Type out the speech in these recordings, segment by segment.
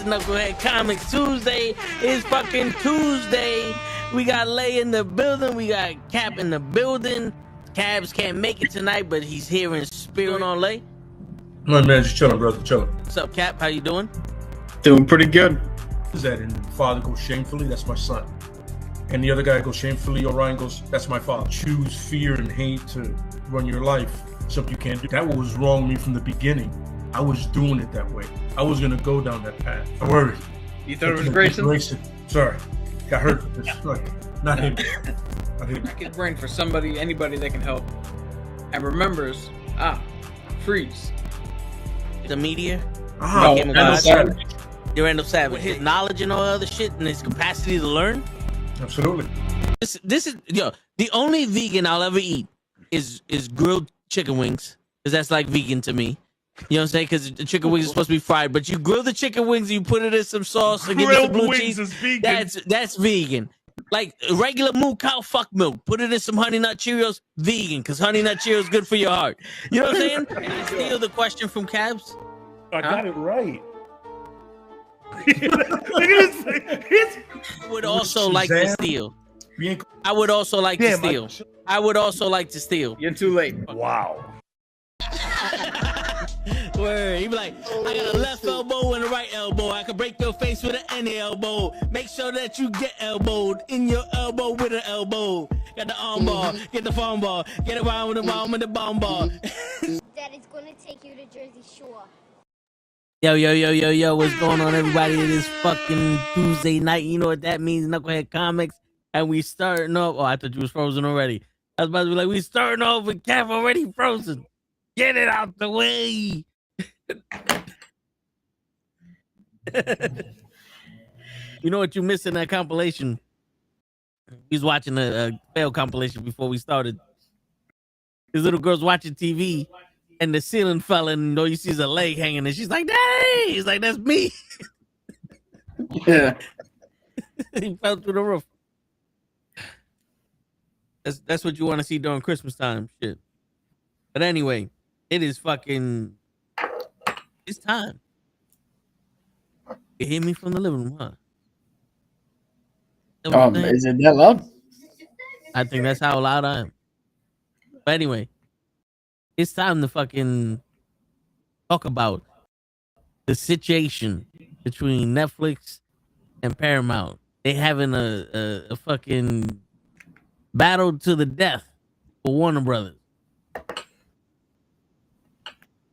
Nukkle Hedd Comics Tuesday. It's fucking Tuesday. We got Lay in the building. We got Cap in the building. Cabs can't make it tonight, but he's here in spirit. On Lay. No, man, just chilling, brother, chilling. What's up, Cap? How you doing? Doing pretty good. Is that and father goes shamefully? That's my son. And the other guy goes shamefully. Orion goes, that's my father. Choose fear and hate to run your life. Something you can't do. That was wrong with me from the beginning. I was doing it that way. I was gonna go down that path. I worried. You thought it was Grayson? Sorry, got hurt. Not him. Rack his brain for anybody that can help, and remembers. Freeze. The media. Randall Savage. Randall Savage. His knowledge and all other shit, and his capacity to learn. Absolutely. This is the only vegan I'll ever eat is grilled chicken wings, because that's like vegan to me. You know what I'm saying? Because the chicken wings are supposed to be fried, but you grill the chicken wings, you put it in some sauce, and give it some blue cheese. Is vegan. That's vegan. Like regular moo cow fuck milk, put it in some Honey Nut Cheerios, vegan, because Honey Nut Cheerios is good for your heart. You know what I'm saying? And I steal the question from Cabs. I got it right. I would also like to steal. I would also like to steal. I would also like to steal. You're too late. Wow. Word. He be like, I got a left elbow and a right elbow. I can break your face with any elbow. Make sure that you get elbowed in your elbow with an elbow. Got the arm ball, get the phone ball, get around with the bomb and the bomb ball. Daddy's gonna take you to Jersey Shore. Yo, what's going on, everybody? It is fucking Tuesday night. You know what that means, Nukkle Hedd Comics. And we starting off. Oh, I thought you was frozen already. I was about to be like, we starting off with Cap already frozen. Get it out the way. You know what you missed in that compilation? We was watching a fail compilation before we started. This little girl's watching TV, and the ceiling fell, and you see a leg hanging, and she's like, "Hey!" He's like, "That's me." Yeah. He fell through the roof. That's what you want to see during Christmas time, shit. But anyway, it is fucking. It's time. You hear me from the living room, huh? Is it that loud? I think that's how loud I am. But anyway, it's time to fucking talk about the situation between Netflix and Paramount. They having a fucking battle to the death for Warner Brothers.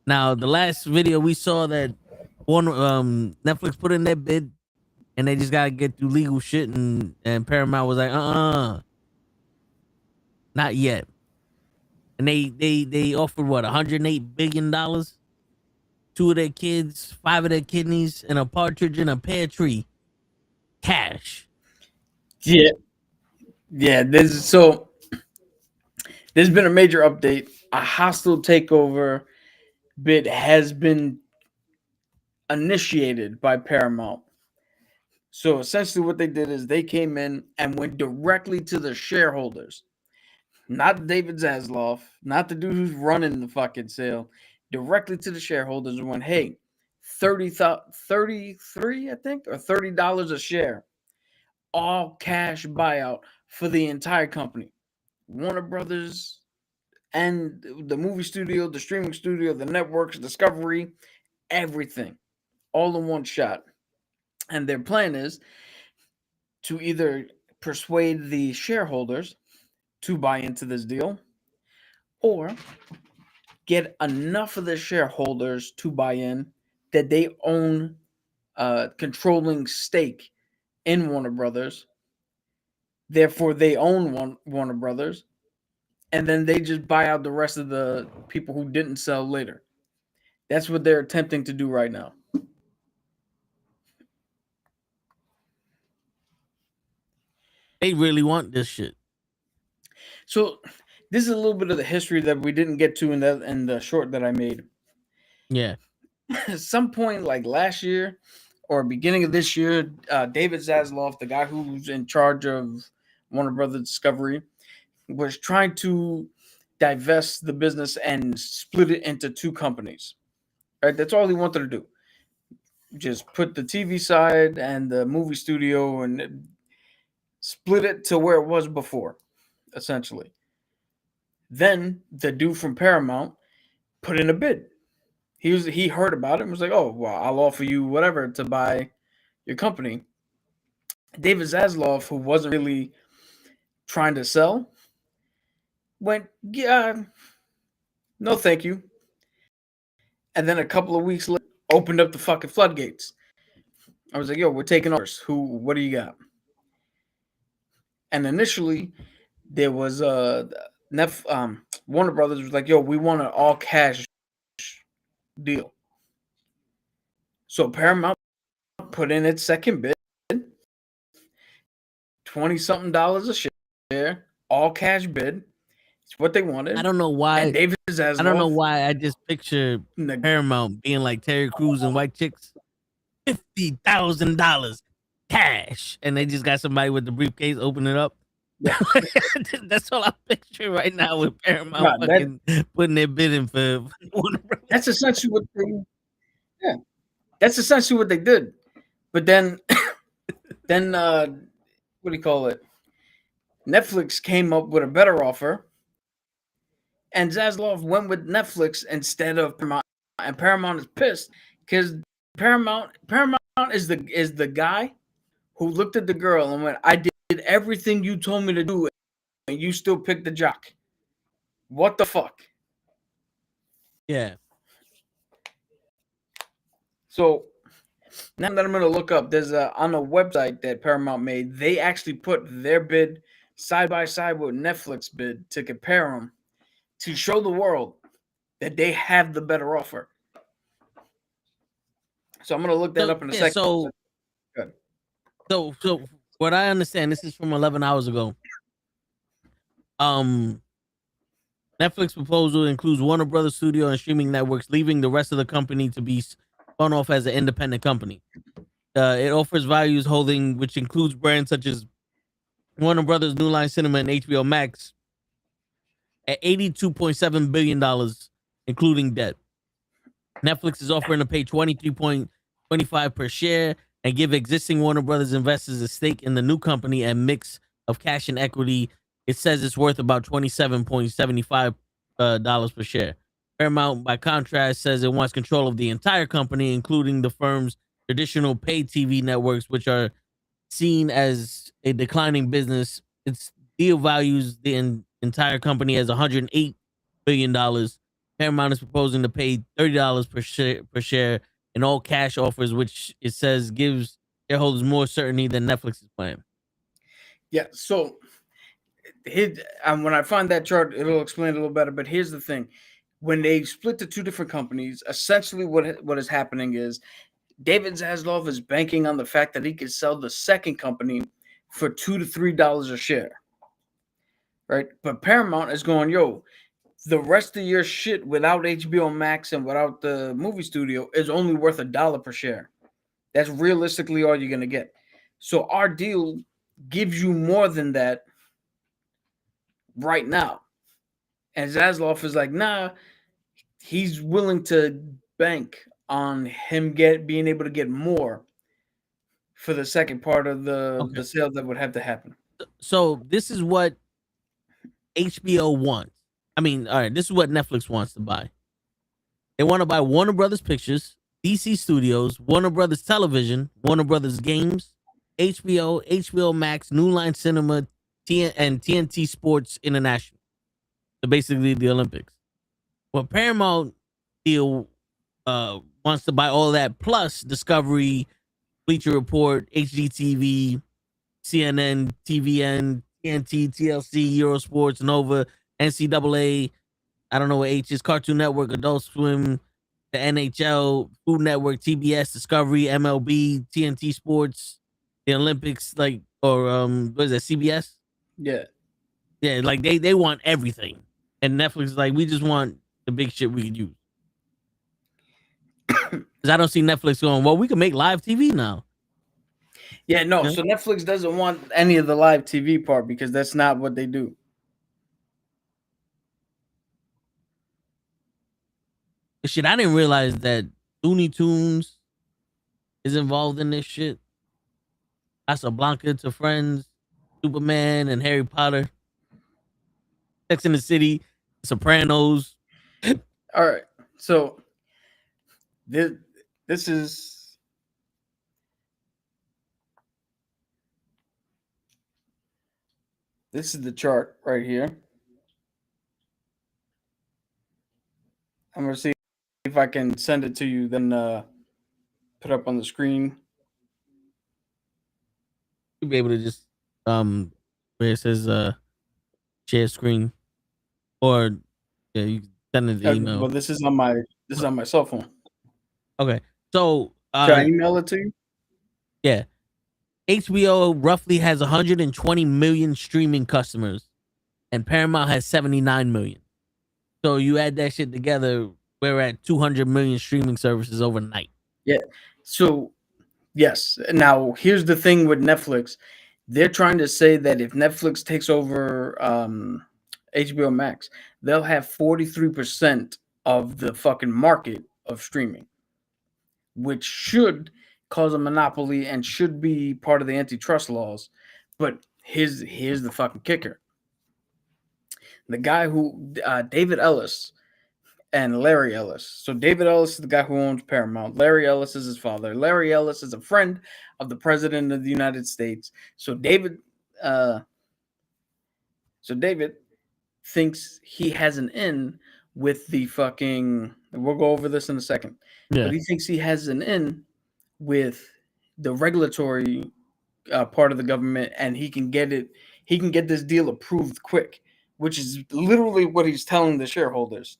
Now, the last video we saw that Netflix put in their bid, and they just gotta get through legal shit, and Paramount was like, not yet. And they offered what, $108 billion? 2 of their kids, 5 of their kidneys, and a partridge in a pear tree. Cash. Yeah. There's been a major update. A hostile takeover bid has been initiated by Paramount. So essentially what they did is they came in and went directly to the shareholders. Not David Zaslav, not the dude who's running the fucking sale. Directly to the shareholders and went, hey, 33, I think, or $30 a share. All cash buyout for the entire company. Warner Brothers and the movie studio, the streaming studio, the networks, Discovery, everything. All in one shot. And their plan is to either persuade the shareholders to buy into this deal or get enough of the shareholders to buy in that they own a controlling stake in Warner Brothers. Therefore, they own Warner Brothers. And then they just buy out the rest of the people who didn't sell later. That's what they're attempting to do right now. They really want this shit. So this is a little bit of the history that we didn't get to in the short that I made. Yeah. At some point, like last year or beginning of this year, David Zaslav, the guy who's in charge of Warner Brothers Discovery, was trying to divest the business and split it into 2 companies. Right? That's all he wanted to do. just put the TV side and the movie studio and split it to where it was before, essentially. Then the dude from Paramount put in a bid. He heard about it and was like, "Oh, well, I'll offer you whatever to buy your company." David Zaslav, who wasn't really trying to sell, went, "Yeah, no, thank you." And then a couple of weeks later, opened up the fucking floodgates. I was like, "Yo, we're taking orders. What do you got?" And initially, there was Warner Brothers was like, "Yo, we want an all cash deal." So Paramount put in its second bid, $20-something a share, all cash bid. It's what they wanted. I don't know why. And David Zaslav, I don't know why I just picture Paramount being like Terry Crews and White Chicks. $50,000 cash, and they just got somebody with the briefcase open it up. Yeah. That's all I picture right now with Paramount putting their bid in for That's essentially what that's essentially what they did. But then what do you call it? Netflix came up with a better offer, and Zaslav went with Netflix instead of Paramount. And Paramount is pissed because Paramount is the guy who looked at the girl and went, "I did everything you told me to do, and you still picked the jock. What the fuck?" Yeah. So now that I'm gonna look up, there's on a website that Paramount made, they actually put their bid side by side with Netflix bid to compare them to show the world that they have the better offer. So I'm gonna look that up in a second. So good. So what I understand, this is from 11 hours ago. Netflix proposal includes Warner Brothers Studio and streaming networks, leaving the rest of the company to be spun off as an independent company. It offers values holding, which includes brands such as Warner Brothers, New Line Cinema, and HBO Max, at $82.7 billion, including debt. Netflix is offering to pay $23.25 per share and give existing Warner Brothers investors a stake in the new company and mix of cash and equity. It says it's worth about $27.75 per share. Paramount, by contrast, says it wants control of the entire company, including the firm's traditional pay TV networks, which are seen as a declining business. Its deal values the entire company as $108 billion. Paramount is proposing to pay $30 per share in all cash offers, which it says gives shareholders more certainty than Netflix is planning. Yeah, so when I find that chart, it'll explain it a little better. But here's the thing. When they split the two different companies, essentially what is happening is David Zaslav is banking on the fact that he could sell the second company for $2 to $3 a share. Right? But Paramount is going, "Yo, the rest of your shit without HBO Max and without the movie studio is only worth $1 per share. That's realistically all you're going to get. So our deal gives you more than that right now." And Zaslav is like, nah, he's willing to bank on him being able to get more for the second part of the sale that would have to happen. So this is what HBO wants. I mean, all right, this is what Netflix wants to buy. They want to buy Warner Brothers Pictures, DC Studios, Warner Brothers Television, Warner Brothers Games, HBO Max, New Line Cinema, and TNT Sports International. So basically the Olympics. Well, Paramount deal wants to buy all that plus Discovery, Bleacher Report, HGTV, CNN, TVN, TNT, TLC, Eurosports, Nova, NCAA, I don't know what H is, Cartoon Network, Adult Swim, the NHL, Food Network, TBS, Discovery, MLB, TNT Sports, the Olympics, like, or what is that, CBS? Yeah. Yeah, like they want everything. And Netflix is like, we just want the big shit we could use. Because I don't see Netflix going, well, we can make live TV now. Yeah, no. Yeah. So Netflix doesn't want any of the live TV part because that's not what they do. Shit, I didn't realize that Looney Tunes, is involved in this shit. Casablanca to Friends, Superman and Harry Potter, Sex in the City, Sopranos. All right. So this is the chart right here. I'm gonna see if I can send it to you, then put up on the screen. You'll be able to just where it says share screen, or yeah, you can send it the email. Well, this is on my cell phone. Okay, so Should I email it to you? yeah, HBO roughly has 120 million streaming customers, and Paramount has 79 million. So you add that shit together, we're at 200 million streaming services overnight. Yeah. So yes. Now here's the thing with Netflix. They're trying to say that if Netflix takes over HBO Max, they'll have 43% of the fucking market of streaming, which should cause a monopoly and should be part of the antitrust laws. But here's the fucking kicker. The guy who David Ellis and Larry Ellis. So David Ellis is the guy who owns Paramount. Larry Ellis is his father. Larry Ellis is a friend of the president of the United States. So David thinks he has an in with the fucking. We'll go over this in a second. Yeah. But he thinks he has an in with the regulatory part of the government, and he can get it. He can get this deal approved quick, which is literally what he's telling the shareholders.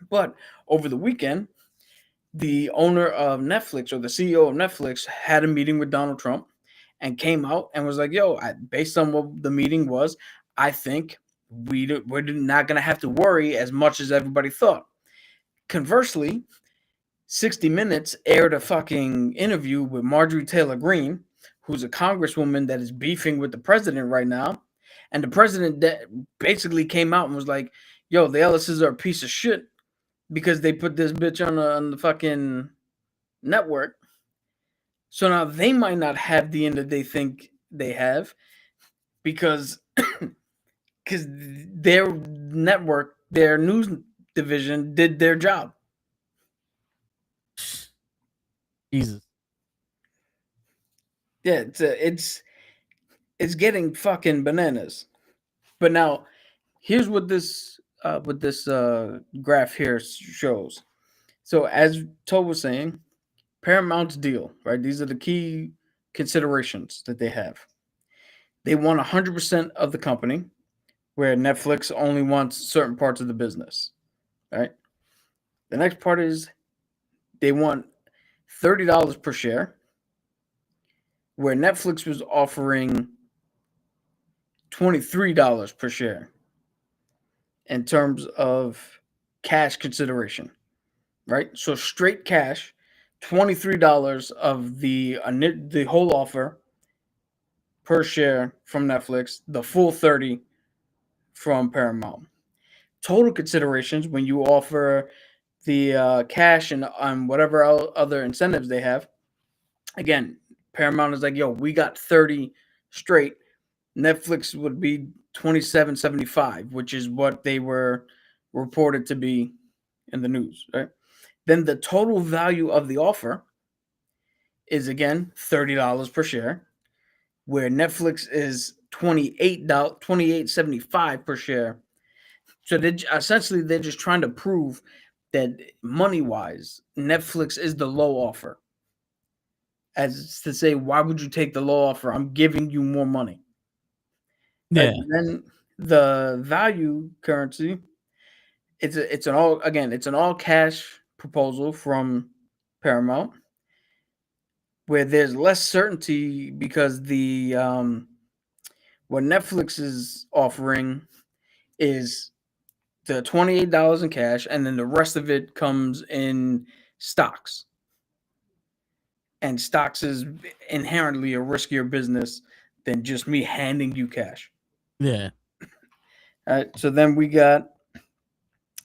But over the weekend, the owner of Netflix, or the CEO of Netflix, had a meeting with Donald Trump and came out and was like, yo, based on what the meeting was, I think we're not going to have to worry as much as everybody thought. Conversely, 60 Minutes aired a fucking interview with Marjorie Taylor Greene, who's a congresswoman that is beefing with the president right now. And the president basically came out and was like, yo, the Ellises are a piece of shit because they put this bitch on the fucking network. So now they might not have the end that they think they have because their network, their news division did their job. Jesus. Yeah, it's getting fucking bananas. But now, here's what this graph here shows. So as Toe was saying, Paramount's deal, right? These are the key considerations that they have. They want 100% of the company, where Netflix only wants certain parts of the business, right? The next part is they want $30 per share, where Netflix was offering $23 per share in terms of cash consideration, right? So straight cash, $23 of the whole offer per share from Netflix, the full 30 from Paramount. Total considerations when you offer the cash and whatever other incentives they have. Again, Paramount is like, yo, we got 30 straight. Netflix would be $27.75, which is what they were reported to be in the news, right? Then the total value of the offer is again $30 per share, where Netflix is $28.75 per share. So they're just trying to prove that money-wise, Netflix is the low offer. As to say, why would you take the low offer? I'm giving you more money. Yeah. And then the value currency, it's an all cash proposal from Paramount, where there's less certainty because the what Netflix is offering is the $28 in cash, and then the rest of it comes in stocks. And stocks is inherently a riskier business than just me handing you cash. Yeah. All right. So then we got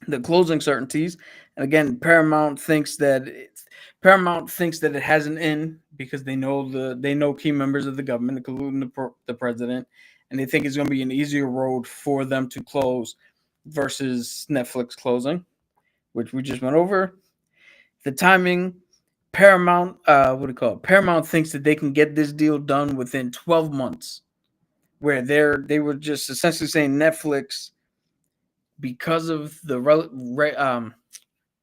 the closing certainties, And again, Paramount thinks that it has an in because they know key members of the government, including the president, and they think it's going to be an easier road for them to close versus Netflix closing, which we just went over. The timing, Paramount, Paramount thinks that they can get this deal done within 12 months, where they were just essentially saying Netflix, because of the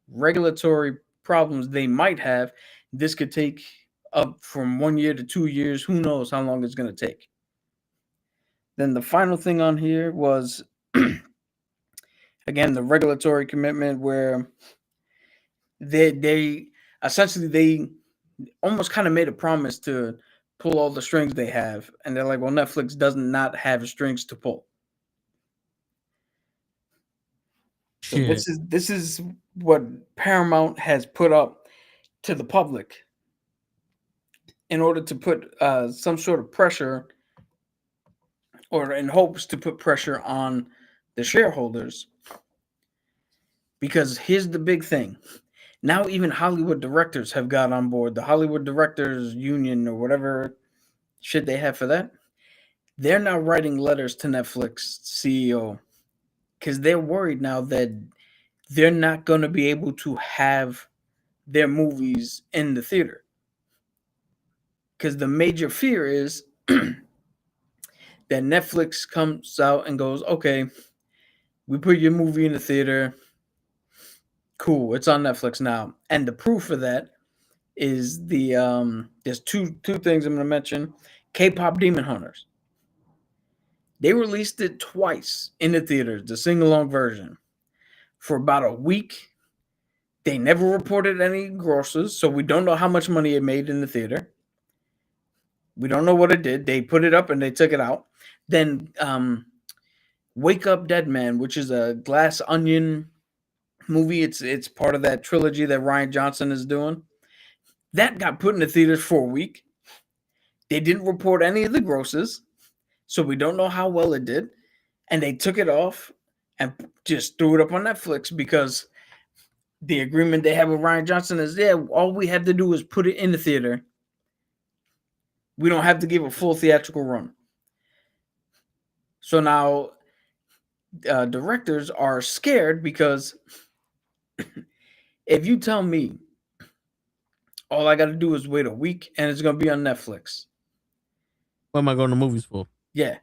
regulatory problems they might have, this could take up from 1 year to 2 years. Who knows how long it's going to take? Then the final thing on here was, again, the regulatory commitment, where they essentially they almost kind of made a promise to pull all the strings they have, and they're like, well, Netflix does not have strings to pull. So this is what Paramount has put up to the public in order to put some sort of pressure, or in hopes to put pressure on the shareholders. Because here's the big thing. Now even Hollywood directors have got on board. The Hollywood Directors Union, or whatever shit they have for that, they're now writing letters to Netflix CEO because they're worried now that they're not going to be able to have their movies in the theater. Because the major fear is that Netflix comes out and goes, okay, we put your movie in the theater. Cool, it's on Netflix now. And the proof of that is there's two things I'm going to mention. K-pop Demon Hunters. They released it twice in the theaters, the sing-along version, for about a week. They never reported any grosses, so we don't know how much money it made in the theater. We don't know what it did. They put it up and they took it out. Then Wake Up Dead Man, which is a Glass Onion movie. It's part of that trilogy that Rian Johnson is doing. That got put in the theaters for a week. They didn't report any of the grosses, so we don't know how well it did. And they took it off and just threw it up on Netflix because the agreement they have with Rian Johnson is, yeah, all we have to do is put it in the theater. We don't have to give a full theatrical run. So now directors are scared because if you tell me all I got to do is wait a week and it's going to be on Netflix. What am I going to movies for? Yeah.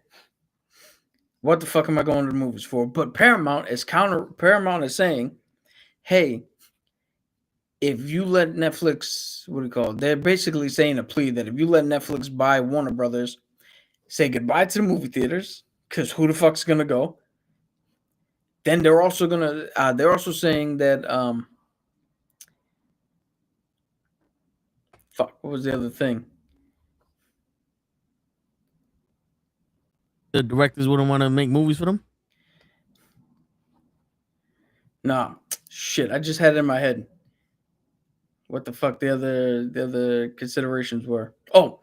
What the fuck am I going to the movies for? But Paramount is saying, hey, if you let Netflix, they're basically saying a plea that if you let Netflix buy Warner Brothers, say goodbye to the movie theaters, because who the fuck's going to go? Then they're also saying that, what was the other thing? The directors wouldn't want to make movies for them? Nah, shit, I just had it in my head. What the fuck the other considerations were? Oh,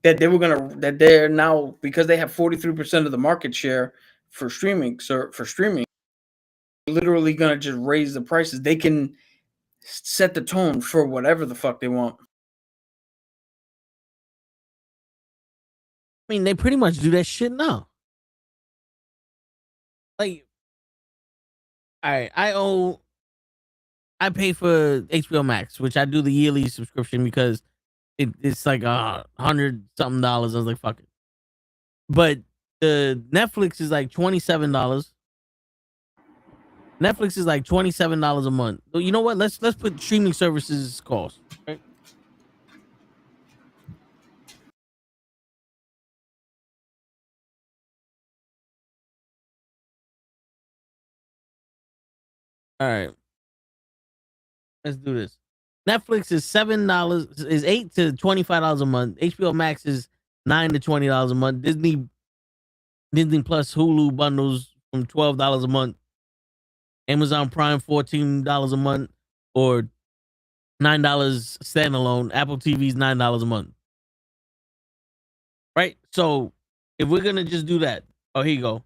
that they're now, because they have 43% of the market share for streaming, literally gonna just raise the prices. They can set the tone for whatever the fuck they want. I mean, they pretty much do that shit now. Like, all right, I pay for HBO Max, which I do the yearly subscription because it's like $100-something. I was like, fuck it. But the Netflix is like $27. Netflix is like $27 a month. So you know what? Let's put streaming services cost. Right? All right. Let's do this. Netflix is $7, is $8 to $25 a month. HBO Max is $9 to $20 a month. Disney Plus Hulu bundles from $12 a month. Amazon Prime $14 a month, or $9 standalone. Apple TV's $9 a month. Right? So if we're gonna just do that, oh, here you go. All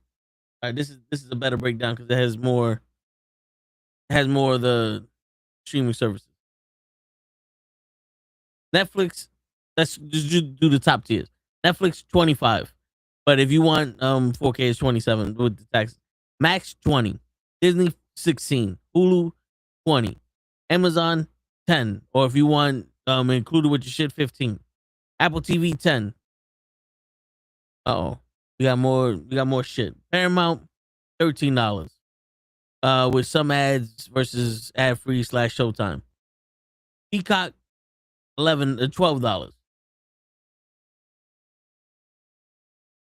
right, this is a better breakdown because it has more of the streaming services. Netflix, let's just do the top tiers. Netflix, 25. But if you want 4K, it's 27 with the tax. Max, 20. Disney, 16. Hulu, 20. Amazon, 10. Or if you want included with your shit, 15. Apple TV, 10. Uh-oh. We got more shit. Paramount, $13. With some ads versus ad-free / Showtime. Peacock, $12.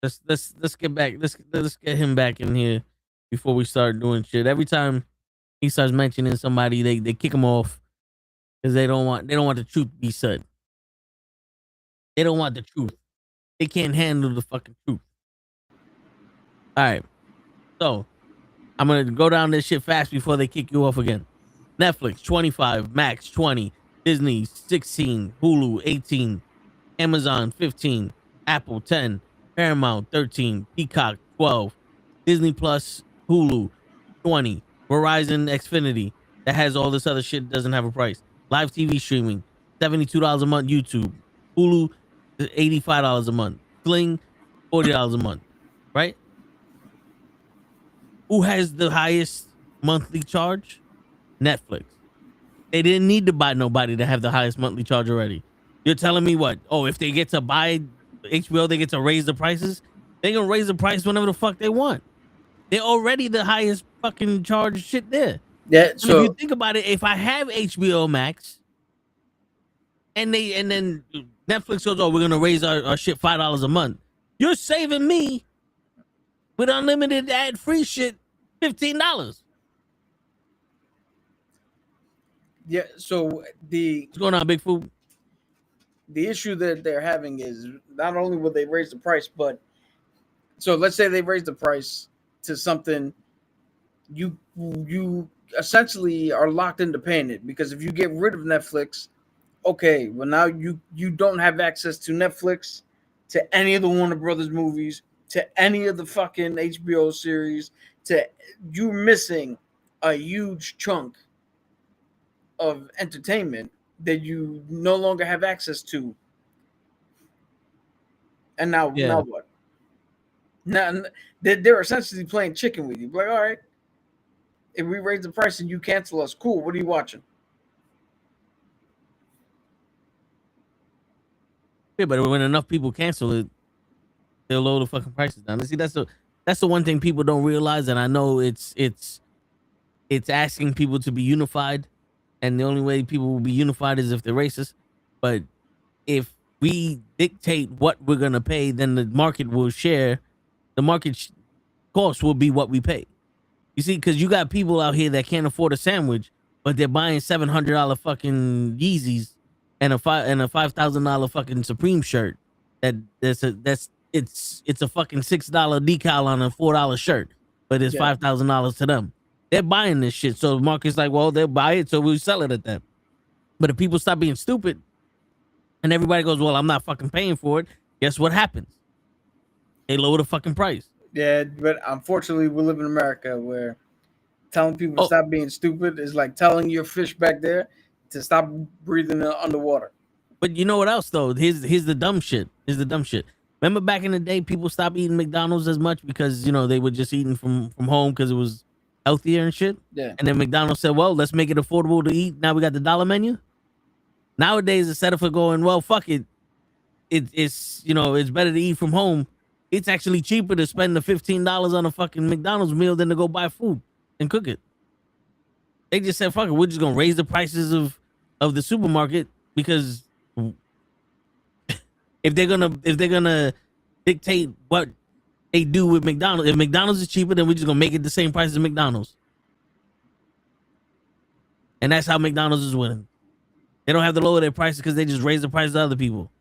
Let's get back. Let's get him back in here before we start doing shit. Every time he starts mentioning somebody, they kick him off because they don't want the truth to be said. They don't want the truth. They can't handle the fucking truth. All right, so I'm gonna go down this shit fast before they kick you off again. Netflix, 25. Max, 20. Disney, 16. Hulu, 18. Amazon, 15. Apple, 10. Paramount, 13. Peacock, 12. Disney Plus, Hulu, 20. Verizon, Xfinity, that has all this other shit, doesn't have a price. Live TV streaming, $72 a month. YouTube, Hulu, $85 a month. Sling, $40 a month. Right? Who has the highest monthly charge? Netflix. They didn't need to buy nobody to have the highest monthly charge already. You're telling me what? Oh, if they get to buy HBO, they get to raise the prices? They gonna raise the price whenever the fuck they want. They're already the highest fucking charge shit there. Yeah. So if you think about it, if I have HBO Max and then Netflix goes, oh, we're gonna raise our shit $5 a month. You're saving me with unlimited ad-free shit $15. yeah. So What's going on, Big Food? the issue that they're having is not only will they raise the price, but so let's say they raise the price to something you essentially are locked into paying it, because if you get rid of Netflix, okay, well now you don't have access to Netflix, to any of the Warner Brothers movies, to any of the fucking HBO series, to you missing a huge chunk of entertainment that you no longer have access to. And now what? Now they're essentially playing chicken with you. Like, all right, if we raise the price and you cancel us, cool. What are you watching? Yeah, but when enough people cancel it, they'll lower the fucking prices down. See, that's the one thing people don't realize, and I know it's asking people to be unified, and the only way people will be unified is if they're racist. But if we dictate what we're gonna pay, then the market will share. The market cost will be what we pay. You see, because you got people out here that can't afford a sandwich, but they're buying $700 fucking Yeezys and a $5,000 fucking Supreme shirt. It's a fucking $6 decal on a $4 shirt, but it's $5,000 to them. They're buying this shit, so the market's like, well, they'll buy it, so we sell it at them. But if people stop being stupid, and everybody goes, well, I'm not fucking paying for it, guess what happens? They lower the fucking price. Yeah, but unfortunately, we live in America where telling people to stop being stupid is like telling your fish back there to stop breathing underwater. But you know what else, though? Here's the dumb shit. Remember back in the day, people stopped eating McDonald's as much because, you know, they were just eating from home because it was healthier and shit. Yeah. And then McDonald's said, well, let's make it affordable to eat. Now we got the dollar menu. Nowadays, instead of going, well, fuck it. It's you know, it's better to eat from home. It's actually cheaper to spend the $15 on a fucking McDonald's meal than to go buy food and cook it. They just said, fuck it, we're just gonna raise the prices of the supermarket, because if they're gonna dictate what they do with McDonald's, if McDonald's is cheaper, then we're just gonna make it the same price as McDonald's. And that's how McDonald's is winning. They don't have to lower their prices because they just raise the prices to other people.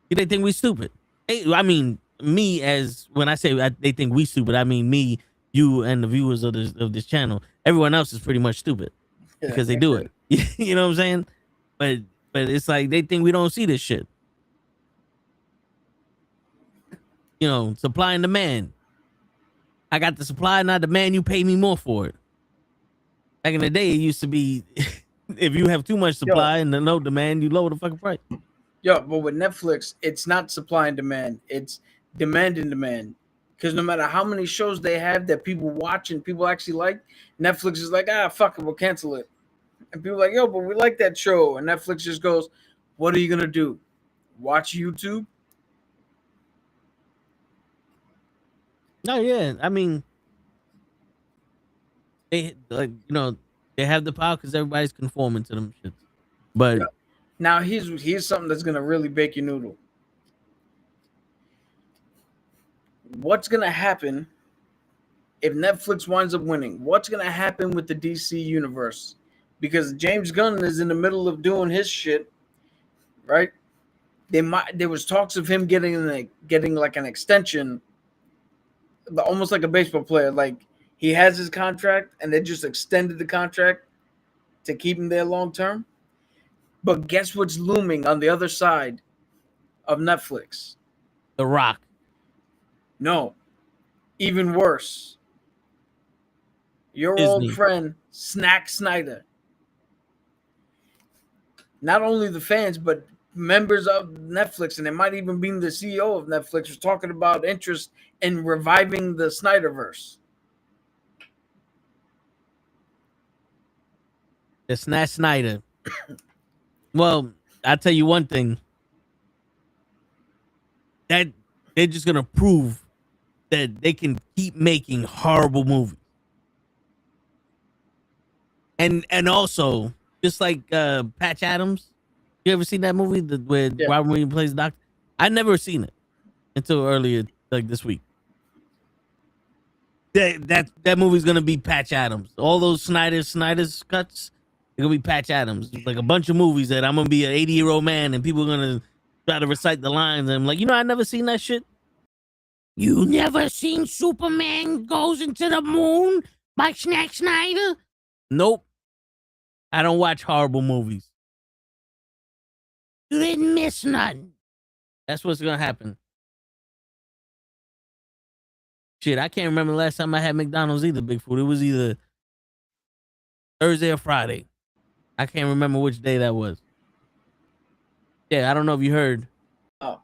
They think we stupid. I mean, me, as when I say they think we stupid, I mean me, you, and the viewers of this channel. Everyone else is pretty much stupid because they do it. You know what I'm saying? But it's like they think we don't see this shit. You know, supply and demand. I got the supply, not demand. You pay me more for it. Back in the day, it used to be if you have too much supply and no demand, you lower the fucking price. Yeah, but with Netflix, it's not supply and demand. It's demand and demand. Because no matter how many shows they have that people watch and people actually like, Netflix is like, fuck it, we'll cancel it. And people are like, yo, but we like that show. And Netflix just goes, what are you going to do? Watch YouTube? No, yeah. I mean, they they have the power because everybody's conforming to them shits. But yeah. Now here's something that's gonna really bake your noodle. What's gonna happen if Netflix winds up winning? What's gonna happen with the DC universe? Because James Gunn is in the middle of doing his shit, right? There was talks of him getting like an extension, almost like a baseball player. Like he has his contract and they just extended the contract to keep him there long term. But guess what's looming on the other side of Netflix? The Rock. No, even worse. Your Disney. old friend, Snack Snyder. Not only the fans, but members of Netflix, and it might even be the CEO of Netflix, was talking about interest in reviving the Snyderverse. The Snack Snyder. Well, I'll tell you one thing. That they're just gonna prove that they can keep making horrible movies. And also, just like Patch Adams, you ever seen that movie where Robin Williams plays the doctor? I never seen it until earlier, like this week. That movie's gonna be Patch Adams. All those Snyder's cuts, they're gonna be Patch Adams. Like a bunch of movies that I'm gonna be an 80-year-old man and people are gonna try to recite the lines, and I'm like, I never seen that shit. You never seen Superman Goes into the Moon by Snack Snyder? Nope. I don't watch horrible movies. You didn't miss nothing. That's what's gonna happen. Shit, I can't remember the last time I had McDonald's either, Bigfoot. It was either Thursday or Friday. I can't remember which day that was. Yeah, I don't know if you heard. Oh.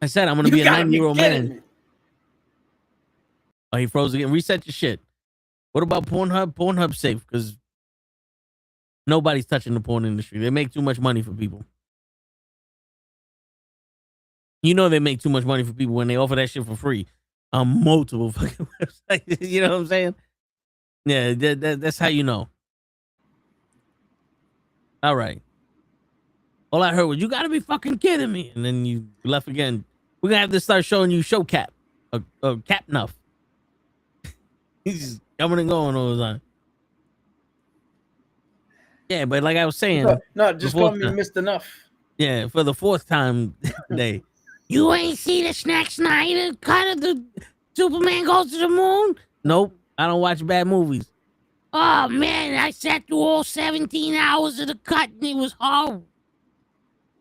I said I'm gonna be a 90-year-old man. Oh, he froze again. Reset your shit. What about Pornhub? Pornhub's safe because nobody's touching the porn industry. They make too much money for people. They make too much money for people when they offer that shit for free on multiple fucking websites. You know what I'm saying? Yeah, that's how you know. All right. All I heard was, you gotta be fucking kidding me. And then you left again. We're gonna have to start showing you show cap. Cap enough. He's just coming and going all the time. Yeah, but like I was saying. No, just call me Mr. Enough. Yeah, for the fourth time today. You ain't see the Snack Snyder cut of the Superman Goes to the Moon? Nope, I don't watch bad movies. Oh, man, I sat through all 17 hours of the cut and it was horrible.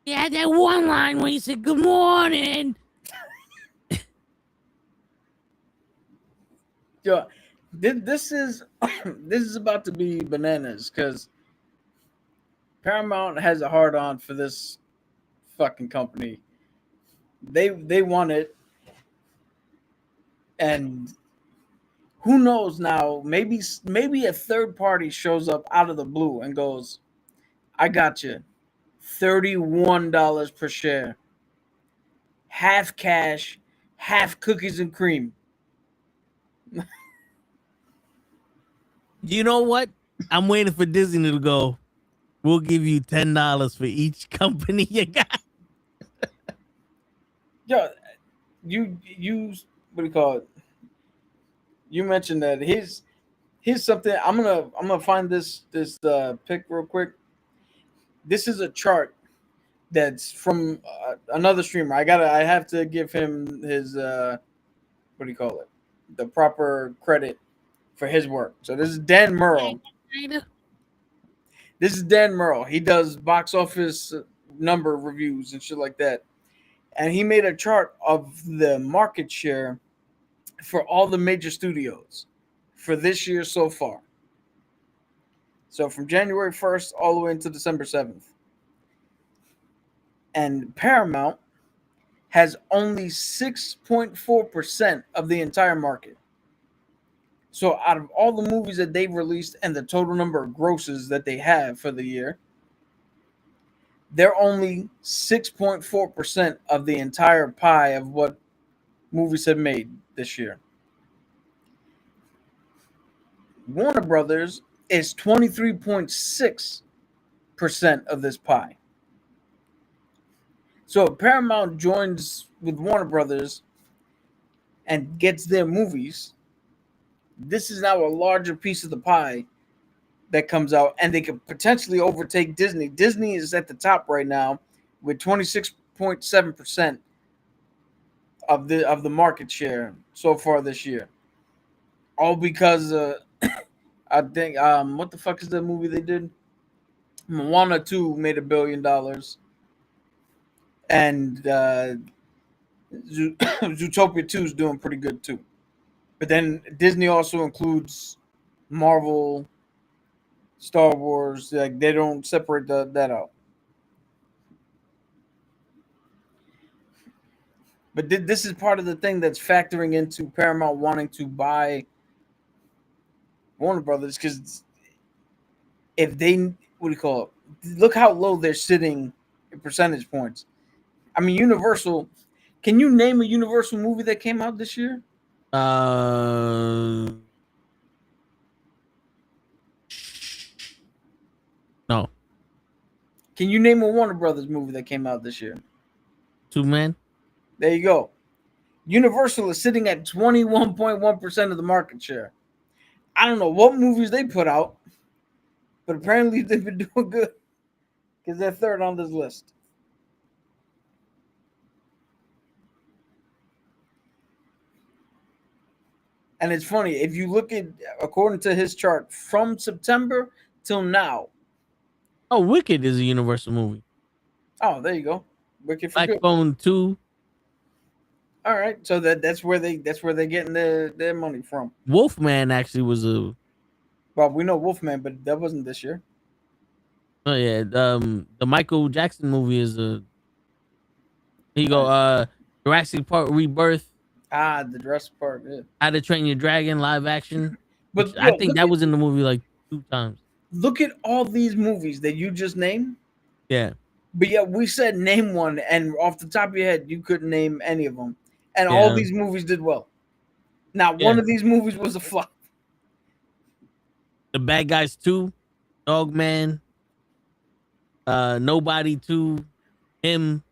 He had that one line where he said, good morning. Yo, this is about to be bananas because Paramount has a hard on for this fucking company. They want it, and who knows now? Maybe a third party shows up out of the blue and goes, "I got you, $31 per share, half cash, half cookies and cream." You know what? I'm waiting for Disney to go, we'll give you $10 for each company you got. Yo, you what do you call it? You mentioned that here's something. I'm gonna find this pic real quick. This is a chart that's from another streamer. I have to give him his what do you call it? The proper credit for his work. So this is Dan Murrow. This is Dan Murrow. He does box office number reviews and shit like that. And he made a chart of the market share for all the major studios for this year so far. So from January 1st all the way into December 7th. And Paramount has only 6.4% of the entire market. So out of all the movies that they've released and the total number of grosses that they have for the year, they're only 6.4% of the entire pie of what movies have made this year. Warner Brothers is 23.6% of this pie. So if Paramount joins with Warner Brothers and gets their movies, this is now a larger piece of the pie that comes out, and they could potentially overtake Disney. Disney is at the top right now with 26.7% of the market share so far this year. All because I think what the fuck is the movie they did? Moana 2 made $1 billion. And Zootopia 2 is doing pretty good too. But then Disney also includes Marvel, Star Wars. Like they don't separate that out. But this is part of the thing that's factoring into Paramount wanting to buy Warner Brothers, because if they, what do you call it? Look how low they're sitting in percentage points. I mean, Universal. Can you name a Universal movie that came out this year? No. Can you name a Warner Brothers movie that came out this year? Two Men. There you go. Universal is sitting at 21.1% of the market share. I don't know what movies they put out, but apparently they've been doing good because they're third on this list. And it's funny, if you look at, according to his chart, from September till now. Oh, Wicked is a Universal movie. Oh, there you go. Wicked for Black good. Phone 2. All right, so that's where they're getting their money from. Wolfman actually was a. Well, we know Wolfman, but that wasn't this year. Oh yeah, the Michael Jackson movie is a. Here you go. Jurassic Park Rebirth. The Jurassic Park. Yeah. How to Train Your Dragon live action. But I think that was in the movie like 2 times. Look at all these movies that you just named. Yeah. But yeah, we said name one, and off the top of your head, you couldn't name any of them. And all these movies did well. Now, one of these movies was a flop. The Bad Guys 2, Dog Man, Nobody 2, Him,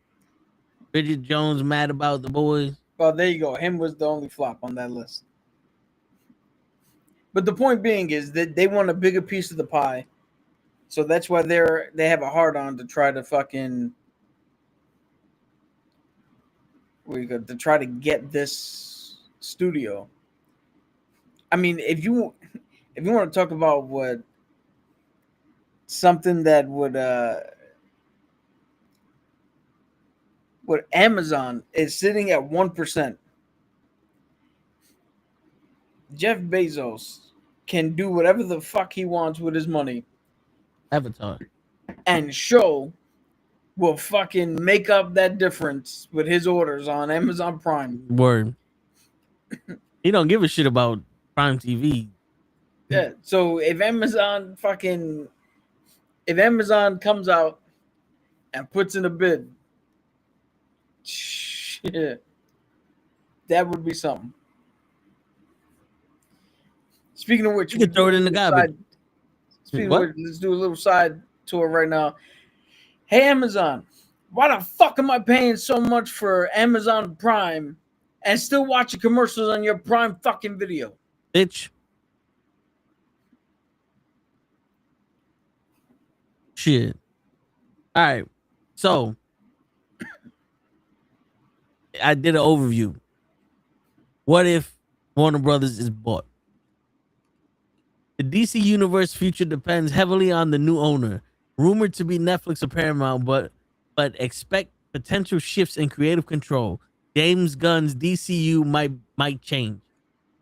Bridget Jones, Mad About the Boys. Well, there you go. Him was the only flop on that list. But the point being is that they want a bigger piece of the pie. So that's why they have a hard on to try to fucking to try to get this studio. I mean, if you want to talk about something that what Amazon is sitting at 1%. Jeff Bezos can do whatever the fuck he wants with his money. Avatar. And show will fucking make up that difference with his orders on Amazon Prime. Word. He don't give a shit about Prime TV. Yeah. So if Amazon comes out and puts in a bid, shit, that would be something. Speaking of which, you can throw it in the garbage. Speaking of which, let's do a little side tour right now. Hey, Amazon, why the fuck am I paying so much for Amazon Prime and still watching commercials on your Prime fucking Video? Bitch. Shit. All right. So, I did an overview. What if Warner Brothers is bought? The DC Universe future depends heavily on the new owner, rumored to be Netflix or Paramount, but expect potential shifts in creative control. James Gunn's DCU might change.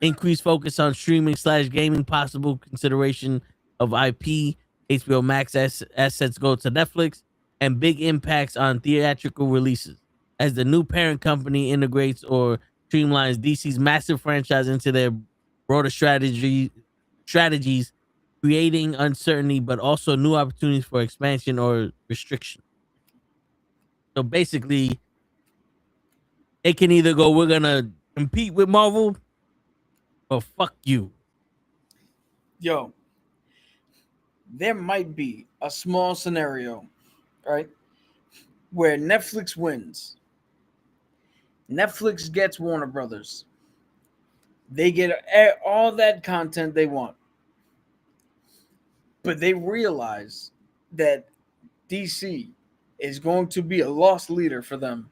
Increased focus on streaming / gaming, possible consideration of IP, HBO Max assets go to Netflix, and big impacts on theatrical releases as the new parent company integrates or streamlines DC's massive franchise into their broader strategies, creating uncertainty but also new opportunities for expansion or restriction. So basically, it can either go, we're gonna compete with Marvel, or fuck you. Yo, there might be a small scenario, right, where Netflix wins. Netflix gets Warner Brothers. They get all that content they want. But they realize that DC is going to be a lost leader for them.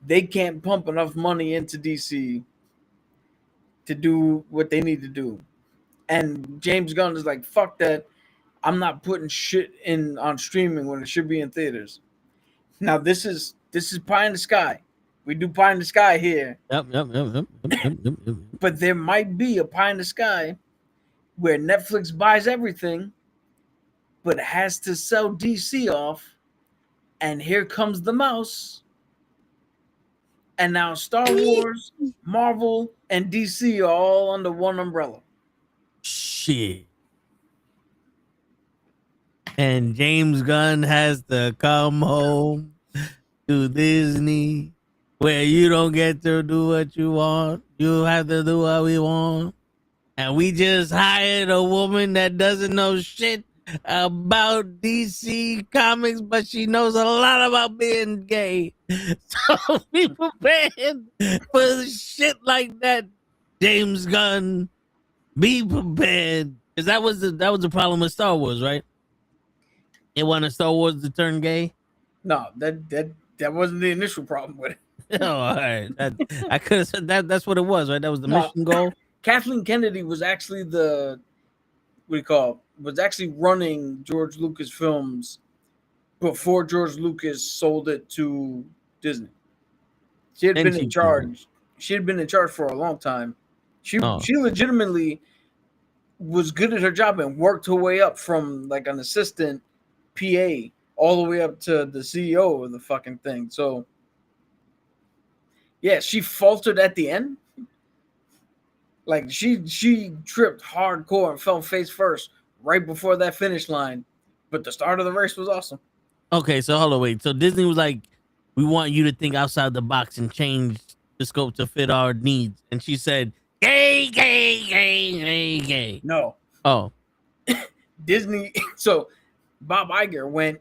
They can't pump enough money into DC to do what they need to do. And James Gunn is like, fuck that. I'm not putting shit in on streaming when it should be in theaters. Now this is pie in the sky. We do pie in the sky here. Yep. But there might be a pie in the sky where Netflix buys everything, but has to sell DC off. And here comes the mouse. And now Star Wars, Marvel, and DC are all under one umbrella. Shit. And James Gunn has to come home to Disney, where you don't get to do what you want. You have to do what we want. And we just hired a woman that doesn't know shit about DC comics, but she knows a lot about being gay. So be prepared for shit like that, James Gunn. Be prepared. Because that was the problem with Star Wars, right? It wanted Star Wars to turn gay. No, that wasn't the initial problem with it. Oh, all right. I could have said that. That's what it was, right? That was the mission goal. Kathleen Kennedy was actually was actually running George Lucas Films before George Lucas sold it to Disney. She had been in charge. She had been in charge for a long time. She legitimately was good at her job and worked her way up from like an assistant PA all the way up to the CEO of the fucking thing. So yeah, she faltered at the end. Like she tripped hardcore and fell face first right before that finish line. But the start of the race was awesome. Okay, so hold on, wait. So Disney was like, we want you to think outside the box and change the scope to fit our needs. And she said, gay, gay, gay, gay, gay. No. Oh. Disney. So Bob Iger went,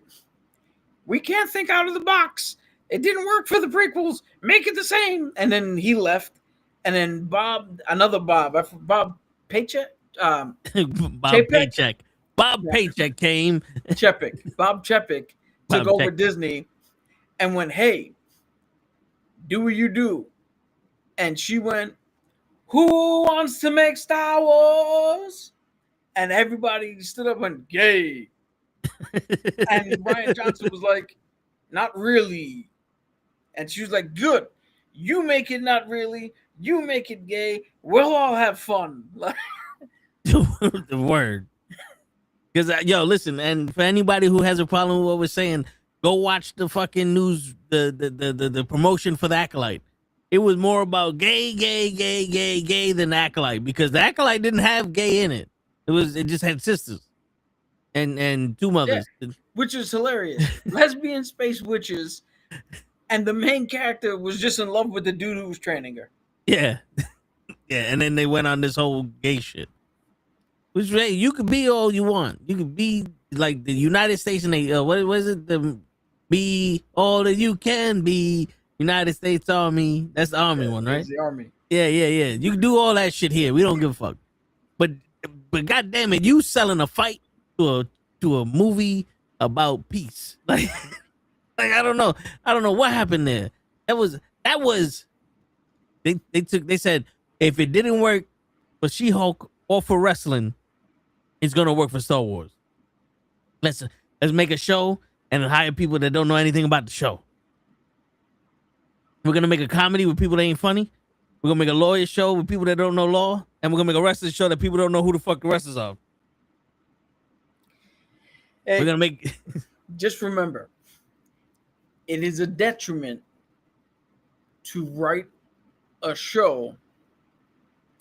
we can't think out of the box. It didn't work for the prequels. Make it the same. And then he left. And then Bob Paycheck. Bob Chapek? Paycheck. Bob Paycheck came. Bob Chapek took over Disney and went, hey, do what you do. And she went, who wants to make Star Wars? And everybody stood up and went, gay. And Rian Johnson was like, not really. And she was like, good. You make it not really. You make it gay. We'll all have fun. The word. Because, yo, listen, and for anybody who has a problem with what we're saying, go watch the fucking news, the promotion for the Acolyte. It was more about gay than the Acolyte, because the Acolyte didn't have gay in it. It just had sisters and two mothers. Yeah, which is hilarious. Lesbian space witches, and the main character was just in love with the dude who was training her. Yeah. Yeah, and then they went on this whole gay shit. Which, you could be all you want. You could be like the United States and they, what is it? Be all that you can be. United States Army. That's the Army one, right? The Army. Yeah. You can do all that shit here. We don't give a fuck. But God damn it, you selling a fight to a movie about peace. Like I don't know what happened there. That was they said if it didn't work for She-Hulk or for wrestling, it's gonna work for Star Wars. Let's make a show and hire people that don't know anything about the show. We're gonna make a comedy with people that ain't funny. We're gonna make a lawyer show with people that don't know law, and we're gonna make a wrestling show that people don't know who the fuck the wrestlers are. Hey, We're gonna make. just remember, it is a detriment to write a show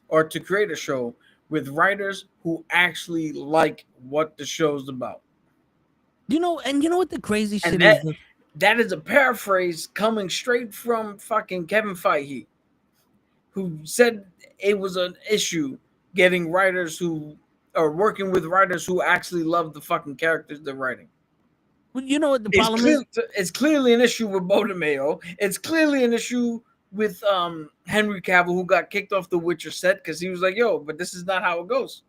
or to create a show with writers who actually like what the show's about. You know what the crazy And shit is? that is a paraphrase coming straight from fucking Kevin Feige, who said it was an issue getting writers who are working with writers who actually love the fucking characters they're writing. You know what the problem is? It's clearly an issue with Mayo. It's clearly an issue with Henry Cavill, who got kicked off the Witcher set because he was like, "Yo, but this is not how it goes."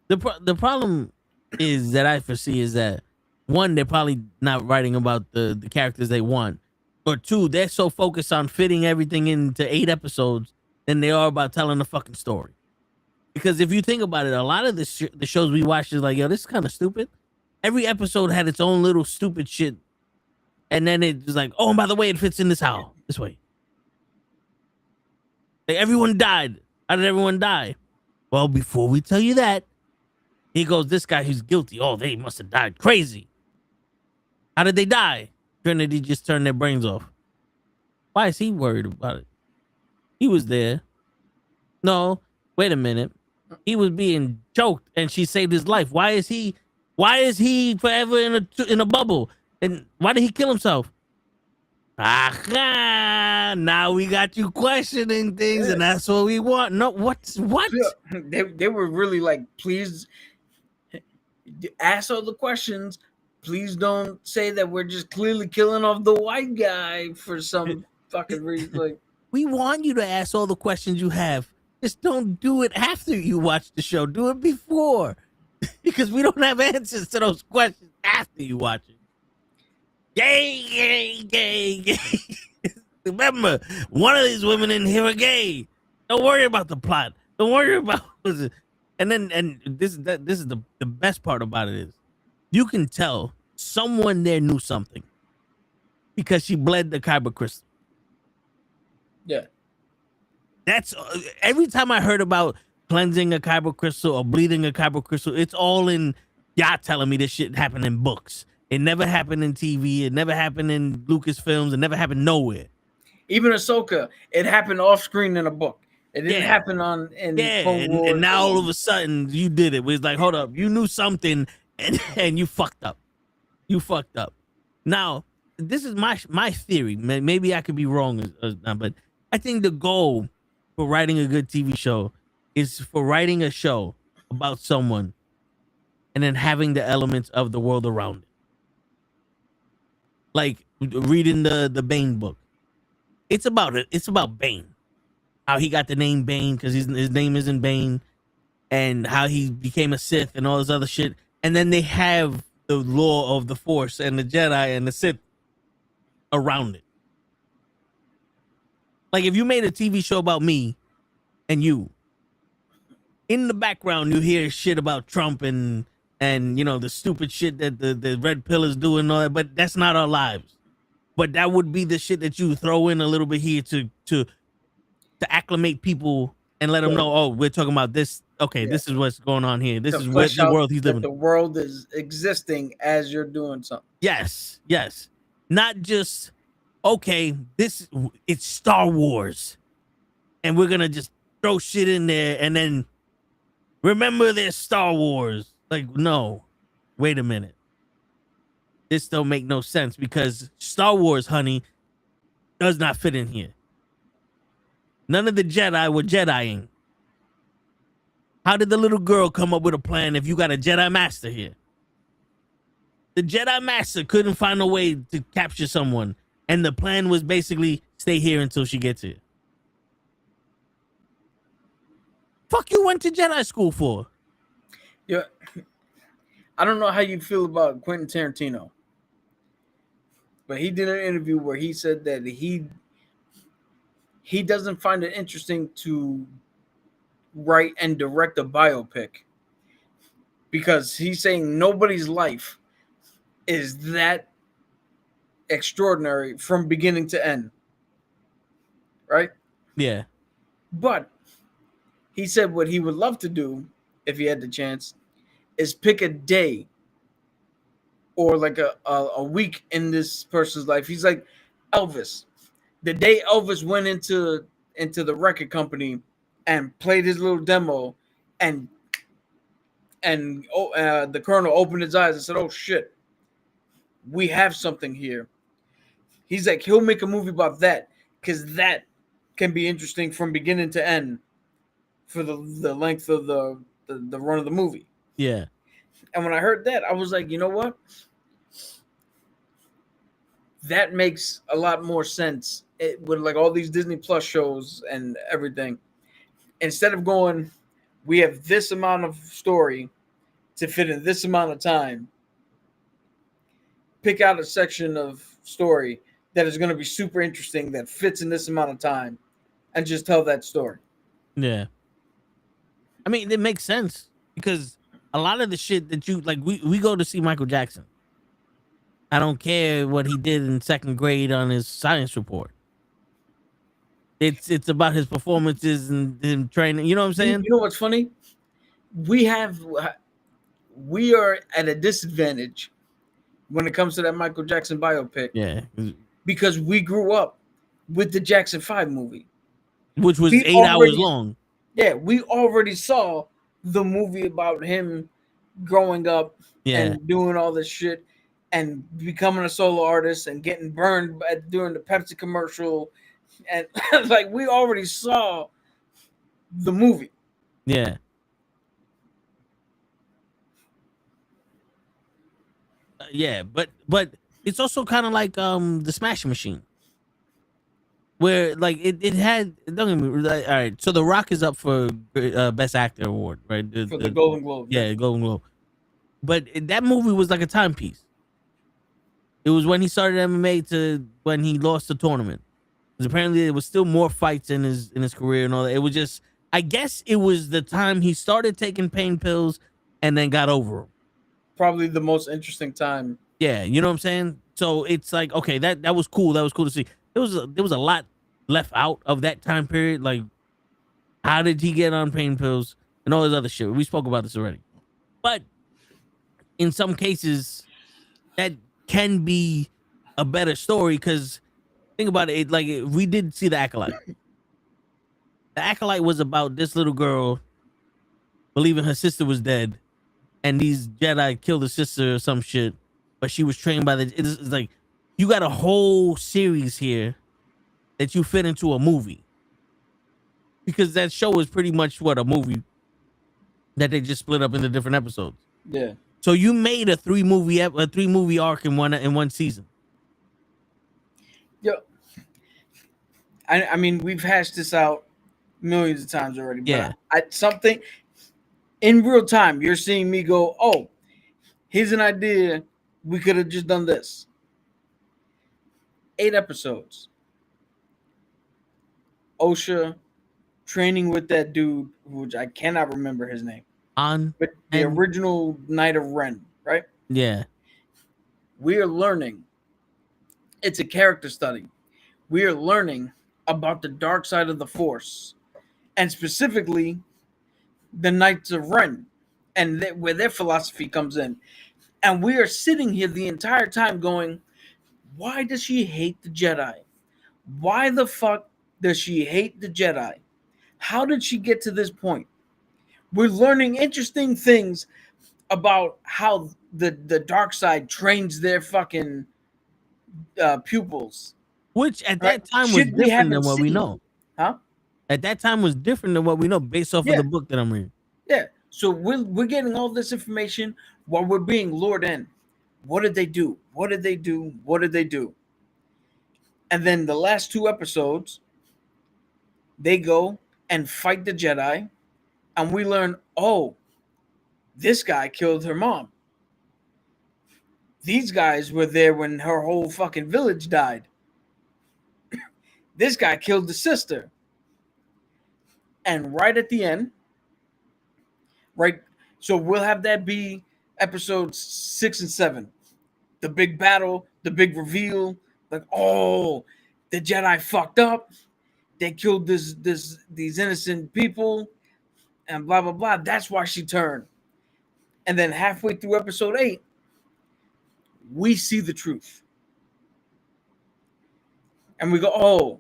The problem is that I foresee is that one, they're probably not writing about the characters they want, or two, they're so focused on fitting everything into 8 episodes than they are about telling a fucking story. Because if you think about it, a lot of the shows we watch is like, yo, this is kind of stupid. Every episode had its own little stupid shit, and then it was like, oh, and by the way, it fits in this way. Like, everyone died. How did everyone die? Well, before we tell you that, he goes, this guy who's guilty. Oh, they must have died crazy. How did they die? Trinity just turned their brains off. Why is he worried about it? He was there. No, wait a minute. He was being choked and she saved his life. Why is he forever in a bubble? And why did he kill himself? Aha! Now we got you questioning things, and that's what we want. No, what? They were really like, please ask all the questions. Please don't say that we're just clearly killing off the white guy for some fucking reason. Like, we want you to ask all the questions you have. Just don't do it after you watch the show. Do it before, because we don't have answers to those questions after you watch it. Gay. Remember, one of these women in here are gay. Don't worry about the plot. Don't worry about it. And this is the best part about it is you can tell someone there knew something because she bled the kyber crystal. Yeah. That's every time I heard about cleansing a kyber crystal or bleeding a kyber crystal, it's all in y'all telling me this shit happened in books. It never happened in TV. It never happened in Lucasfilms. It never happened nowhere. Even Ahsoka, it happened off screen in a book. It didn't happen in Clone Wars. And now all of a sudden you did it. It's like, hold up, you knew something and you fucked up. You fucked up. Now, this is my theory. Maybe I could be wrong, but I think the goal for writing a good TV show is for writing a show about someone and then having the elements of the world around it. Like reading the Bane book. It's about Bane. How he got the name Bane because his name isn't Bane, and how he became a Sith and all this other shit. And then they have the law of the Force and the Jedi and the Sith around it. Like if you made a TV show about me and you, in the background you hear shit about Trump and you know the stupid shit that the red pill is doing and all that, but that's not our lives. But that would be the shit that you throw in a little bit here to acclimate people and let them know, oh, we're talking about this. Okay, this is what's going on here. This is what the world he's living. The world is existing as you're doing something. Yes. Not just, okay, it's Star Wars. And we're gonna just throw shit in there and then remember there's Star Wars. Like, no, wait a minute. This don't make no sense because Star Wars, honey, does not fit in here. None of the Jedi were Jediing. How did the little girl come up with a plan if you got a Jedi Master here? The Jedi Master couldn't find a way to capture someone, and the plan was basically stay here until she gets here. Fuck you went to Jedi school for? Yeah, I don't know how you feel about Quentin Tarantino, but he did an interview where he said that he doesn't find it interesting to write and direct a biopic because he's saying nobody's life is that extraordinary from beginning to end. Right? Yeah. But he said what he would love to do if he had the chance is pick a day or like a week in this person's life. He's like Elvis. The day Elvis went into the record company and played his little demo, and the colonel opened his eyes and said, "Oh shit, we have something here." He's like, he'll make a movie about that because that can be interesting from beginning to end for the length of the run of the movie. Yeah. And when I heard that, I was like, you know what? That makes a lot more sense with like all these Disney Plus shows and everything. Instead of going, we have this amount of story to fit in this amount of time, pick out a section of story that is going to be super interesting that fits in this amount of time and just tell that story. Yeah. I mean, it makes sense because a lot of the shit that you like, we go to see Michael Jackson. I don't care what he did in second grade on his science report. It's about his performances and him training. You know what I'm saying? You know what's funny? We are at a disadvantage when it comes to that Michael Jackson biopic. Yeah. Because we grew up with the Jackson 5 movie. Which was 8 hours long. Yeah, we already saw the movie about him growing up and doing all this shit and becoming a solo artist and getting burned during the Pepsi commercial. And like, we already saw the movie. Yeah. Yeah, but it's also kind of like the Smash Machine, where like it had. Don't get me all right. So The Rock is up for Best Actor award, right? For the Golden Globe. Yeah, Golden Globe. But that movie was like a timepiece. It was when he started MMA to when he lost the tournament. Because apparently there was still more fights in his career and all that. It was just, I guess it was the time he started taking pain pills and then got over them. Probably the most interesting time. Yeah, you know what I'm saying? So it's like, okay, that was cool. That was cool to see. There was a lot left out of that time period. Like, how did he get on pain pills and all this other shit? We spoke about this already. But in some cases, that can be a better story because think about it. Like, we did see The Acolyte. The Acolyte was about this little girl believing her sister was dead, and these Jedi killed her sister or some shit. But she was trained by it's like you got a whole series here that you fit into a movie because that show is pretty much what a movie that they just split up into different episodes. Yeah. So you made a three movie arc in one season. Yo, I mean, we've hashed this out millions of times already. Yeah. But something in real time, you're seeing me go, oh, here's an idea. We could have just done this. 8 episodes. OSHA training with that dude, which I cannot remember his name. But the original Knight of Ren, right? Yeah. We are learning. It's a character study. We are learning about the dark side of the Force, and specifically the Knights of Ren, and where their philosophy comes in. And we are sitting here the entire time going, why does she hate the Jedi? Why the fuck does she hate the Jedi? How did she get to this point? We're learning interesting things about how the dark side trains their fucking pupils. Which at that time was different than what we know. Huh? At that time was different than what we know based off of the book that I'm reading. Yeah. So we're getting all this information while we're being lured in. What did they do? What did they do? What did they do? And then the last 2 episodes, they go and fight the Jedi, and we learn, oh, this guy killed her mom. These guys were there when her whole fucking village died. This guy killed the sister. And right at the end, right, so we'll have that be episodes 6 and 7. The big battle, the big reveal, like, oh, the Jedi fucked up. They killed these innocent people and blah, blah, blah. That's why she turned. And then halfway through episode 8, we see the truth. And we go, oh,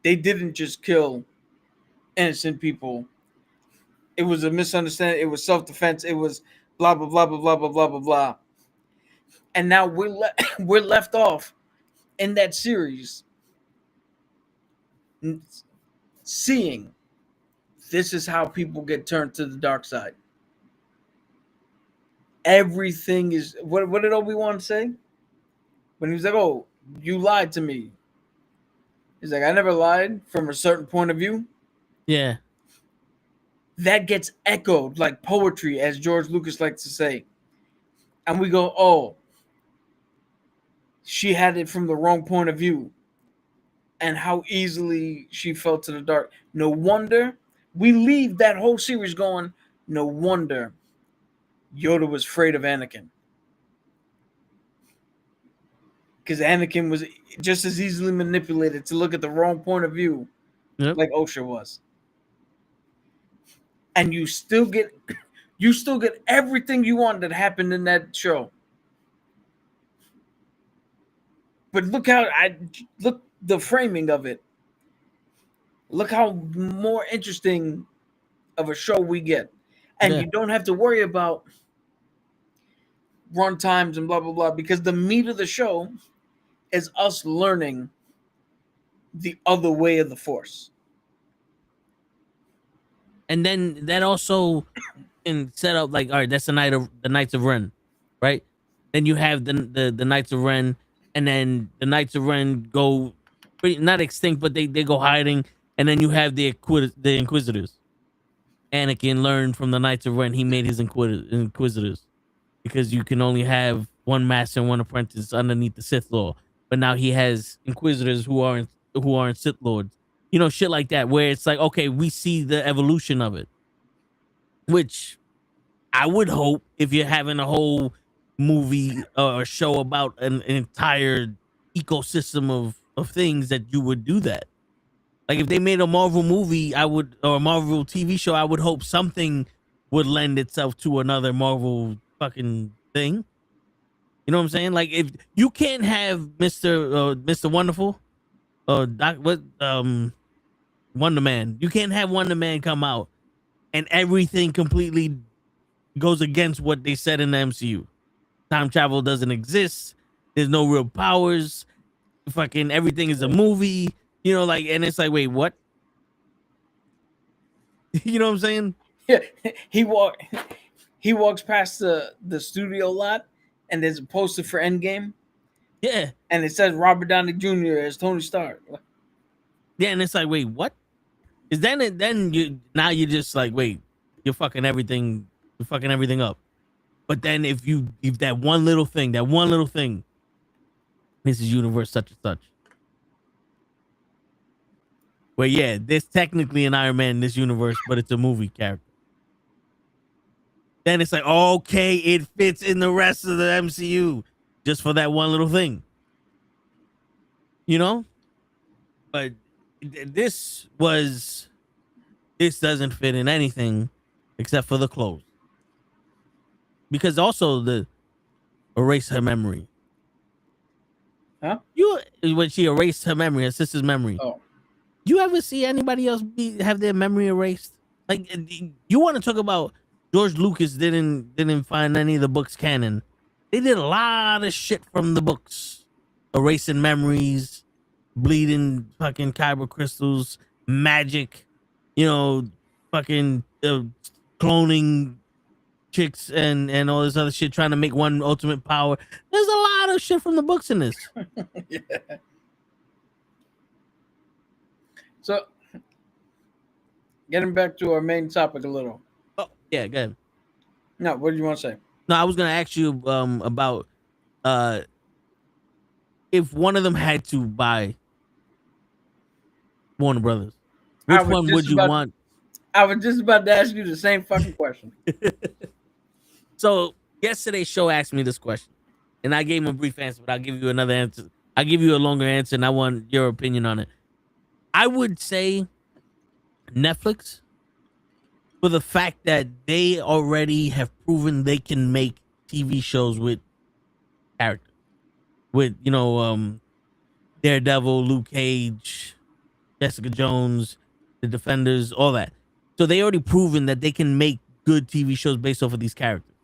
they didn't just kill innocent people. It was a misunderstanding. It was self-defense. It was blah, blah, blah, blah, blah, blah, blah, blah, blah. And now we're left off in that series seeing this is how people get turned to the dark side. Everything is... What did Obi-Wan say? When he was like, oh, you lied to me. He's like, I never lied from a certain point of view. Yeah. That gets echoed like poetry, as George Lucas likes to say. And we go, oh, she had it from the wrong point of view. And how easily she fell to the dark. No wonder. We leave that whole series going, no wonder Yoda was afraid of Anakin. Because Anakin was just as easily manipulated to look at the wrong point of view, like Osha was. And you still get everything you want that happened in that show. But look the framing of it. Look how more interesting of a show we get. And you don't have to worry about run times and blah, blah, blah, because the meat of the show is us learning the other way of the Force. And then that also can set up like, all right, that's the Knights of Ren, right? Then you have the Knights of Ren, and then the Knights of Ren go not extinct, but they go hiding, and then you have the Inquisitors. Anakin learned from the Knights of Ren. He made his Inquisitors because you can only have one master and one apprentice underneath the Sith law. But now he has Inquisitors who aren't Sith Lords. You know, shit like that, where it's like, okay, we see the evolution of it. Which I would hope, if you're having a whole movie or show about an entire ecosystem of things, that you would do that. Like if they made a Marvel movie, or a Marvel TV show, I would hope something would lend itself to another Marvel fucking thing. You know what I'm saying? Like if you can't have Mr. Wonderful or Wonder Man, you can't have Wonder Man come out and everything completely goes against what they said in the MCU. Time travel doesn't exist. There's no real powers. Fucking everything is a movie. You know, like, and it's like, wait, what? You know what I'm saying? Yeah, he walks past the studio lot, and there's a poster for Endgame. Yeah, and it says Robert Downey Jr. as Tony Stark. Yeah, and it's like, wait, what? Is then you're just like, wait, you're fucking everything up. But then if that one little thing, this is universe such and such. Well, yeah, there's technically an Iron Man in this universe, but it's a movie character. Then it's like, okay, it fits in the rest of the MCU just for that one little thing. You know? But this doesn't fit in anything except for the clothes. Because also the erase her memory. Huh? When she erased her memory, her sister's memory. Oh. You ever see anybody else have their memory erased? Like, you want to talk about George Lucas didn't find any of the books canon. They did a lot of shit from the books. Erasing memories, bleeding fucking kyber crystals, magic, fucking cloning chicks and all this other shit, trying to make one ultimate power. There's a lot of shit from the books in this. Yeah. So, getting back to our main topic a little. Oh, yeah, go ahead. No, what do you want to say? No, I was going to ask you about if one of them had to buy Warner Brothers, which one would you want? I was just about to ask you the same fucking question. So, yesterday's show asked me this question, and I gave him a brief answer, but I'll give you another answer. I'll give you a longer answer, and I want your opinion on it. I would say Netflix, for the fact that they already have proven they can make TV shows with characters with Daredevil, Luke Cage, Jessica Jones, the Defenders, all that. So they already proven that they can make good TV shows based off of these characters.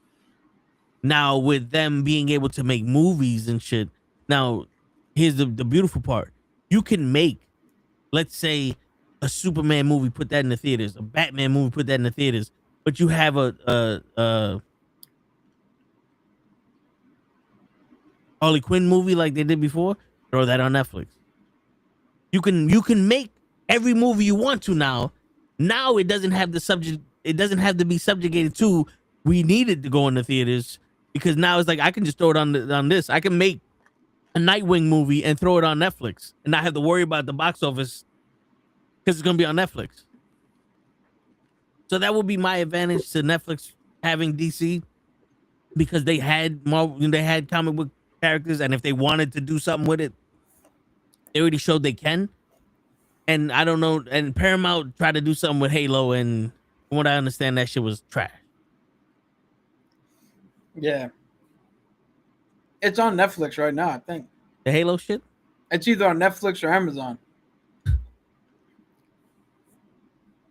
Now with them being able to make movies and shit, now here's the beautiful part. You can make, let's say, a Superman movie, put that in the theaters, a Batman movie, put that in the theaters, but you have a Harley Quinn movie like they did before, throw that on Netflix. You can make every movie you want to now. Now it doesn't have the subject. It doesn't have to be subjugated to. We needed to go in the theaters because now it's like I can just throw it on this. I can make a Nightwing movie and throw it on Netflix and not have to worry about the box office because it's gonna be on Netflix. So that would be my advantage to Netflix having DC because they had Marvel, they had comic book characters, and if they wanted to do something with it, they already showed they can. And I don't know, and Paramount tried to do something with Halo, and from what I understand, that shit was trash. Yeah. It's on Netflix right now, I think. The Halo shit? It's either on Netflix or Amazon.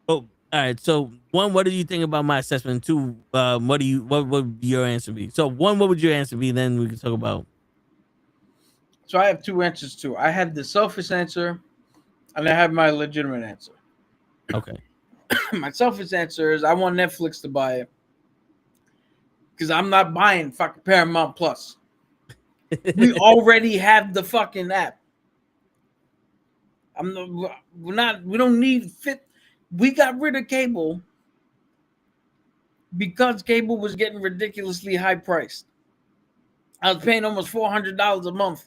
Oh, all right. So one, what do you think about my assessment? Two, what would your answer be? So one, what would your answer be? Then we can talk about. So I have two answers too. I have the selfish answer, and I have my legitimate answer. Okay. My selfish answer is I want Netflix to buy it because I'm not buying fucking Paramount Plus. We already have the fucking app. We don't need fit. We got rid of cable because cable was getting ridiculously high priced. I was paying almost $400 a month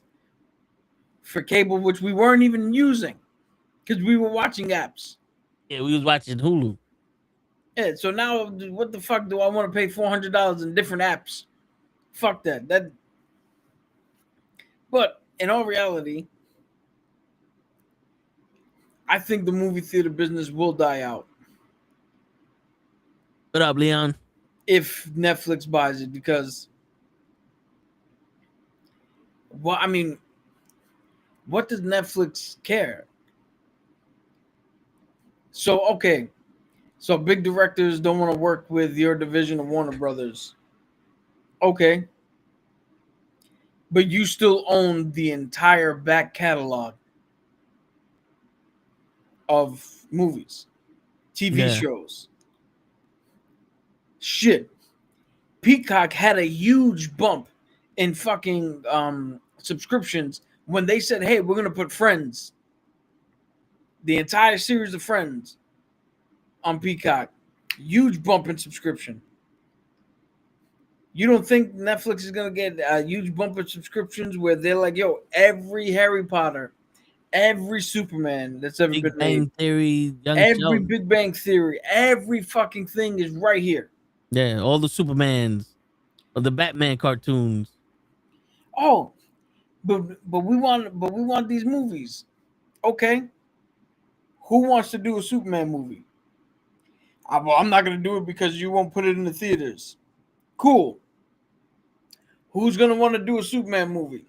for cable, which we weren't even using because we were watching apps. Yeah, we was watching Hulu. Yeah, so now what the fuck do I want to pay $400 in different apps? Fuck that. But in all reality, I think the movie theater business will die out. What up, Leon? If Netflix buys it, because what does Netflix care? So big directors don't want to work with your division of Warner Brothers. Okay. But you still own the entire back catalog of movies, TV shows. Shit. Peacock had a huge bump in fucking subscriptions when they said, hey, we're going to put Friends, the entire series of Friends, on Peacock. Huge bump in subscription. You don't think Netflix is going to get a huge bump in subscriptions where they're like, yo, every Harry Potter, every Superman that's ever Big been Bang made, Theory, every Sheldon. Big Bang Theory, every fucking thing is right here. Yeah, all the Supermans, or the Batman cartoons. Oh, but we want these movies. Okay. Who wants to do a Superman movie? Well, I'm not going to do it because you won't put it in the theaters. Cool. Who's going to want to do a Superman movie?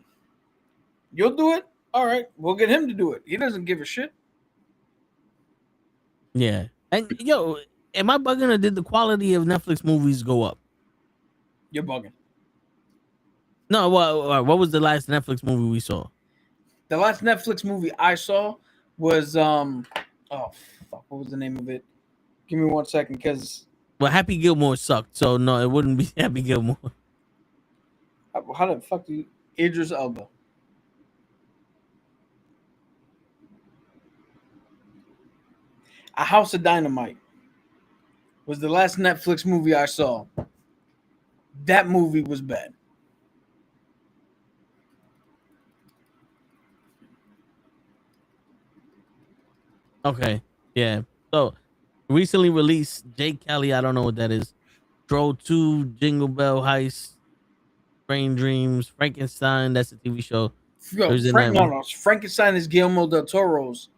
You'll do it? All right. We'll get him to do it. He doesn't give a shit. Yeah. And, yo, am I bugging or did the quality of Netflix movies go up? You're bugging. No, what was the last Netflix movie we saw? The last Netflix movie I saw was, what was the name of it? Give me 1 second, because... Well, Happy Gilmore sucked, so no, it wouldn't be Happy Gilmore. How the fuck do you... Idris Elba. A House of Dynamite was the last Netflix movie I saw. That movie was bad. Okay, yeah. So, recently released Jake Kelly, I don't know what that is. Troll 2, Jingle Bell Heist, Brain Dreams, Frankenstein, that's a TV show. Yo, Frankenstein is Guillermo del Toro's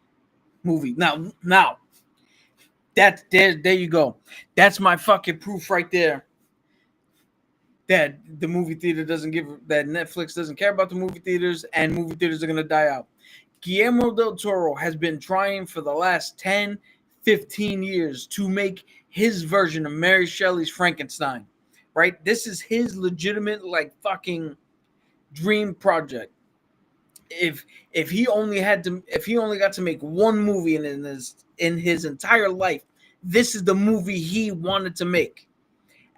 movie. Now, there you go. That's my fucking proof right there that the movie theater doesn't give, that Netflix doesn't care about the movie theaters, and movie theaters are going to die out. Guillermo del Toro has been trying for the last 10, 15 years to make his version of Mary Shelley's Frankenstein, right? This is his legitimate, like, fucking dream project. If he only got to make one movie in his entire life, this is the movie he wanted to make.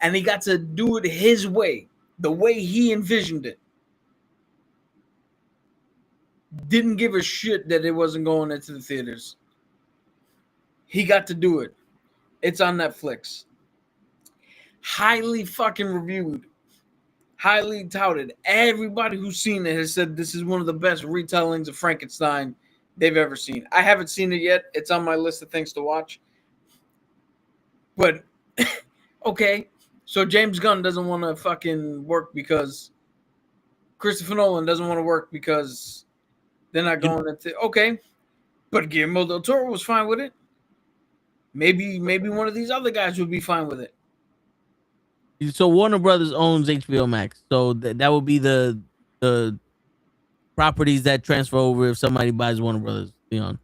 And he got to do it his way, the way he envisioned it. Didn't give a shit that it wasn't going into the theaters. He got to do it. It's on Netflix. Highly fucking reviewed. Highly touted. Everybody who's seen it has said this is one of the best retellings of Frankenstein they've ever seen. I haven't seen it yet. It's on my list of things to watch. But, okay. So James Gunn doesn't want to fucking work because Christopher Nolan doesn't want to work because they're not going into, okay, but Guillermo del Toro was fine with it. Maybe one of these other guys would be fine with it. So Warner Brothers owns HBO Max, so that would be the properties that transfer over if somebody buys Warner Brothers, Leon.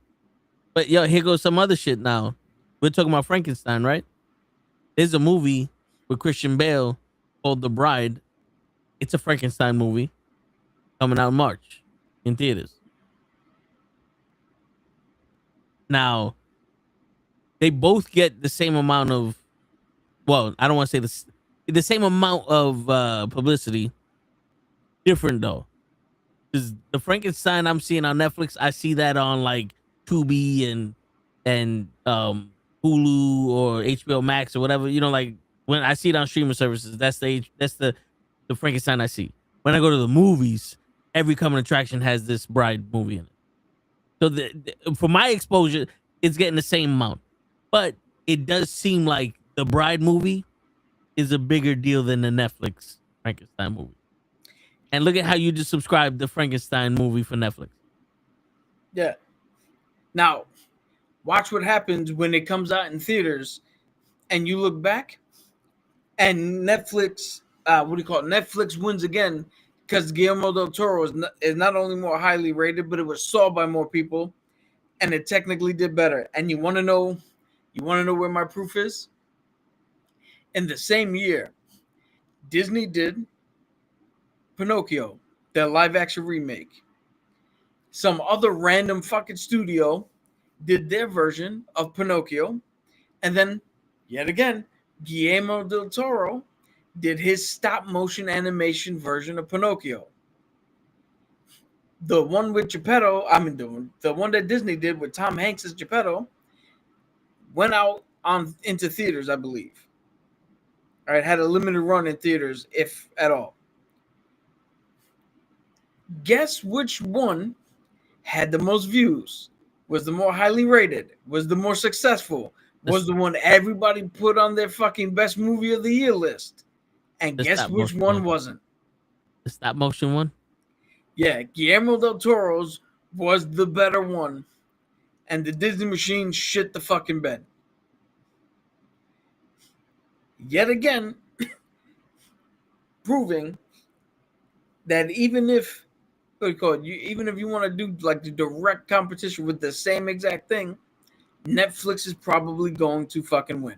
But yo, here goes some other shit now. We're talking about Frankenstein, right? There's a movie with Christian Bale called The Bride. It's a Frankenstein movie coming out in March in theaters. Now, they both get the same amount of, well, I don't want to say the same amount of publicity. Different though, because the Frankenstein I'm seeing on Netflix, I see that on like Tubi and Hulu or HBO Max or whatever. You know, like when I see it on streaming services, that's the Frankenstein I see. When I go to the movies, every coming attraction has this Bride movie in it. So for my exposure, it's getting the same amount, but it does seem like the Bride movie is a bigger deal than the Netflix Frankenstein movie. And look at how you just subscribed the Frankenstein movie for Netflix. Yeah. Now, watch what happens when it comes out in theaters, and you look back, and Netflix, Netflix wins again. Because Guillermo del Toro is not only more highly rated, but it was saw by more people, and it technically did better. And you want to know where my proof is? In the same year, Disney did Pinocchio, their live-action remake. Some other random fucking studio did their version of Pinocchio, and then, yet again, Guillermo del Toro did his stop-motion animation version of Pinocchio. The one with Geppetto, the one that Disney did with Tom Hanks as Geppetto, went out into theaters, I believe. All right, had a limited run in theaters, if at all. Guess which one had the most views? Was the more highly rated? Was the more successful? Was the one everybody put on their fucking best movie of the year list? And guess which one wasn't? The stop motion one? Yeah, Guillermo del Toro's was the better one. And the Disney machine shit the fucking bed. Yet again, proving that even if you want to do like the direct competition with the same exact thing, Netflix is probably going to fucking win.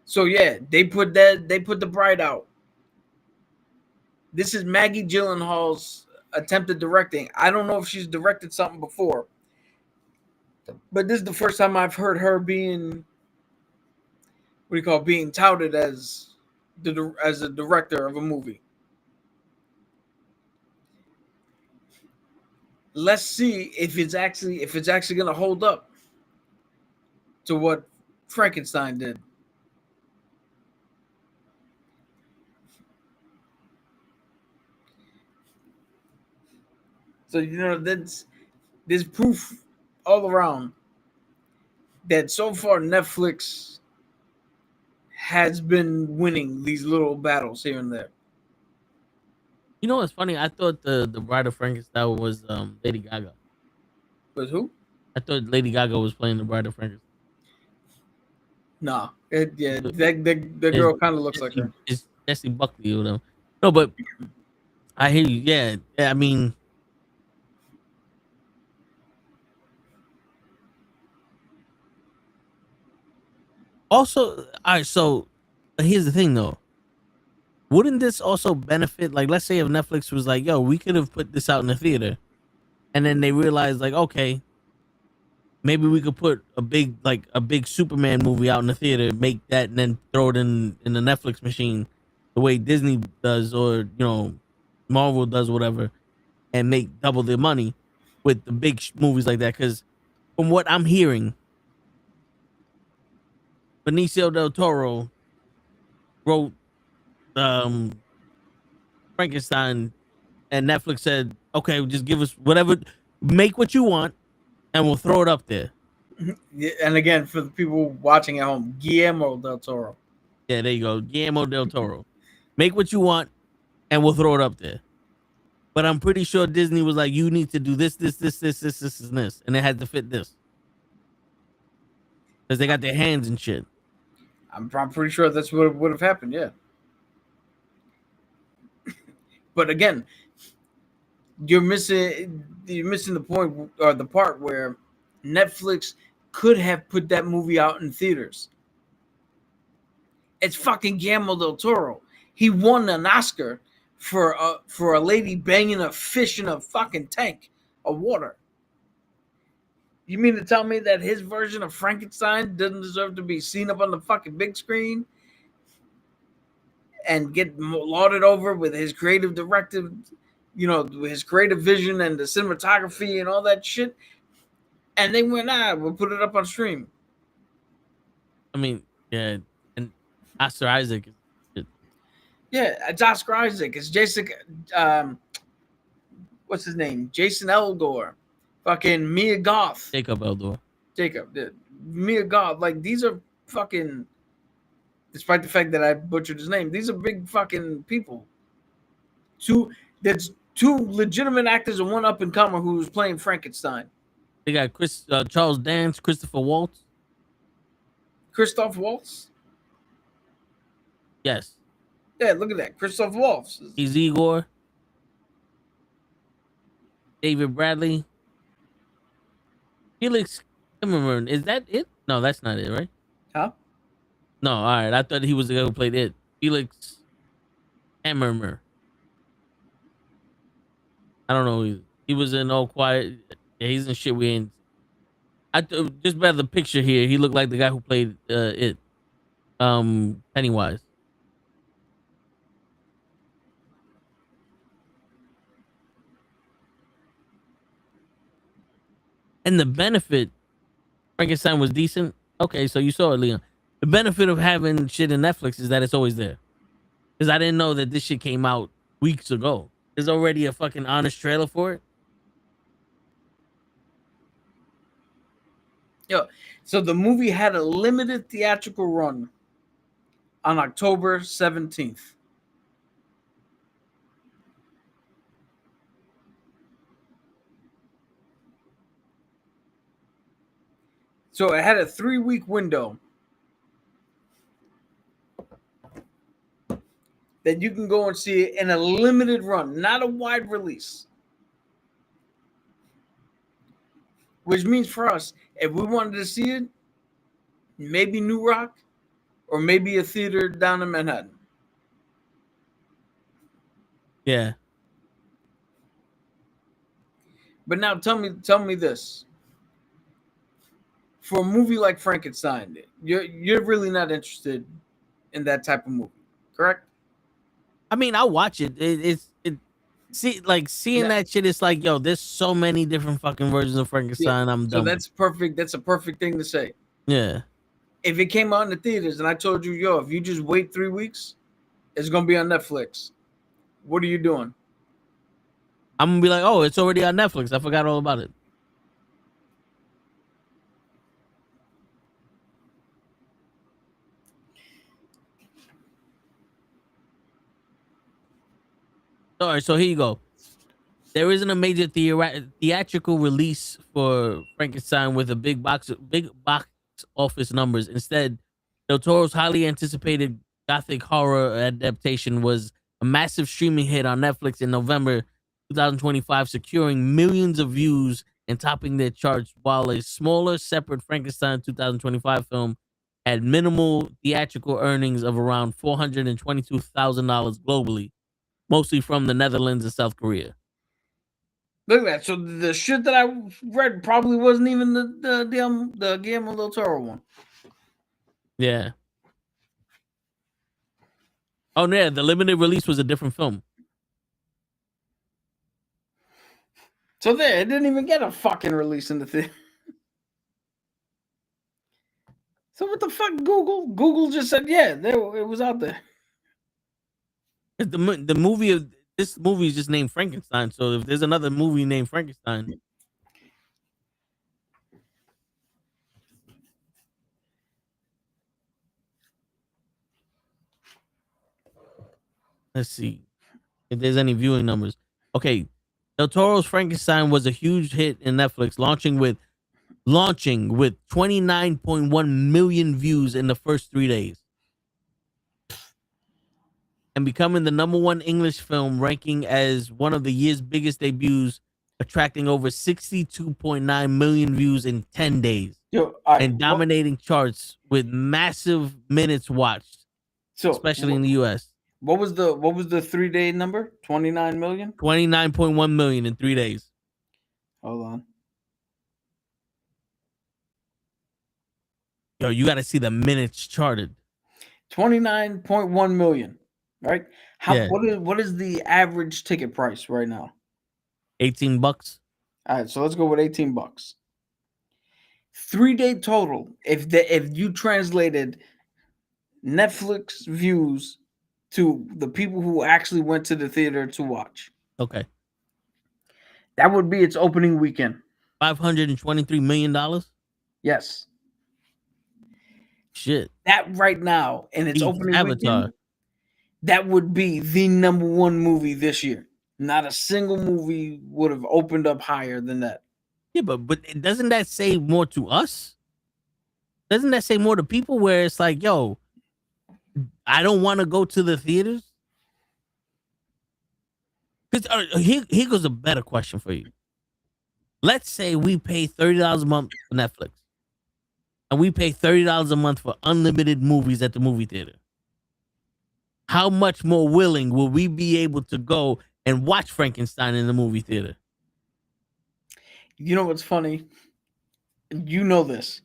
So yeah, they put the Bride out. This is Maggie Gyllenhaal's attempt at directing. I don't know if she's directed something before, but this is the first time I've heard her being touted as a director of a movie. Let's see if it's actually going to hold up to what Frankenstein did. So there's proof all around that so far Netflix has been winning these little battles here and there. You know what's funny? I thought the Bride of Frankenstein was Lady Gaga. Was who? I thought Lady Gaga was playing the Bride of Frankenstein. Nah, the girl kind of looks like her. Jesse Buckley or them. No, but I hear you. Yeah, I mean, also, all right. So here's the thing, though. Wouldn't this also benefit? Like, let's say if Netflix was like, "Yo, we could have put this out in the theater," and then they realized, like, okay, maybe we could put a big Superman movie out in the theater, make that, and then throw it in the Netflix machine, the way Disney does, or Marvel does, whatever, and make double the money with the big movies like that. Because from what I'm hearing, Benicio del Toro wrote Frankenstein, and Netflix said, "Okay, just give us whatever, make what you want, and we'll throw it up there." Yeah, and again, for the people watching at home, Guillermo del Toro. Yeah, there you go, Guillermo del Toro. Make what you want, and we'll throw it up there. But I'm pretty sure Disney was like, "You need to do this, and this," and it had to fit this because they got their hands and shit. I'm pretty sure that's what would have happened. Yeah. But again, you're missing the point, or the part where Netflix could have put that movie out in theaters. It's fucking Guillermo del Toro. He won an Oscar for a lady banging a fish in a fucking tank of water. You mean to tell me that his version of Frankenstein doesn't deserve to be seen up on the fucking big screen and get lauded over with his creative directive, his creative vision and the cinematography and all that shit? And they went, we'll put it up on stream. I mean, yeah, and Oscar Isaac. Yeah, it's Oscar Isaac. It's Jason. What's his name? Jason Elgore. Fucking Mia Goth. Jacob Elgore. Mia Goth. Like, these are fucking. Despite the fact that I butchered his name, these are big fucking people. There's two legitimate actors and one up and comer who's playing Frankenstein. They got Charles Dance, Christopher Waltz. Christoph Waltz? Yes. Yeah, look at that. Christoph Waltz. He's Igor. David Bradley. Felix Kimmerman. Is that it? No, that's not it, right? Huh? No, all right. I thought he was the guy who played it. Felix Hammermer. I don't know. He was in All Quiet. Yeah, he's in shit we ain't. Just by the picture here, he looked like the guy who played it. Pennywise. And the benefit, Frankenstein was decent. Okay, so you saw it, Leon. The benefit of having shit in Netflix is that it's always there. Because I didn't know that this shit came out weeks ago. There's already a fucking honest trailer for it. Yo, so the movie had a limited theatrical run on October 17th. So it had a 3-week window that you can go and see it in a limited run, not a wide release. Which means for us, if we wanted to see it, maybe New Rock or maybe a theater down in Manhattan. Yeah. But now tell me this. For a movie like Frankenstein, you're really not interested in that type of movie, correct? I mean, I'll watch it. Seeing that shit, it's like, yo, there's so many different fucking versions of Frankenstein. Yeah. I'm done. So that's perfect. That's a perfect thing to say. Yeah. If it came out in the theaters and I told you, yo, if you just wait 3 weeks, it's gonna be on Netflix. What are you doing? I'm gonna be like, oh, it's already on Netflix. I forgot all about it. All right, so here you go. There isn't a major theatrical release for Frankenstein with a big box office numbers. Instead, Del Toro's highly anticipated gothic horror adaptation was a massive streaming hit on Netflix in November 2025, securing millions of views and topping their charts, while a smaller, separate Frankenstein 2025 film had minimal theatrical earnings of around $422,000 globally, mostly from the Netherlands and South Korea. Look at that. So the shit that I read probably wasn't even the Guillermo del Toro one. Yeah. Oh, yeah, the limited release was a different film. So there, it didn't even get a fucking release in the theater. So what the fuck, Google? Google just said, yeah, it was out there. The movie of this movie is just named Frankenstein. So if there's another movie named Frankenstein, let's see if there's any viewing numbers. Okay, Del Toro's Frankenstein was a huge hit in Netflix, launching with 29.1 million views in the first 3 days, and becoming the #1 English film, ranking as one of the year's biggest debuts, attracting over 62.9 million views in 10 days. Yo, and dominating charts with massive minutes watched, especially in the US. What was the 3-day number? 29 million? 29.1 million in 3 days. Hold on. Yo, you got to see the minutes charted. 29.1 million, right? Yeah. What is the average ticket price right now? $18. All right, so let's go with $18. 3-day total. If you translated Netflix views to the people who actually went to the theater to watch, okay, that would be its opening weekend. $523 million. Yes. Shit. That right now in its opening Avatar. weekend, that would be the #1 movie this year. Not a single movie would have opened up higher than that. Yeah, but doesn't that say more to us? Doesn't that say more to people where it's like, yo, I don't want to go to the theaters? Because here goes a better question for you. Let's say we pay $30 a month for Netflix, and we pay $30 a month for unlimited movies at the movie theater. How much more willing will we be able to go and watch Frankenstein in the movie theater? You know what's funny? You know this.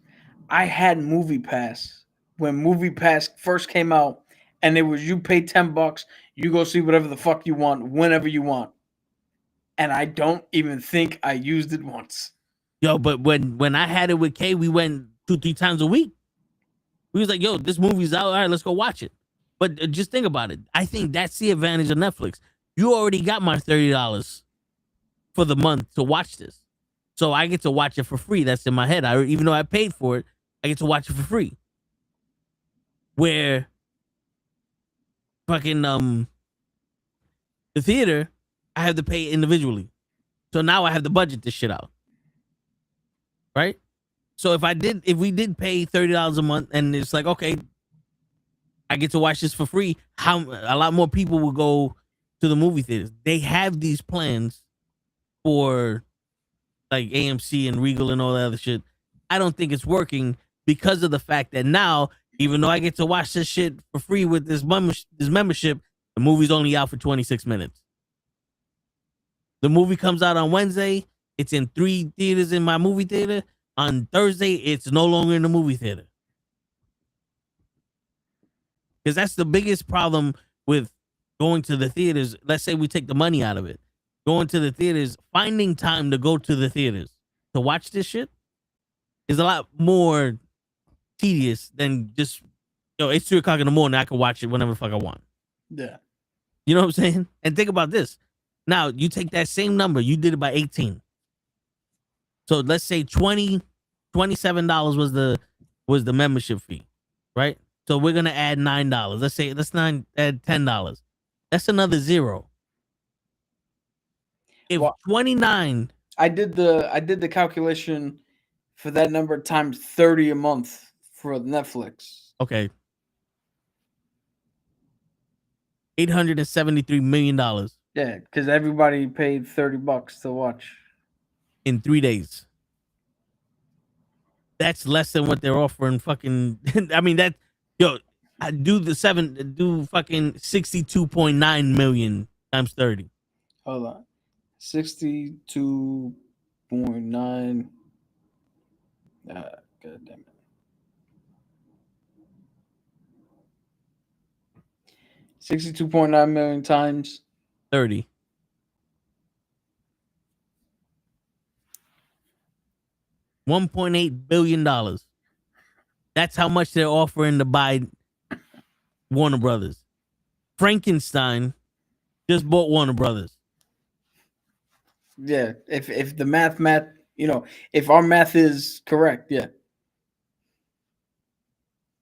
I had Movie Pass when Movie Pass first came out, and it was you pay $10, you go see whatever the fuck you want, whenever you want. And I don't even think I used it once. Yo, but when I had it with Kay, we went 2-3 times a week. We was like, yo, this movie's out. All right, let's go watch it. But just think about it. I think that's the advantage of Netflix. You already got my $30 for the month to watch this. So I get to watch it for free. That's in my head. Even though I paid for it, I get to watch it for free. Where fucking the theater, I have to pay individually. So now I have to budget this shit out. Right? So if we did pay $30 a month, and it's like, okay, I get to watch this for free, a lot more people will go to the movie theaters. They have these plans for like AMC and Regal and all that other shit. I don't think it's working because of the fact that now, even though I get to watch this shit for free with this membership, the movie's only out for 26 minutes. The movie comes out on Wednesday. It's in 3 theaters in my movie theater. On Thursday, it's no longer in the movie theater. Because that's the biggest problem with going to the theaters. Let's say we take the money out of it. Going to the theaters, finding time to go to the theaters to watch this shit is a lot more tedious than just, it's 3 o'clock in the morning. I can watch it whenever the fuck I want. Yeah. You know what I'm saying? And think about this. Now, you take that same number. You did it by 18. So let's say $27 was the membership fee, right? So we're gonna add $9. Let's add $10. That's another 0. If 29, I did the calculation for that number times 30 a month for Netflix. okay. $873 million Yeah, because everybody paid $30 to watch. in 3 days. That's less than what they're offering. Fucking, I mean that. Yo, I do fucking 62.9 million times 30. Hold on. 62.9. God damn it. 62.9 million times 30. $1.8 billion. That's how much they're offering to buy Warner Brothers. Frankenstein just bought Warner Brothers. Yeah, if the math, if our math is correct, yeah.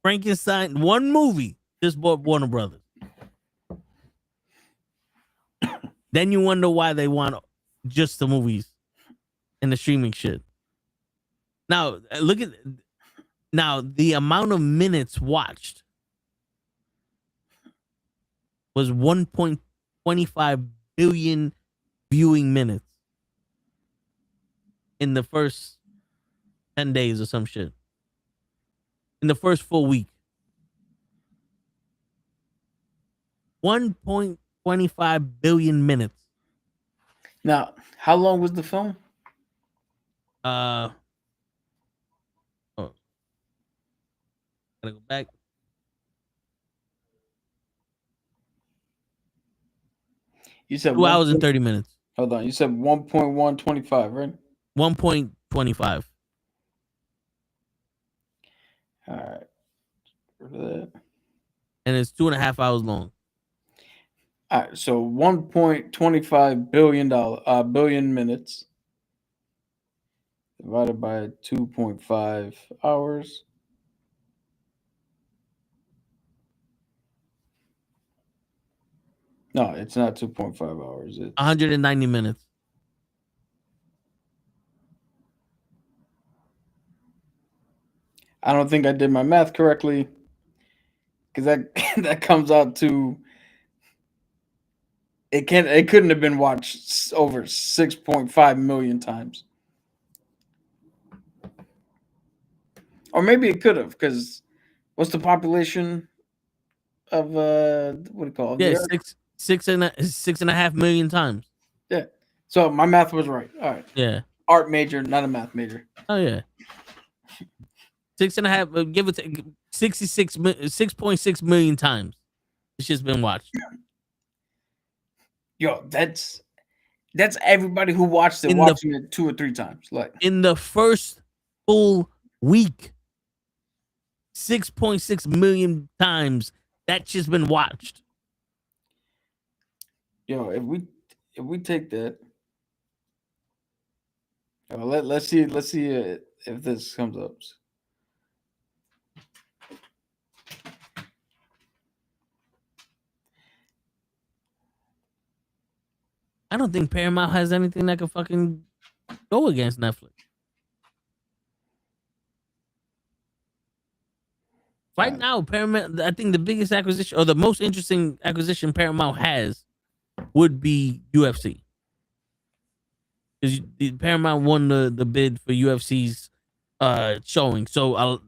Frankenstein, one movie, just bought Warner Brothers. Then you wonder why they want just the movies and the streaming shit. Now, look at the amount of minutes watched was 1.25 billion viewing minutes in the first 10 days or some shit. In the first full week. 1.25 billion minutes. Now, how long was the film? Gotta go back. You said 2 hours and 30 minutes. Hold on. You said 1.125, right? 1.25. All right. Rid of that. And it's 2.5 hours long. All right. So 1.25 billion minutes divided by 2.5 hours. No, it's not 2.5 hours. It's 190 minutes. I don't think I did my math correctly, because that comes out to it couldn't have been watched over 6.5 million times. Or maybe it could have, because what's the population of what do you call it? Yeah, 6.5 million times. Yeah. So my math was right. All right. Yeah. Art major, not a math major. Oh yeah. 6.5, give it 6.6 million times. It's just been watched. Yo, that's everybody who watched it watching it 2 or 3 times. Like in the first full week, 6.6 million times. That's just been watched. Yo, if we take that, let's see if this comes up. I don't think Paramount has anything that could fucking go against Netflix. Right now, Paramount, I think the biggest acquisition or the most interesting acquisition Paramount has would be UFC. Because Paramount won the bid for UFC's showing. So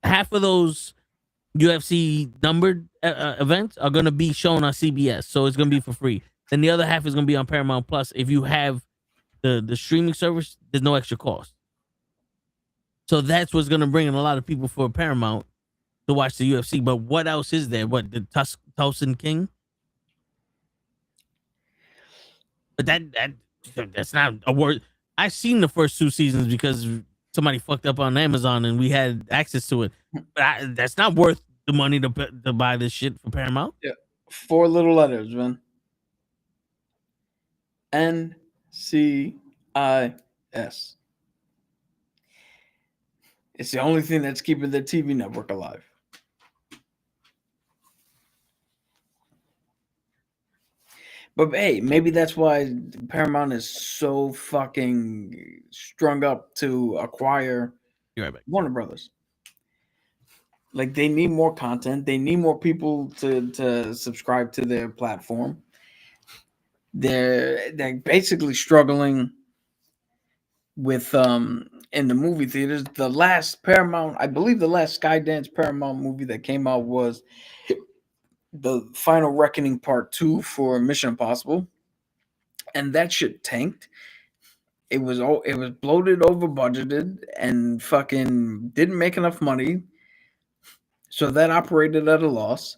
half of those UFC numbered events are going to be shown on CBS. So it's going to be for free. Then the other half is going to be on Paramount Plus. If you have the streaming service, there's no extra cost. So that's what's going to bring in a lot of people for Paramount to watch the UFC. But what else is there? What, the Tulsa King? But that's not a word. I've seen the first 2 seasons because somebody fucked up on Amazon and we had access to it. But that's not worth the money to buy this shit for Paramount. Yeah, 4 little letters, man. NCIS. It's the only thing that's keeping the TV network alive. But hey, maybe that's why Paramount is so fucking strung up to acquire You're right back. Warner Brothers. Like they need more content. They need more people to subscribe to their platform. They're basically struggling with in the movie theaters. The last Paramount, I believe the last Skydance Paramount movie that came out was the Final Reckoning Part 2 for Mission Impossible. And that shit tanked. It was bloated, over budgeted, and fucking didn't make enough money. So that operated at a loss.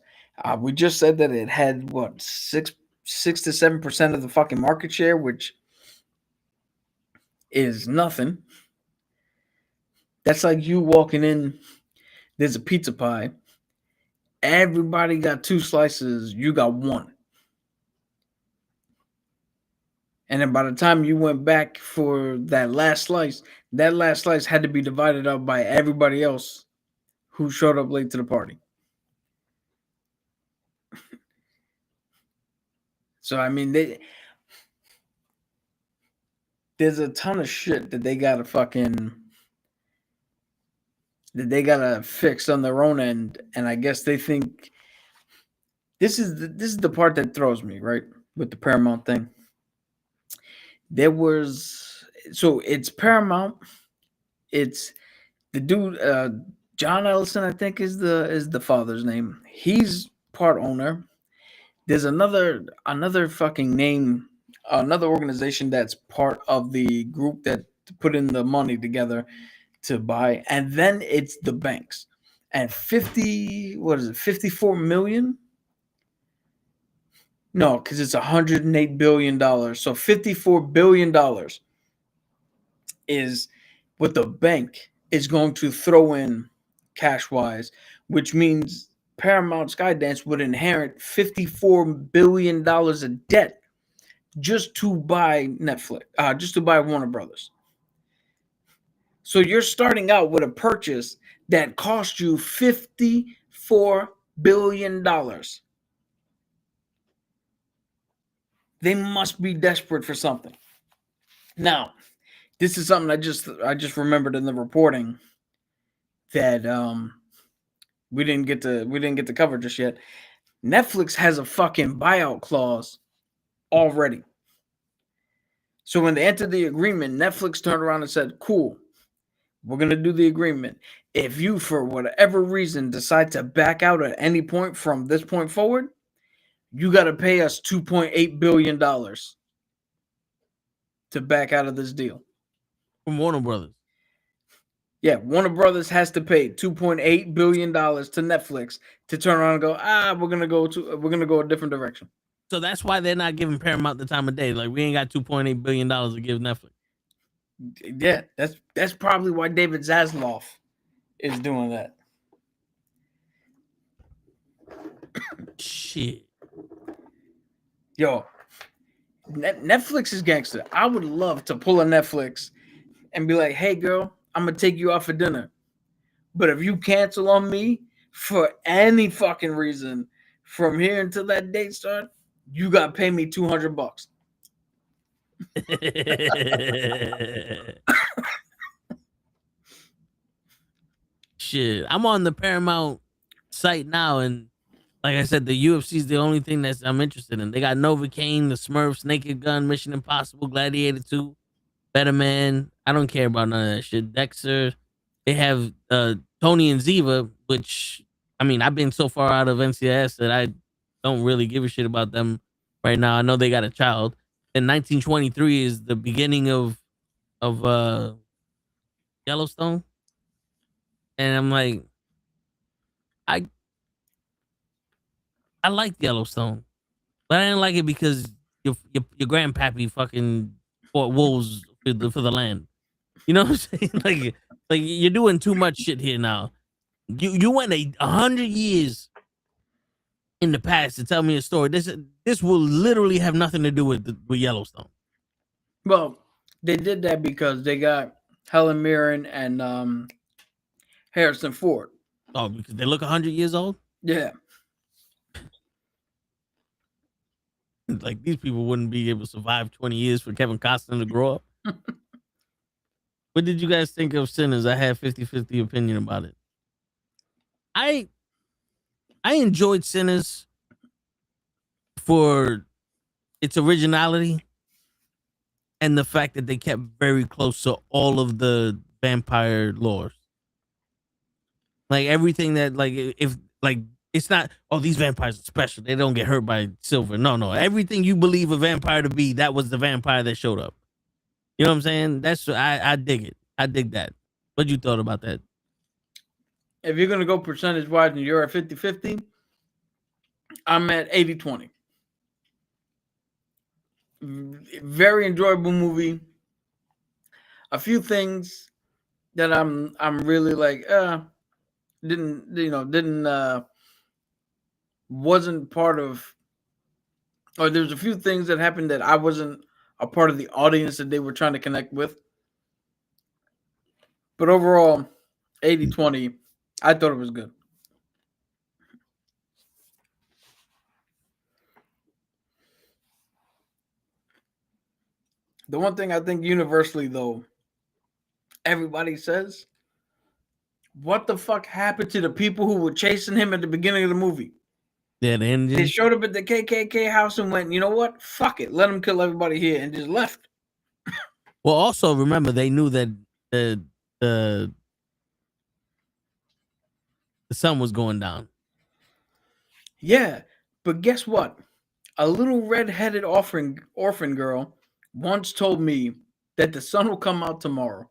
We just said that it had what 6 to 7% of the fucking market share, which is nothing. That's like you walking in. There's a pizza pie. Everybody got 2 slices. You got 1. And then by the time you went back for that last slice had to be divided up by everybody else who showed up late to the party. So, I mean, there's a ton of shit that they gotta fix on their own end. And I guess they think this is the part that throws me, right? With the Paramount thing. It's Paramount. It's the dude, John Ellison, I think is the father's name. He's part owner. There's another fucking name, another organization that's part of the group that put in the money together to buy, and then it's the banks. And 54 million? No, because it's $108 billion. So $54 billion is what the bank is going to throw in cash-wise, which means Paramount Skydance would inherit $54 billion of debt just to buy Netflix, just to buy Warner Brothers. So you're starting out with a purchase that cost you $54 billion. They must be desperate for something. Now, this is something I just remembered in the reporting that we didn't get to cover just yet. Netflix has a fucking buyout clause already. So when they entered the agreement, Netflix turned around and said, "Cool, we're gonna do the agreement. If you, for whatever reason, decide to back out at any point from this point forward, you got to pay us $2.8 billion to back out of this deal." From Warner Brothers. Yeah, Warner Brothers has to pay $2.8 billion to Netflix to turn around and go, we're gonna go a different direction. So that's why they're not giving Paramount the time of day. Like, we ain't got $2.8 billion to give Netflix. Yeah, that's probably why David Zaslav is doing that. Shit. Yo, Netflix is gangster. I would love to pull a Netflix and be like, "Hey, girl, I'm going to take you out for dinner. But if you cancel on me for any fucking reason from here until that date start, you got to pay me $200. Shit. I'm on the Paramount site now, and like I said, the UFC is the only thing that I'm interested in. They got Novocaine, The Smurfs, Naked Gun, Mission Impossible, Gladiator 2, Better Man. I don't care about none of that shit. Dexter. They have Tony and Ziva, which, I mean, I've been so far out of NCIS that I don't really give a shit about them right now. I know they got a child. And 1923 is the beginning of Yellowstone. And I'm like, I liked Yellowstone, but I didn't like it because your grandpappy fucking fought wolves for the land. You know what I'm saying? Like you're doing too much shit here now. You went 100 years in the past to tell me a story. This will literally have nothing to do with Yellowstone. Well, they did that because they got Helen Mirren and Harrison Ford. Oh, because they look 100 years old? Yeah. Like, these people wouldn't be able to survive 20 years for Kevin Costner to grow up. What did you guys think of Sinners? I had 50-50 opinion about it. I enjoyed Sinners for its originality and the fact that they kept very close to all of the vampire lore. Like everything that like if like it's not these vampires are special. They don't get hurt by silver. No. Everything you believe a vampire to be, that was the vampire that showed up. You know what I'm saying? That's I dig it. I dig that. What you thought about that? If you're gonna go percentage wise and you're at 50-50, I'm at 80-20. Very enjoyable movie. A few things that I'm really like wasn't part of, or there's a few things that happened that I wasn't a part of the audience that they were trying to connect with. But overall, 80-20, I thought it was good. The one thing I think universally, though, everybody says, what the fuck happened to the people who were chasing him at the beginning of the movie? Yeah, the engine. They showed up at the KKK house and went, you know what? Fuck it. Let them kill everybody here, and just left. Well, also remember they knew that the sun was going down. Yeah, but guess what? A little red-headed orphan girl once told me that the sun will come out tomorrow.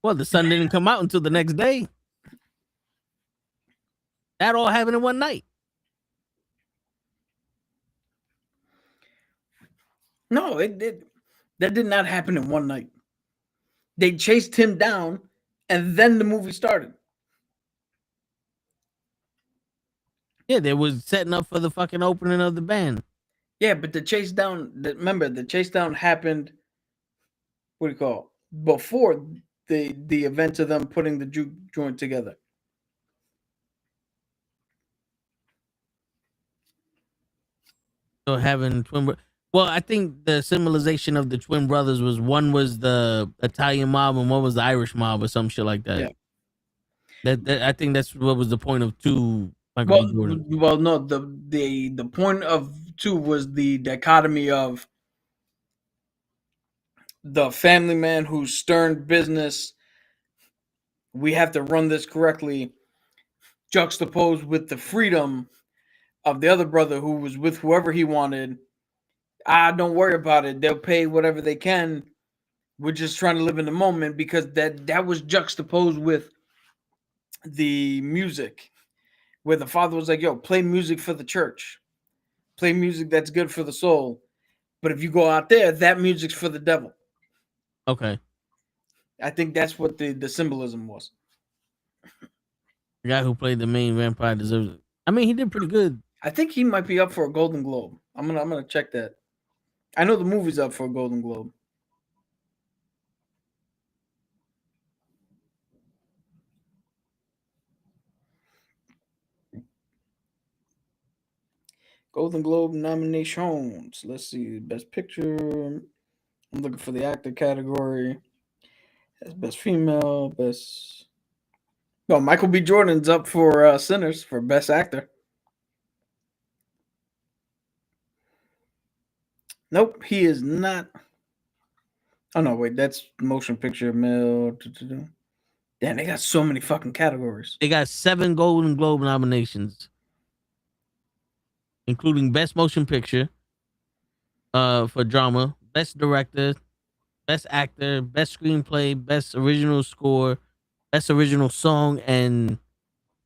Well, the sun didn't come out until the next day. That all happened in one night. No, it did. That did not happen in one night. They chased him down, and then the movie started. Yeah, they was setting up for the fucking opening of the band. Yeah, but the chase down, remember, the chase down happened, what do you call it, before the event of them putting the juke joint together. So having well, I think the symbolization of the twin brothers was one was the Italian mob and one was the Irish mob or some shit like that. Yeah. That I think that's what was the point of two. Michael B. Jordan. Well, no, the point of two was the dichotomy of the family man who's stern business. We have to run this correctly, juxtaposed with the freedom of the other brother who was with whoever he wanted. Don't worry about it. They'll pay whatever they can. We're just trying to live in the moment, because that was juxtaposed with the music, where the father was like, yo, play music for the church. Play music that's good for the soul. But if you go out there, that music's for the devil. Okay. I think that's what the symbolism was. The guy who played the main vampire deserves it. I mean, he did pretty good. I think he might be up for a Golden Globe. I'm gonna check that. I know the movie's up for a Golden Globe. Golden Globe nominations. Let's see. Best Picture. I'm looking for the actor category. That's Best Female. Best. No, Michael B. Jordan's up for Sinners for Best Actor. Nope, he is not. Oh no, wait, that's motion picture male. Damn, they got so many fucking categories. They got 7 Golden Globe nominations, including Best Motion Picture, for drama, Best Director, Best Actor, Best Screenplay, Best Original Score, Best Original Song, and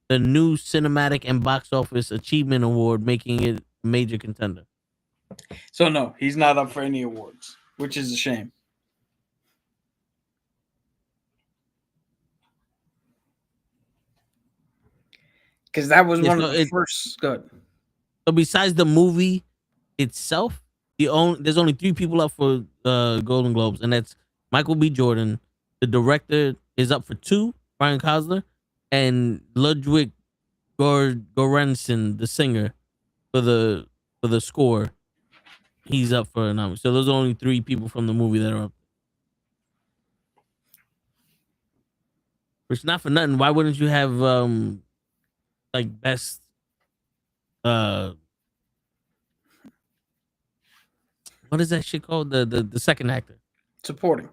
the new Cinematic and Box Office Achievement Award, making it a major contender. So no, he's not up for any awards, which is a shame. Because that was one of the first. Good. So besides the movie itself, there's only 3 people up for Golden Globes, and that's Michael B. Jordan. The director is up for 2, Ryan Gosling, and Ludwig Göransson, the singer, for the score. He's up for a nomination. So those are only 3 people from the movie that are up. Which, not for nothing, why wouldn't you have like best what is that shit called? The second actor. Supporting.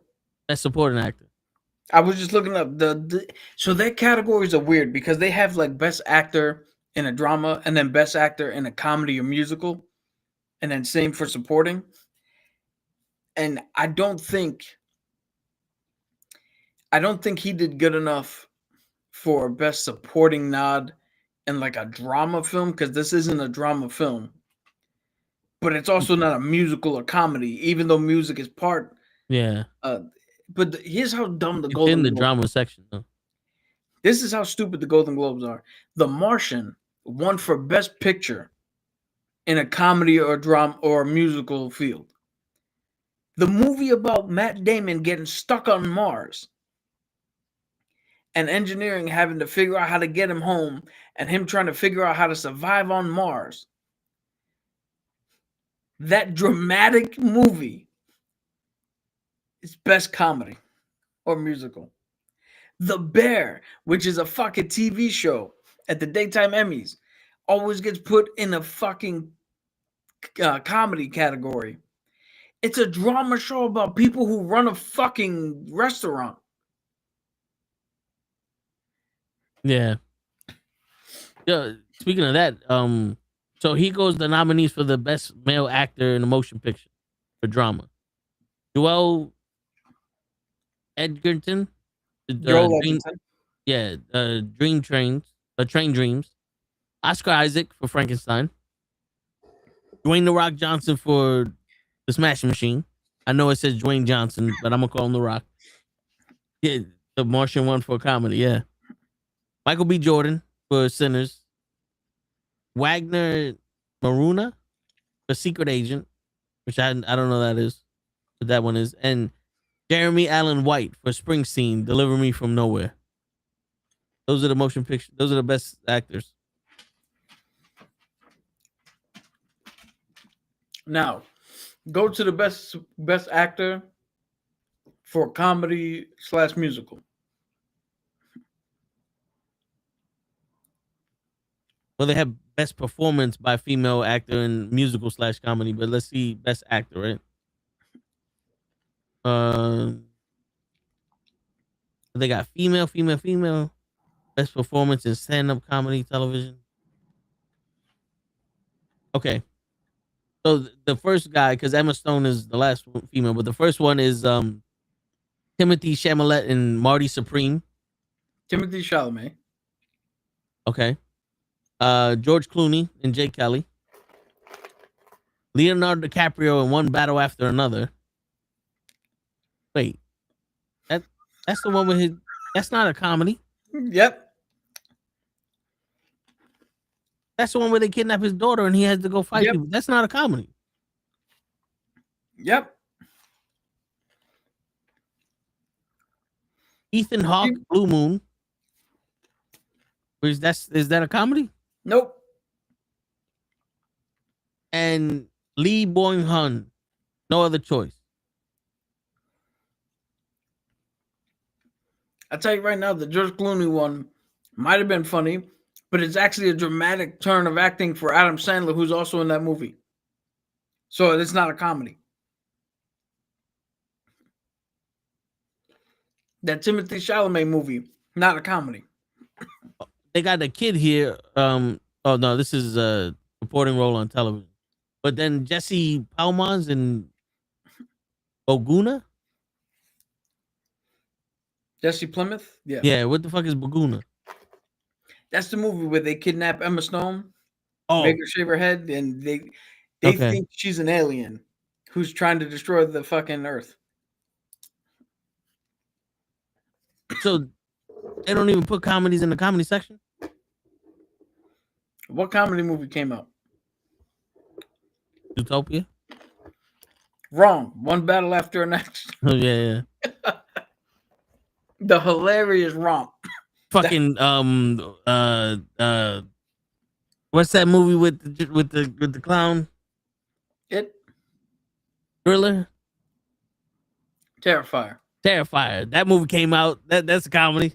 Best supporting actor. I was just looking up so their categories are weird because they have like best actor in a drama and then best actor in a comedy or musical, and then same for supporting. And I don't think he did good enough for best supporting nod in like a drama film, because this isn't a drama film. But it's also not a musical or comedy, even though music is part. Yeah. But here's how dumb the It's Golden in the Globes. drama section though. This is how stupid the Golden Globes are. The Martian won for Best Picture in a comedy or drama or musical field. The movie about Matt Damon getting stuck on Mars and engineering having to figure out how to get him home and him trying to figure out how to survive on Mars. That dramatic movie is best comedy or musical. The Bear, which is a fucking TV show at the Daytime Emmys, always gets put in a fucking comedy category. It's a drama show about people who run a fucking restaurant. Yeah. Yeah. Speaking of that, so he goes the nominees for the best male actor in a motion picture for drama. Joel Edgerton. Joel Dream, Edgerton. Train Dreams. Oscar Isaac for Frankenstein. Dwayne The Rock Johnson for The Smashing Machine. I know it says Dwayne Johnson, but I'm gonna call him The Rock. Yeah, the Martian one for comedy. Yeah. Michael B. Jordan for Sinners. Wagner Maruna for Secret Agent, which I don't know that is, but that one is, and Jeremy Allen White for Springsteen, Deliver Me From Nowhere. Those are the motion picture. Those are the best actors. Now, go to the best actor for comedy / musical. Well, they have best performance by female actor in musical / comedy, but let's see best actor, right? They got female, best performance in stand-up comedy television. Okay. So the first guy, because Emma Stone is the last female, but the first one is Timothy Chalamet and Marty Supreme. Timothy Chalamet. Okay. George Clooney and Jake Kelly. Leonardo DiCaprio in One Battle After Another. Wait. That's the one with his. That's not a comedy. Yep. That's the one where they kidnap his daughter and he has to go fight Yep. people. That's not a comedy. Yep. Ethan Hawke, Blue Moon. Is that a comedy? Nope. And Lee Boing Hun, No Other Choice. I'll tell you right now, the George Clooney one might have been funny, but it's actually a dramatic turn of acting for Adam Sandler, who's also in that movie. So it's not a comedy. That Timothy Chalamet movie, not a comedy. They got the kid here. Oh no, this is a supporting role on television. But then Jesse Plemons and Boguna. Jesse Plymouth? Yeah. Yeah, what the fuck is Boguna? That's the movie where they kidnap Emma Stone, Oh, make her shave her head, and they Okay. think she's an alien who's trying to destroy the fucking Earth. so they don't even put comedies in the comedy section? What comedy movie came out? Utopia? Wrong. One Battle After the Next. Oh yeah. The hilarious romp. Fucking what's that movie with the clown? It Thriller? Terrifier. Terrifier. That movie came out. That's a comedy.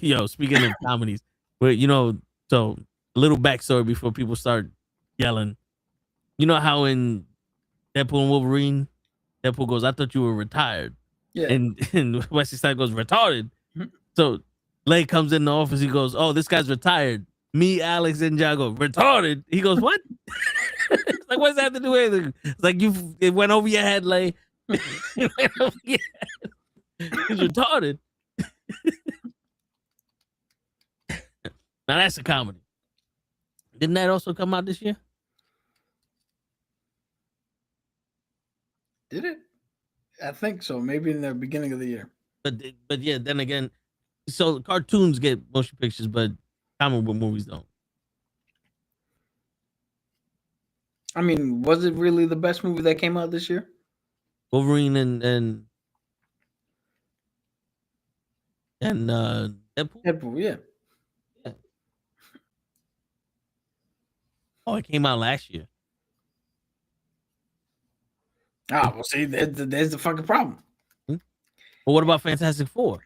Yo, speaking of comedies, but so a little backstory before people start yelling. You know how in Deadpool and Wolverine, Deadpool goes, "I thought you were retired," Yeah. and Wesley Snipes goes, "Retarded." Mhm. So Lay comes in the office. He goes, "Oh, this guy's retired." Me, Alex, and John go, "Retarded." He goes, "What?" It's like, what does that have to do with anything? It's like it went over your head, Lay. It went over your head. He's retarded. Now that's a comedy. Didn't that also come out this year? Did it? I think so. Maybe in the beginning of the year. But yeah, then again, so cartoons get motion pictures, but comic book movies don't. I mean, was it really the best movie that came out this year? Wolverine and Deadpool. Deadpool, yeah. Oh, it came out last year. Ah, well, see, there's the fucking problem. Well, what about Fantastic Four?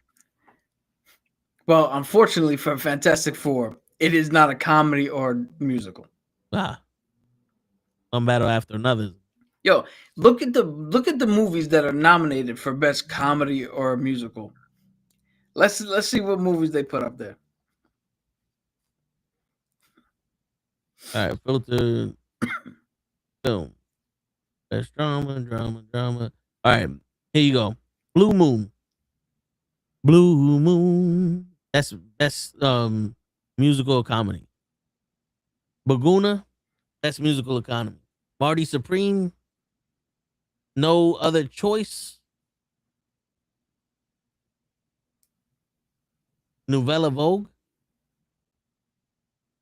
Well, unfortunately for Fantastic Four, it is not a comedy or musical. Ah, one battle after another. Yo, look at the movies that are nominated for best comedy or musical. Let's see what movies they put up there. All right, filter film. Best drama. All right, here you go. Blue Moon. Blue Moon. That's musical or comedy. Baguna. That's musical economy. Marty Supreme. No Other Choice. Nouvelle Vogue.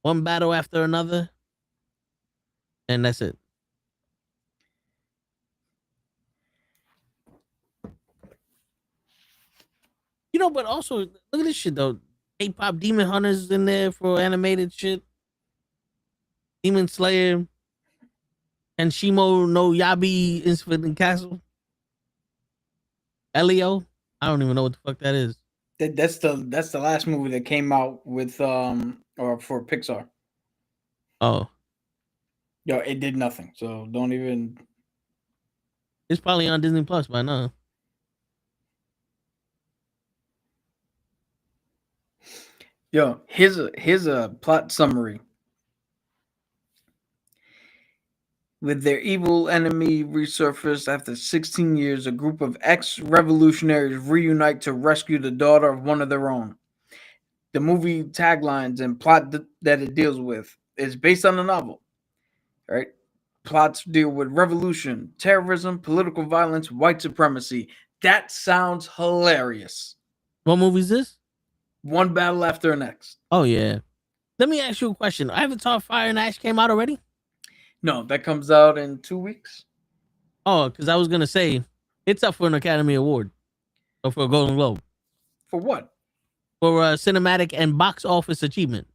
One Battle After Another. And that's it. But also look at this shit though. K-pop Demon Hunters in there for animated shit. Demon Slayer. And Shimo no Yabi Infinite Castle. Elio. I don't even know what the fuck that is. That's the last movie that came out with or for Pixar. Oh. Yo, it did nothing. So don't even. It's probably on Disney Plus by now. Yo, here's a plot summary. With their evil enemy resurfaced after 16 years, a group of ex-revolutionaries reunite to rescue the daughter of one of their own. The movie taglines and plot that it deals with is based on a novel. Right? Plots deal with revolution, terrorism, political violence, white supremacy. That sounds hilarious. What movie is this? One Battle After the Next. Oh, yeah. Let me ask you a question. Avatar Fire and Ash came out already? No, that comes out in 2 weeks. Oh, because I was going to say, it's up for an Academy Award. Or for a Golden Globe. For what? For cinematic and box office achievement.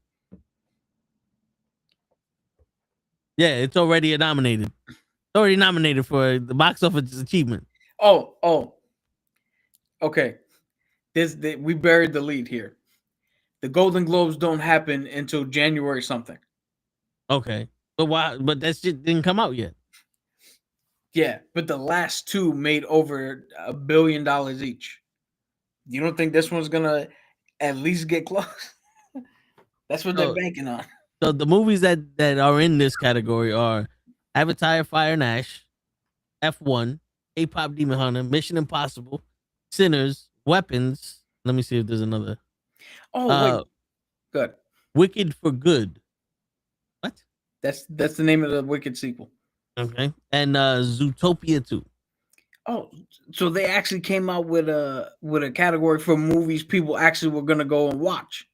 Yeah, it's already nominated. It's already nominated for the box office achievement. Oh. Okay. We buried the lead here. The Golden Globes don't happen until January something. Okay. But why? But that shit didn't come out yet. Yeah, but the last two made over $1 billion each. You don't think this one's gonna at least get close? That's what they're banking on. So the movies that are in this category are Avatar Fire and Ash, F1, K-pop Demon Hunter, Mission Impossible, Sinners, Weapons. Let me see if there's another. Oh, wait. Good. Wicked for Good. What? That's the name of the Wicked sequel. Okay. And Zootopia 2. Oh, so they actually came out with a category for movies people actually were gonna go and watch.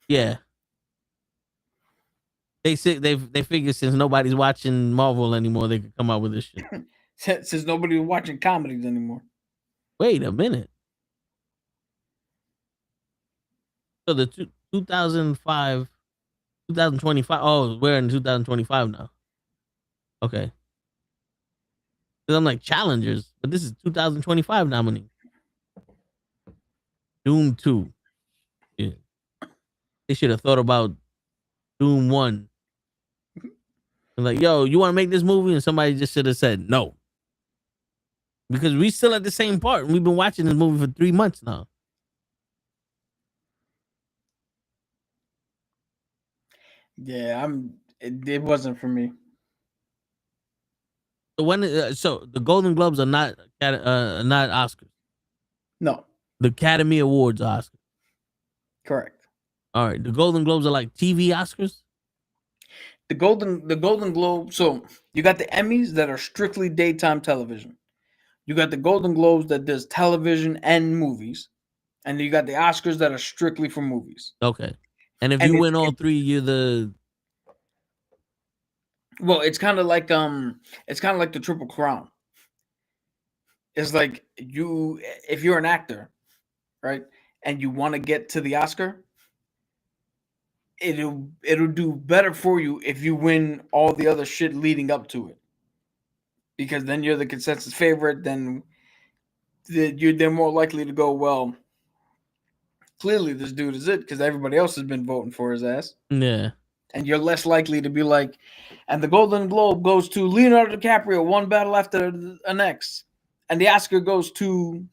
Yeah. They figure since nobody's watching Marvel anymore, they could come out with this shit. Since nobody's watching comedies anymore. Wait a minute. So the 2025. Oh, we're in 2025 now. Okay. Because I'm like challengers, but this is 2025 nominee. Doom 2. Yeah. They should have thought about Doom 1. Like, yo, you want to make this movie? And somebody just should have said no. Because we still at the same part. And we've been watching this movie for 3 months now. Yeah, it wasn't for me. So the Golden Globes are not Oscars. No, The Academy Awards are Oscars. correct. All right. The Golden Globes are like TV Oscars. The Golden Globe. So you got the Emmys that are strictly daytime television. You got the Golden Globes that does television and movies, and you got the Oscars that are strictly for movies. Okay. And if And you win all three, you're the. Well, it's kind of like the Triple Crown. It's like if you're an actor, right, and you want to get to the Oscar, it'll do better for you if you win all the other shit leading up to it, because then you're the consensus favorite. Then they're more likely to go, well, clearly this dude is it, because everybody else has been voting for his ass. Yeah. And you're less likely to be like, and the Golden Globe goes to Leonardo DiCaprio, one battle after the next. And the Oscar goes to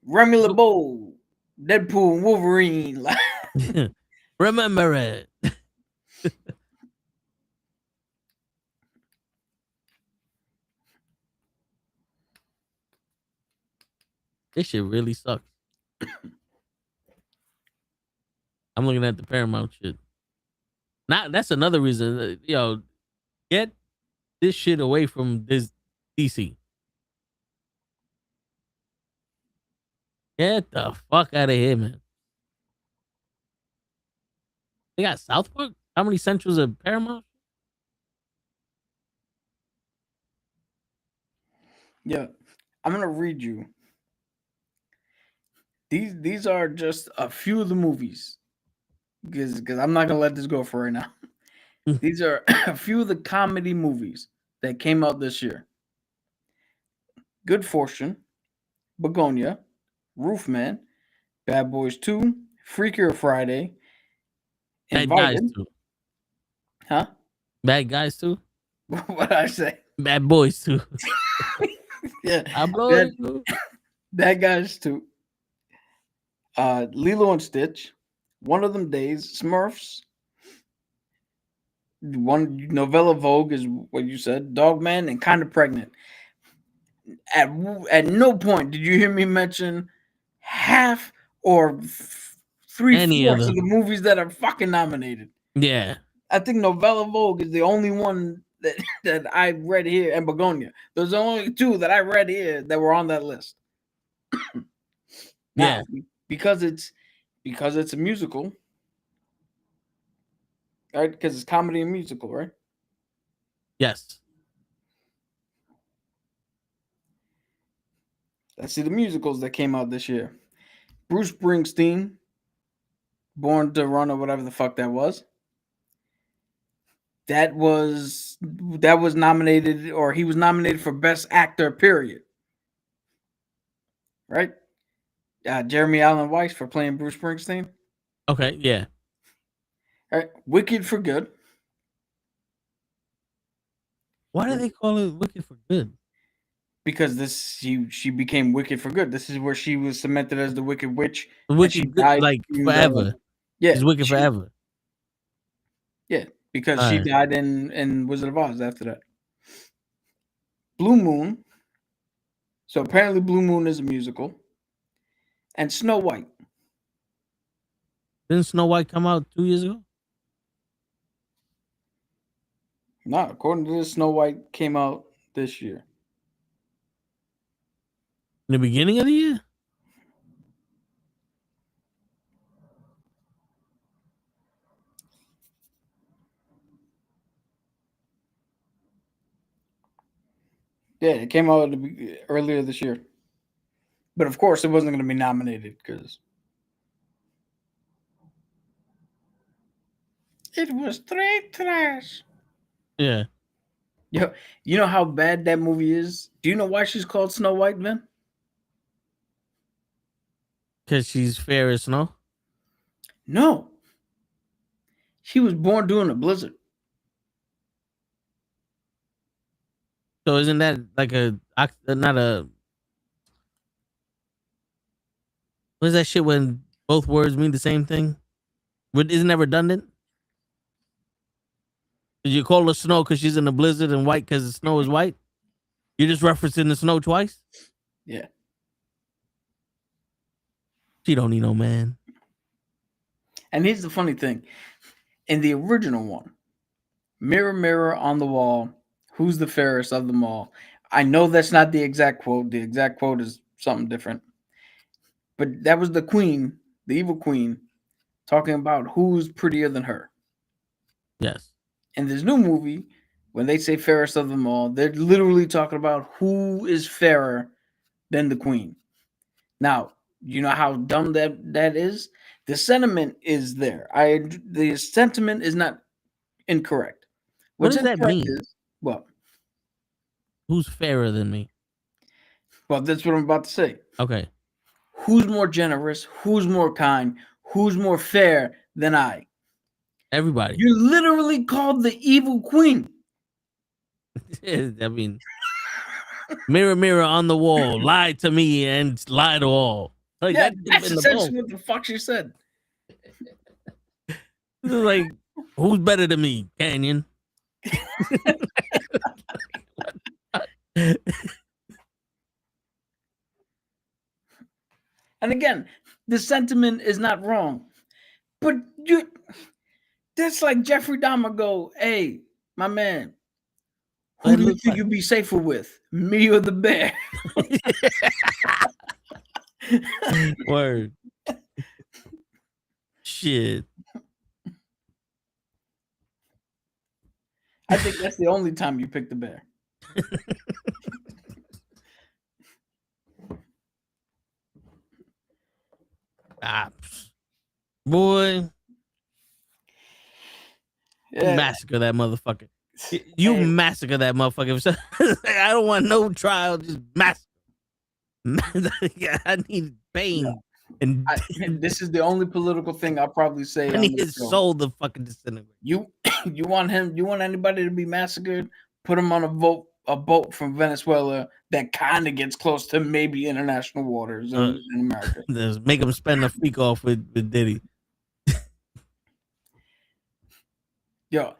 Remy LeBeau, Deadpool and Wolverine. Remember it. This shit really sucks. I'm looking at the Paramount shit. That's another reason. Get this shit away from this DC. Get the fuck out of here, man. They got South Park? How many Centrals of Paramount? Yeah. I'm gonna read you. These are just a few of the movies. Because I'm not gonna let this go for right now. These are a few of the comedy movies that came out this year. Good Fortune, Begonia, Roofman, Bad Boys 2, Freakier Friday, Bad Guys Invited. too. Huh? Bad Guys too. What did I say? Bad Boys too. Yeah. I blow it too. Bad Guys 2. Lilo and Stitch, One of Them Days, Smurfs. One Novella Vogue is what you said. Dogman and Kind of Pregnant. At no point did you hear me mention half or Any of 3/4 of them. the movies that are fucking nominated. Yeah. I think Novella Vogue is the only one that I read here, and Begonia. Those are the only two that I read here that were on that list. Now, Yeah. because it's a musical, right? Because it's comedy and musical, right? Yes. Let's see the musicals that came out this year. Bruce Springsteen, Born to Run, or whatever the fuck that was. That was nominated, or he was nominated for Best Actor, period. Right? Jeremy Allen White for playing Bruce Springsteen. Okay. Yeah. All right. Wicked for Good. Why do they call it Wicked for Good? Because she became wicked for good. This is where she was cemented as the Wicked Witch. Wicked good, like forever. Yeah, She's wicked forever. Yeah, because she died in Wizard of Oz after that. Blue Moon. So apparently Blue Moon is a musical. And Snow White. Didn't Snow White come out 2 years ago? No, according to this, Snow White came out this year. In the beginning of the year? Yeah, it came out earlier this year. But of course, it wasn't going to be nominated because it was straight trash. Yeah. Yo, you know how bad that movie is? Do you know why she's called Snow White, man? Because she's fair as snow? No. She was born during a blizzard. So isn't that like not a... What is that shit when both words mean the same thing? Isn't that redundant? Did you call her snow because she's in a blizzard and white because the snow is white? You're just referencing the snow twice? Yeah. She don't need no man. And here's the funny thing. In the original one, mirror, mirror on the wall, who's the fairest of them all? I know that's not the exact quote. The exact quote is something different. But that was the queen, the evil queen, talking about who's prettier than her. Yes. In this new movie, when they say fairest of them all, they're literally talking about who is fairer than the queen. Now, you know how dumb that is? The sentiment is there. The sentiment is not incorrect. What does that mean? Well, who's fairer than me? Well, that's what I'm about to say. Okay. Who's more generous? Who's more kind? Who's more fair than I? Everybody. You're literally called the evil queen. I mean, mirror, mirror on the wall, lie to me and lie to all. Like, yeah, that's essentially what the fuck she said. Like, who's better than me, Canyon? And again, the sentiment is not wrong, but that's like Jeffrey Dahmer go, hey, my man, who do you think you'd be safer with, me or the bear? Word. Shit. I think that's the only time you pick the bear. Boy. Yeah. Massacre that motherfucker. You massacre that motherfucker. I don't want no trial, just massacre. I need pain. No. And this is the only political thing I'll probably say. I need his soul to fucking disintegrate. You want anybody to be massacred? Put him on a boat from Venezuela that kind of gets close to maybe international waters in America. Make him spend a week off with Diddy. Yo,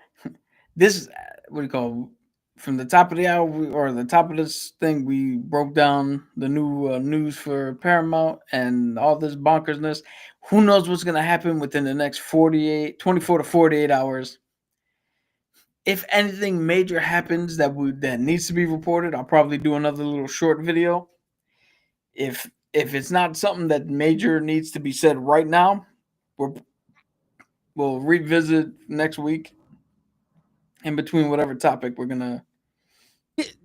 this is what do you call? From the top of the hour or the top of this thing, we broke down the new news for Paramount and all this bonkersness. Who knows what's going to happen within the next 24 to 48 hours? If anything major happens that needs to be reported, I'll probably do another little short video. If it's not something that major needs to be said right now, we'll revisit next week. In between whatever topic we're gonna.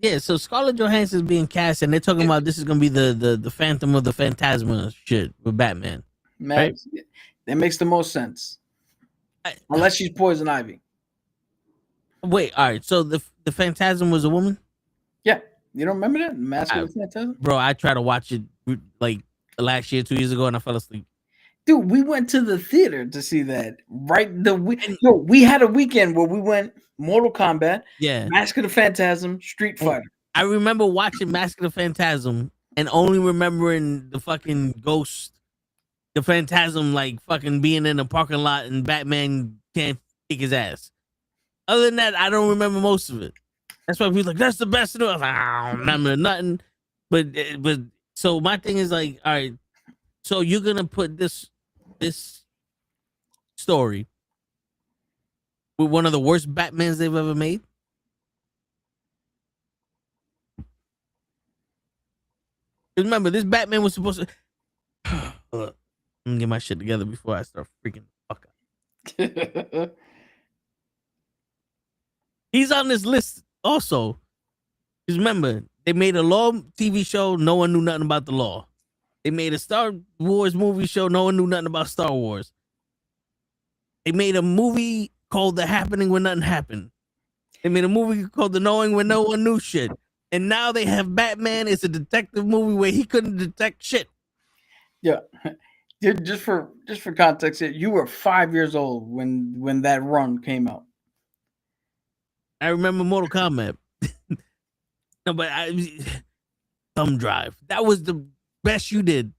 Yeah, so Scarlett Johansson is being cast, and they're talking about this is gonna be the Phantom of the Phantasma shit with Batman. Right? That makes the most sense, unless she's Poison Ivy. Wait, all right. So the Phantasm was a woman? Yeah, you don't remember that Mask of the Phantasm? Bro, I tried to watch it like last year, 2 years ago, and I fell asleep. Dude, we went to the theater to see that. Right, we had a weekend where we went Mortal Kombat, Mask of the Phantasm, Street Fighter. I remember watching Mask of the Phantasm and only remembering the fucking ghost, the Phantasm, like fucking being in a parking lot and Batman can't kick his ass. Other than that, I don't remember most of it. That's why people like, that's the best. I was like, I don't remember nothing. But so my thing is like, all right, so you're gonna put this story with one of the worst Batmans they've ever made? Remember, this Batman was supposed to. Let me get my shit together before I start freaking fuck up. He's on this list also. Because remember, they made a Law TV show, no one knew nothing about the Law. They made a Star Wars movie show, no one knew nothing about Star Wars. They made a movie called The Happening When Nothing Happened. They made a movie called The Knowing When No One Knew Shit. And now they have Batman. It's a detective movie where he couldn't detect shit. Yeah. Just for context, here, you were 5 years old when that run came out. I remember Mortal Kombat. No, but Thumb Drive. That was the best you did.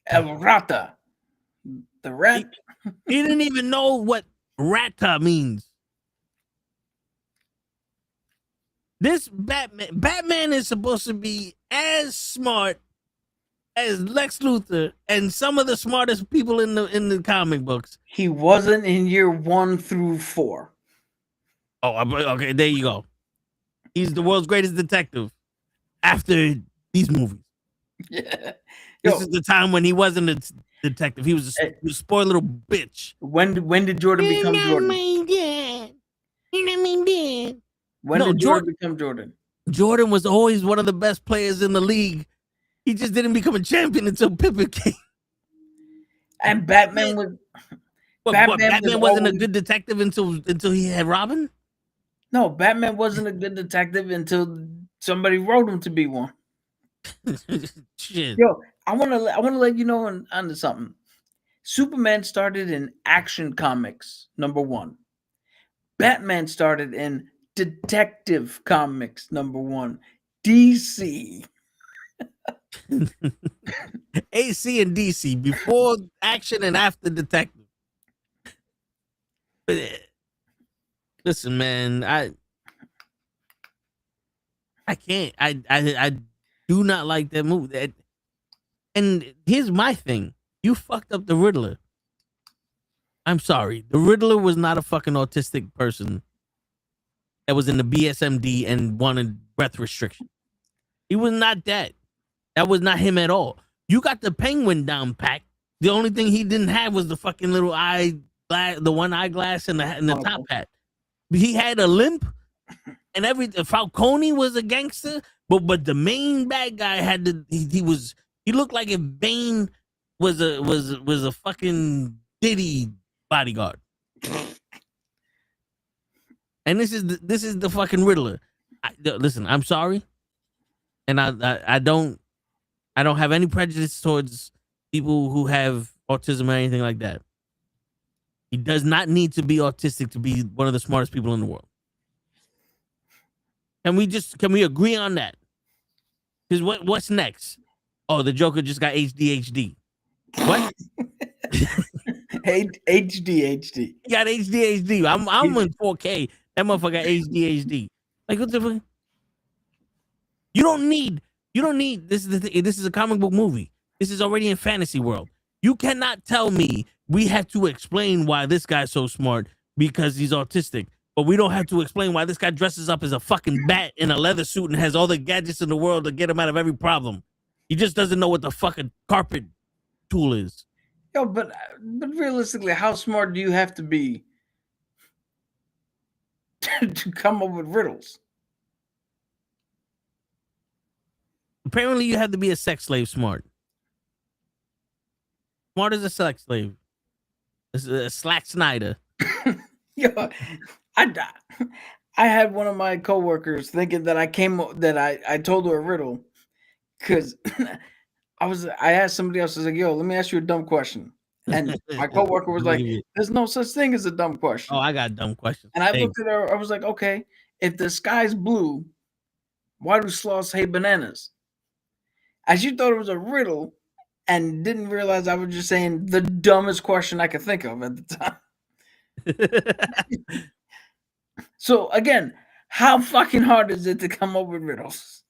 El Rata, the rat. He didn't even know what Rata means. This Batman is supposed to be as smart as Lex Luthor and some of the smartest people in the comic books. He wasn't in year 1 through 4. Oh, okay, there you go. He's the world's greatest detective after these movies. Yeah. This is the time when he wasn't a detective. He was a spoiled little bitch. When did Jordan become Jordan? When did Jordan become Jordan? Jordan was always one of the best players in the league. He just didn't become a champion until Pippen came. And Batman was. Batman wasn't a good detective until he had Robin? No, Batman wasn't a good detective until somebody wrote him to be one. Shit. Yo, I want to let you know onto something. Superman started in Action Comics, number 1. Batman started in Detective Comics, number 1. DC. AC and DC, before Action and after Detective. Listen, man, I can't. I do not like that movie. And here's my thing: you fucked up the Riddler. I'm sorry, the Riddler was not a fucking autistic person that was in the BSMD and wanted breath restriction. He was not that. That was not him at all. You got the Penguin down pack. The only thing he didn't have was the fucking little the one eyeglass and the top hat. He had a limp and everything. Falcone was a gangster, but the main bad guy had he looked like if Bane was a fucking Diddy bodyguard. And this is the fucking Riddler. Listen, I'm sorry, and I don't have any prejudice towards people who have autism or anything like that. He does not need to be autistic to be one of the smartest people in the world. Can we agree on that? Because what's next? Oh, the Joker just got HDHD. What? HDHD. He got HDHD. I'm in 4K. That motherfucker got HDHD. Like, what the fuck? You don't need this is a comic book movie. This is already in fantasy world. You cannot tell me we have to explain why this guy's so smart because he's autistic, but we don't have to explain why this guy dresses up as a fucking bat in a leather suit and has all the gadgets in the world to get him out of every problem. He just doesn't know what the fucking carpet tool is. Yo, but realistically, how smart do you have to be to come up with riddles? Apparently, you have to be a sex slave smart. Smart as a sex slave. It's a Slack Snyder. Yo, I had one of my coworkers thinking that I told her a riddle because I asked somebody else. I was like, "Yo, let me ask you a dumb question," and my coworker was like, "There's no such thing as a dumb question." Oh, I got dumb questions. And I looked at her. I was like, "Okay, if the sky's blue, why do sloths hate bananas?" As you thought it was a riddle and didn't realize I was just saying the dumbest question I could think of at the time. So again, how fucking hard is it to come up with riddles?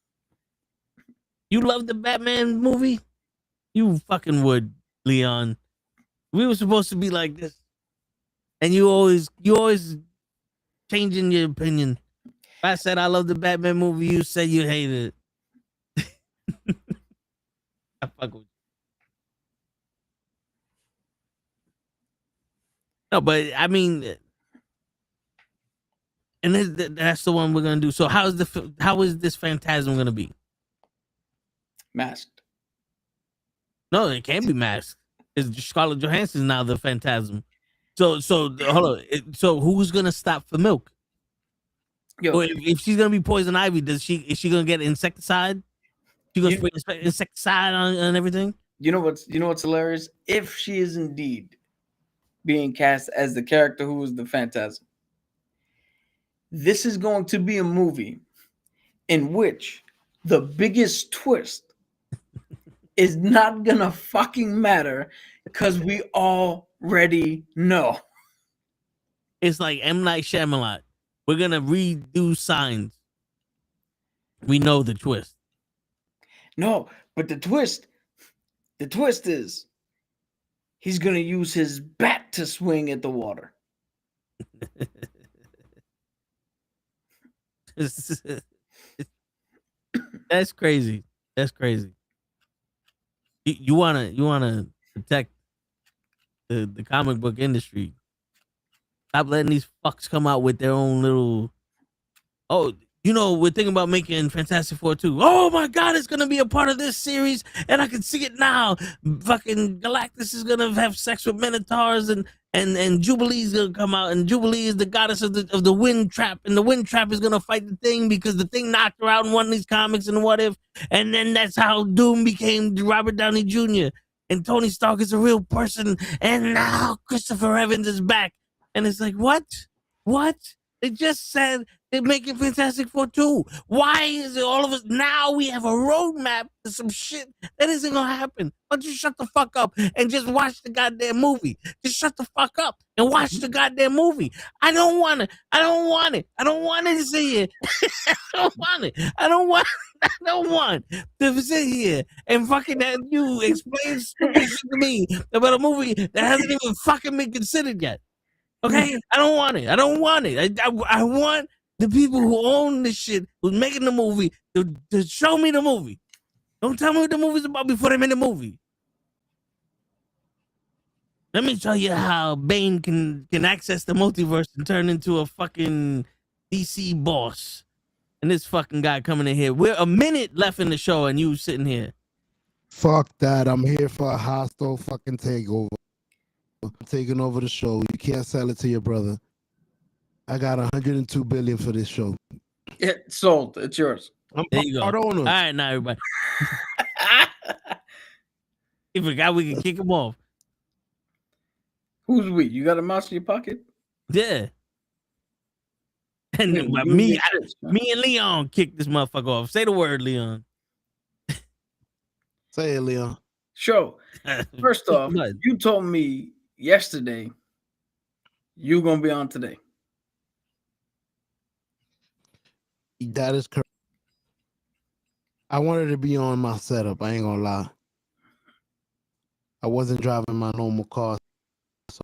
You love the Batman movie? You fucking would, Leon. We were supposed to be like this. And you always changing your opinion. If I said I love the Batman movie, you said you hated it. I fuck with you. No, but I mean, and that's the one we're gonna do. So how is this Phantasm gonna be? Masked. No, it can't be masked. It's Scarlett Johansson now the Phantasm. So hold on. So who's gonna stop for milk? Yo, Or if she's gonna be Poison Ivy, is she gonna get insecticide? She gonna spray insecticide on everything? You know what's hilarious? If she is indeed being cast as the character who was the Phantasm, this is going to be a movie in which the biggest twist is not gonna fucking matter because we already know. It's like M. Night Shyamalan. We're gonna redo Signs. We know the twist. No, but the twist is he's gonna use his bat to swing at the water. That's crazy. That's crazy. You wanna protect the comic book industry. Stop letting these fucks come out with their own little. Oh, we're thinking about making Fantastic Four 2. Oh my God, it's gonna be a part of this series, and I can see it now. Fucking Galactus is gonna have sex with Minotaurs, and Jubilee's gonna come out, and Jubilee is the goddess of the Wind Trap, and the Wind Trap is gonna fight the Thing because the Thing knocked her out in one of these comics and What If, and then that's how Doom became Robert Downey Jr. and Tony Stark is a real person, and now Christopher Evans is back, and it's like what? They just said they're making Fantastic Four 2. Why is it all of us now we have a roadmap to some shit that isn't gonna happen? Why don't you shut the fuck up and just watch the goddamn movie? Just shut the fuck up and watch the goddamn movie. I don't want it. I don't want to see it. I don't want to sit here and fucking have you explain stupid shit to me about a movie that hasn't even fucking been considered yet. Okay, I don't want it. I want the people who own this shit, who's making the movie, to show me the movie. Don't tell me what the movie's about before they make the movie. Let me show you how Bane can access the multiverse and turn into a fucking DC boss. And this fucking guy coming in here. We're a minute left in the show, and you sitting here. Fuck that! I'm here for a hostile fucking takeover. I'm taking over the show. You can't sell it to your brother. I got 102 billion for this show. It's sold. It's yours. I'm There you go. part owner. All right, now everybody. He forgot we can kick him off. Who's we? You got a mouse in your pocket? Yeah. And Yeah, me and Leon kicked this motherfucker off. Say the word, Leon. Say it, Leon. Show. First off, What? you told me yesterday you're gonna be on today. That is correct. I wanted to be on my setup. I ain't gonna lie. I wasn't driving my normal car, so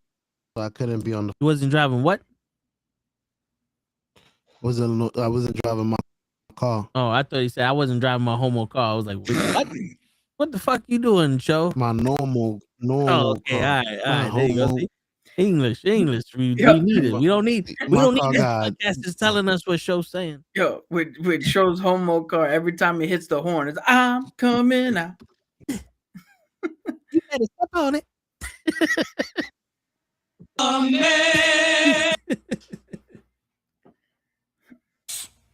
I couldn't be on the. You wasn't driving what? I wasn't driving my car. Oh, I thought he said I wasn't driving my homo car. I was like, what? What the fuck you doing, Joe? My normal. Oh, okay, car. all right. There you go. Homo. See? English. We need it. We don't need this podcast is telling us what Show's saying. Yo, with Show's homo car, every time he hits the horn, it's I'm coming out. You better step on it.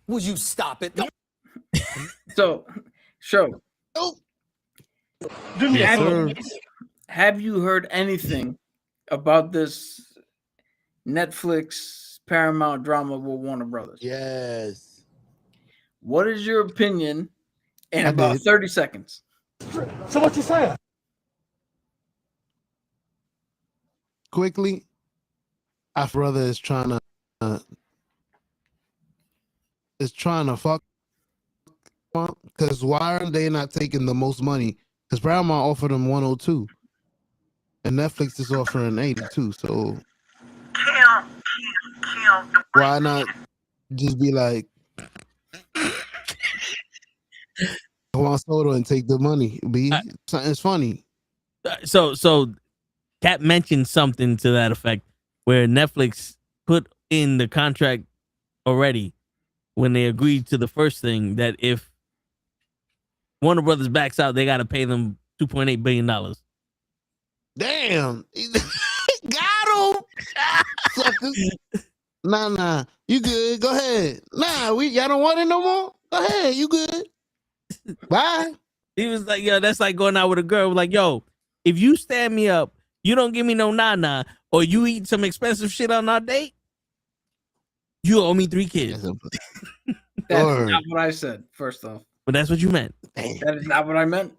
Would you stop it? So, Show. Do me a Yes, favor. sir. Have you heard anything about this Netflix Paramount drama with Warner Brothers? Yes. What is your opinion in I about did. 30 seconds? So what you saying? Quickly, our brother is trying to fuck. Because why are they not taking the most money? Because Paramount offered them 102, and Netflix is offering 82. So why not just be like Juan Soto and take the money? Something's funny. So Kat mentioned something to that effect where Netflix put in the contract already when they agreed to the first thing that if Warner Brothers backs out, they got to pay them $2.8 billion. Damn, got him, suckers. Nah, you good? Go ahead. Nah, y'all don't want it no more. Go ahead, you good? Bye. He was like, yo, that's like going out with a girl. Like, yo, if you stand me up, you don't give me no nana, or you eat some expensive shit on our date, you owe me 3 kids. That's Word. not what I said. First off, But that's what you meant. that is not what I meant.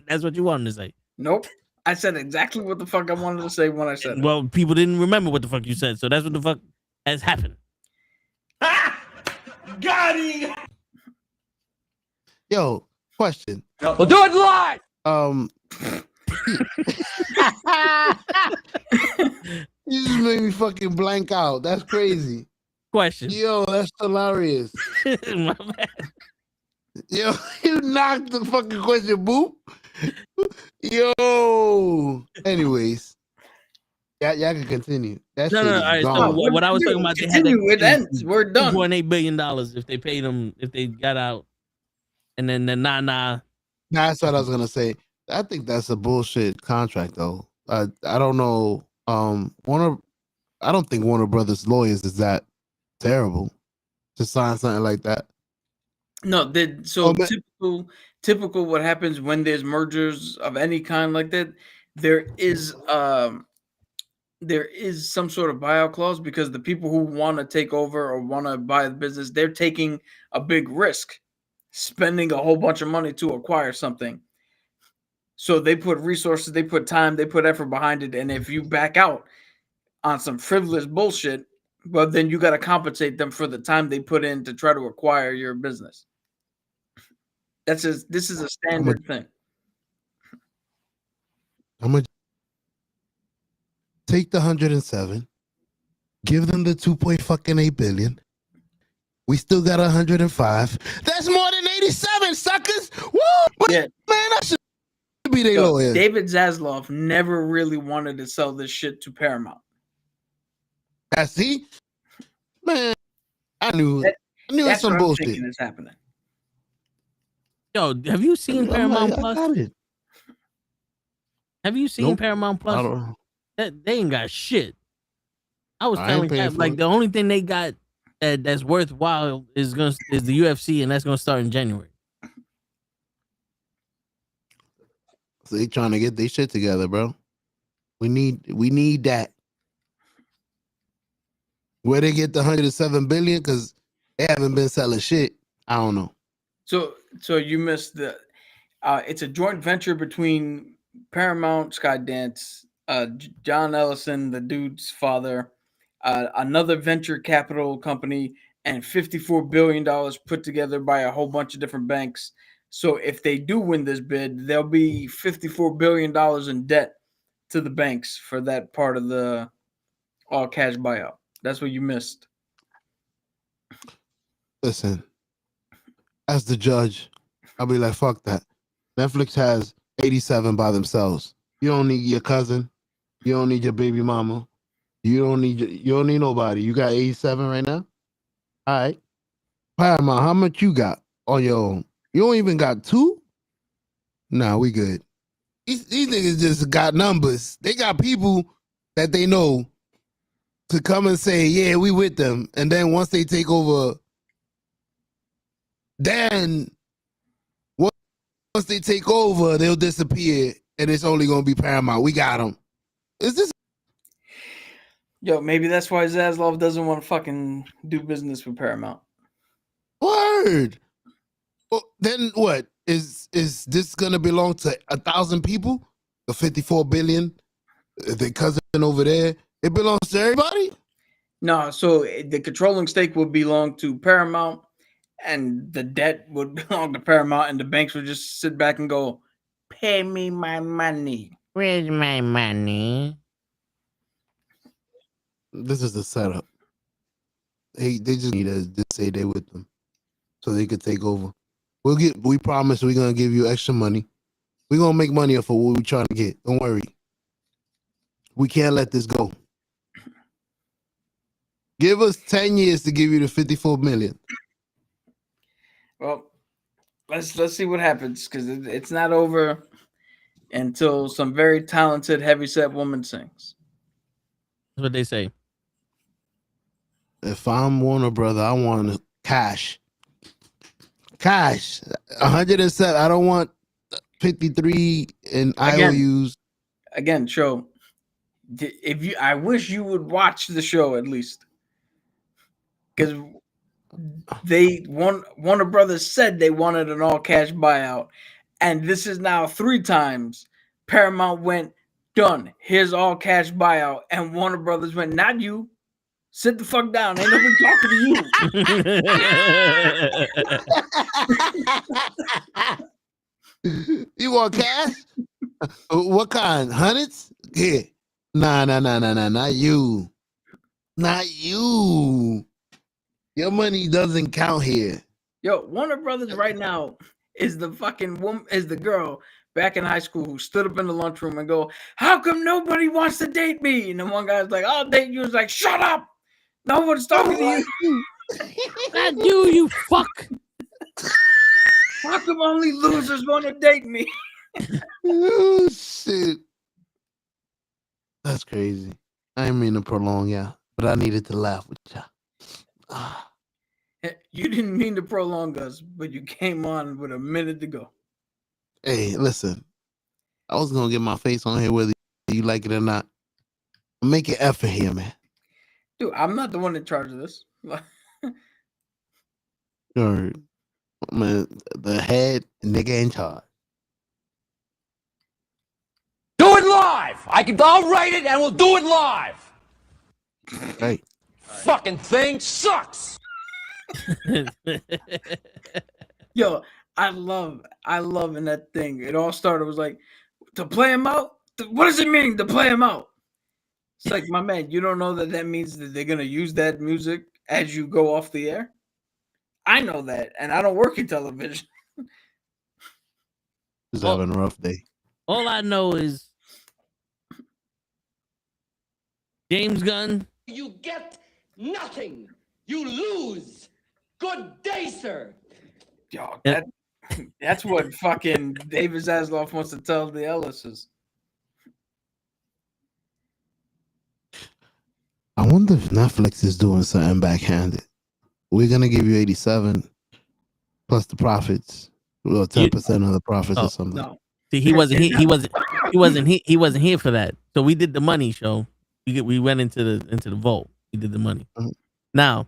That's what you wanted to say. Nope. I said exactly what the fuck I wanted to say when I said it. Well, people didn't remember what the fuck you said, so that's what the fuck has happened. Got him. Yo, question. Well, do it live. You just made me fucking blank out. That's crazy. Question. Yo, that's hilarious. My bad. Yo, you knocked the fucking question, boop. Yo. Anyways, y'all can continue. That No, shit no, is all right. So gone. what I was talking about, they had Continue. It ends. We're done. $2.8 billion if they paid them, if they got out, and then the nah. That's what I was gonna say. I think that's a bullshit contract, though. I don't know. I don't think Warner Brothers lawyers is that terrible to sign something like that. No, typical what happens when there's mergers of any kind like that, there is some sort of buyout clause because the people who want to take over or want to buy the business, they're taking a big risk, spending a whole bunch of money to acquire something. So they put resources, they put time, they put effort behind it, and if you back out on some frivolous bullshit, well, then you got to compensate them for the time they put in to try to acquire your business. This is a standard thing. I'm gonna take the 107, give them the 2.8 billion. We still got 105. That's more than 87, suckers. Woo! Yeah. Man, I should be their lawyer. David Zaslav never really wanted to sell this shit to Paramount. I see. Man, I knew it's That's some what I'm bullshit. thinking is happening. Yo, have you seen Paramount Plus? I got it. Have you seen Nope. Paramount I Plus? don't. They ain't got shit. I was I telling ain't paying Cap, for like it. the only thing they got that's worthwhile is the UFC, and that's gonna start in January. So they trying to get their shit together, bro. We need that. Where they get the 107 billion? Because they haven't been selling shit. I don't know. So you missed the. It's a joint venture between Paramount, Skydance, John Ellison, the dude's father, another venture capital company, and $54 billion put together by a whole bunch of different banks. So if they do win this bid, there'll be $54 billion in debt to the banks for that part of the all cash buyout. That's what you missed. Listen, as the judge, I'll be like, fuck that. Netflix has 87 by themselves. You don't need your cousin. You don't need your baby mama. You don't need nobody. You got 87 right now? All right. Paramount, how much you got on your own? You don't even got 2? Nah, we good. These niggas just got numbers. They got people that they know to come and say, yeah, we with them. And then once they take over, then once they take over, they'll disappear, and it's only gonna be Paramount. We got them. Is this? Yo, maybe that's why Zaslav doesn't want to fucking do business with Paramount. Word. Well, then what? Is this gonna belong to 1,000 people? The 54 billion, the cousin over there, it belongs to everybody? No, so the controlling stake would belong to Paramount, and the debt would belong to Paramount, and the banks would just sit back and go, "Pay me my money." Where's my money? This is the setup. They just need to just say they with them, so they could take over. We promise we're gonna give you extra money. We're gonna make money off of what we're trying to get. Don't worry. We can't let this go. Give us 10 years to give you the 54 million. Well, let's see what happens, because it's not over until some very talented heavyset woman sings. That's what they say. If I'm Warner Brother, I want cash. Cash, 107. I don't want 53 in IOUs. Again, show. I wish you would watch the show at least, because Warner Brothers said they wanted an all cash buyout, and this is now 3 times. Paramount went, done. Here's all cash buyout, and Warner Brothers went, not you. Sit the fuck down. Ain't nobody talking to you. You want cash? What kind? Hundreds? Yeah. Nah. Not you. Not you. Your money doesn't count here. Yo, Warner Brothers right now is the fucking woman, is the girl back in high school who stood up in the lunchroom and go, how come nobody wants to date me? And then one guy's like, I'll date you. It's like, shut up. No one's talking to you. Not you, you fuck. How come only losers want to date me? Oh, shit. That's crazy. I didn't mean to prolong y'all, but I needed to laugh with y'all. You didn't mean to prolong us, but you came on with a minute to go. Hey, listen. I was going to get my face on here whether you like it or not. Make an effort here, man. Dude, I'm not the one in charge of this. Sure. Man, the head nigga in charge. Do it live. I'll write it and we'll do it live. Hey. Fucking thing sucks. Yo, I love in that thing. It all started was like, to play him out? What does it mean to play him out? It's like, my man, you don't know that means that they're gonna use that music as you go off the air? I know that, and I don't work in television. Just having a rough day. All I know is James Gunn. You get nothing. You lose. Good day, sir. Yo, that's what fucking David Zasloff wants to tell the Ellises. I wonder if Netflix is doing something backhanded. We're gonna give you 87 plus the profits, well, 10% of the profits or something. No. See, he wasn't here for that. So we did the money show. We went into the vault. We did the money. Mm-hmm. Now,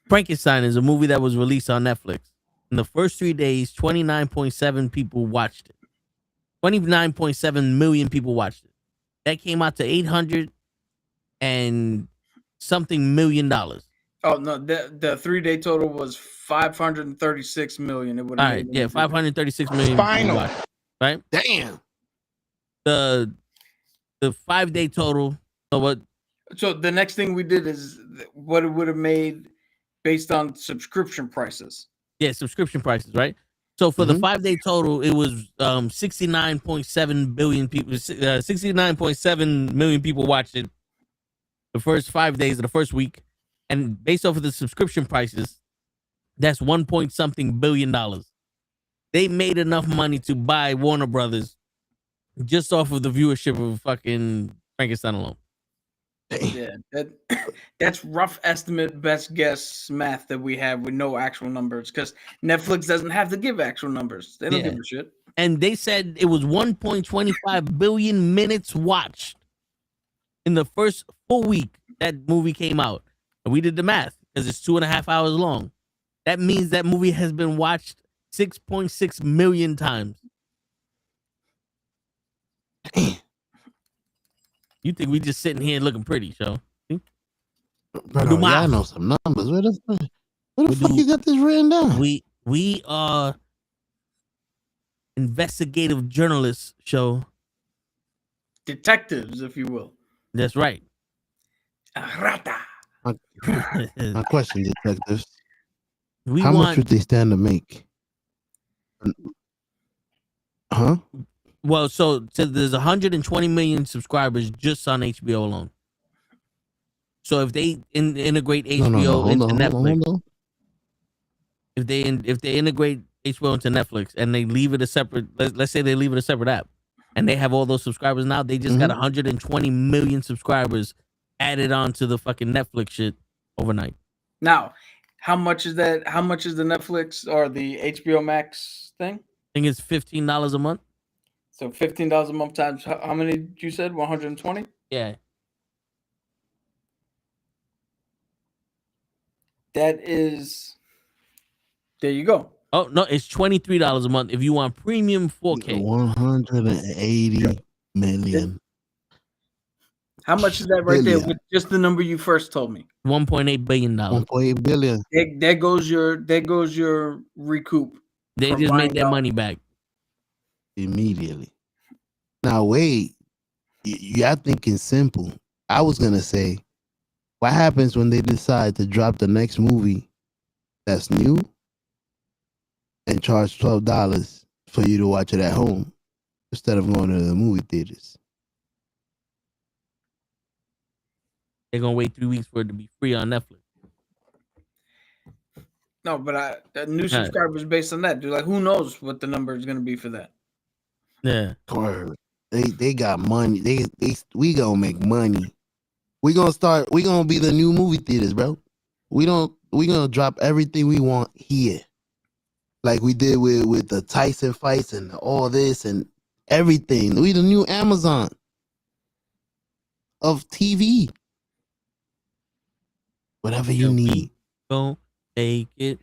Frankenstein is a movie that was released on Netflix. In the first 3 days, 29.7 people watched it. 29.7 million people watched it. That came out to $800 and something $million. Oh no, the 3 day total was 536 million. It would all right, yeah, 536 million. Final, right? Damn. The 5 day total. So what? So the next thing we did is what it would have made based on subscription prices. Yeah, subscription prices, right? So for the 5 day total, it was 69.7 billion people. 69.7 million people watched it the first 5 days of the first week, and based off of the subscription prices, that's $1.something billion. They made enough money to buy Warner Brothers just off of the viewership of fucking Frankenstein alone. Yeah, that's rough estimate, best guess math that we have with no actual numbers, because Netflix doesn't have to give actual numbers. They don't give a shit. And they said it was 1.25 billion minutes watched in the first full week that movie came out. And we did the math because it's 2.5 hours long. That means that movie has been watched 6.6 million times. You think we just sitting here looking pretty, so? Bro, I know some numbers. Where the fuck you got this written down? We are investigative journalists, show. Detectives, if you will. That's right. Rata. My question, detectives. How much would they stand to make? Huh? Well, so there's 120 million subscribers just on HBO alone. So if they integrate HBO into Netflix, if they integrate HBO into Netflix and they leave it a separate, let's say they leave it a separate app, and they have all those subscribers now, they just got 120 million subscribers added on to the fucking Netflix shit overnight. Now, How much is that? How much is the Netflix or the HBO Max thing? I think it's $15 a month. So $15 a month times how many did you said? 120? Yeah. That is. There you go. Oh no, it's $23 a month if you want premium 4K. 180 million. How much is that right there with just the number you first told me? $1.8 billion. 1.8 billion. There goes your recoup. They just made their money back immediately. Now wait, y'all thinking simple. I was gonna say, what happens when they decide to drop the next movie that's new and charge $12 for you to watch it at home instead of going to the movie theaters? They're gonna wait 3 weeks for it to be free on Netflix. No, but the new subscribers based on that, dude. Like, who knows what the number is going to be for that? Yeah, they got money. We gonna make money. We gonna be the new movie theaters, bro. We gonna drop everything we want here, like we did with the Tyson fights and all this and everything. We the new Amazon of TV. Whatever you need. Gonna make it.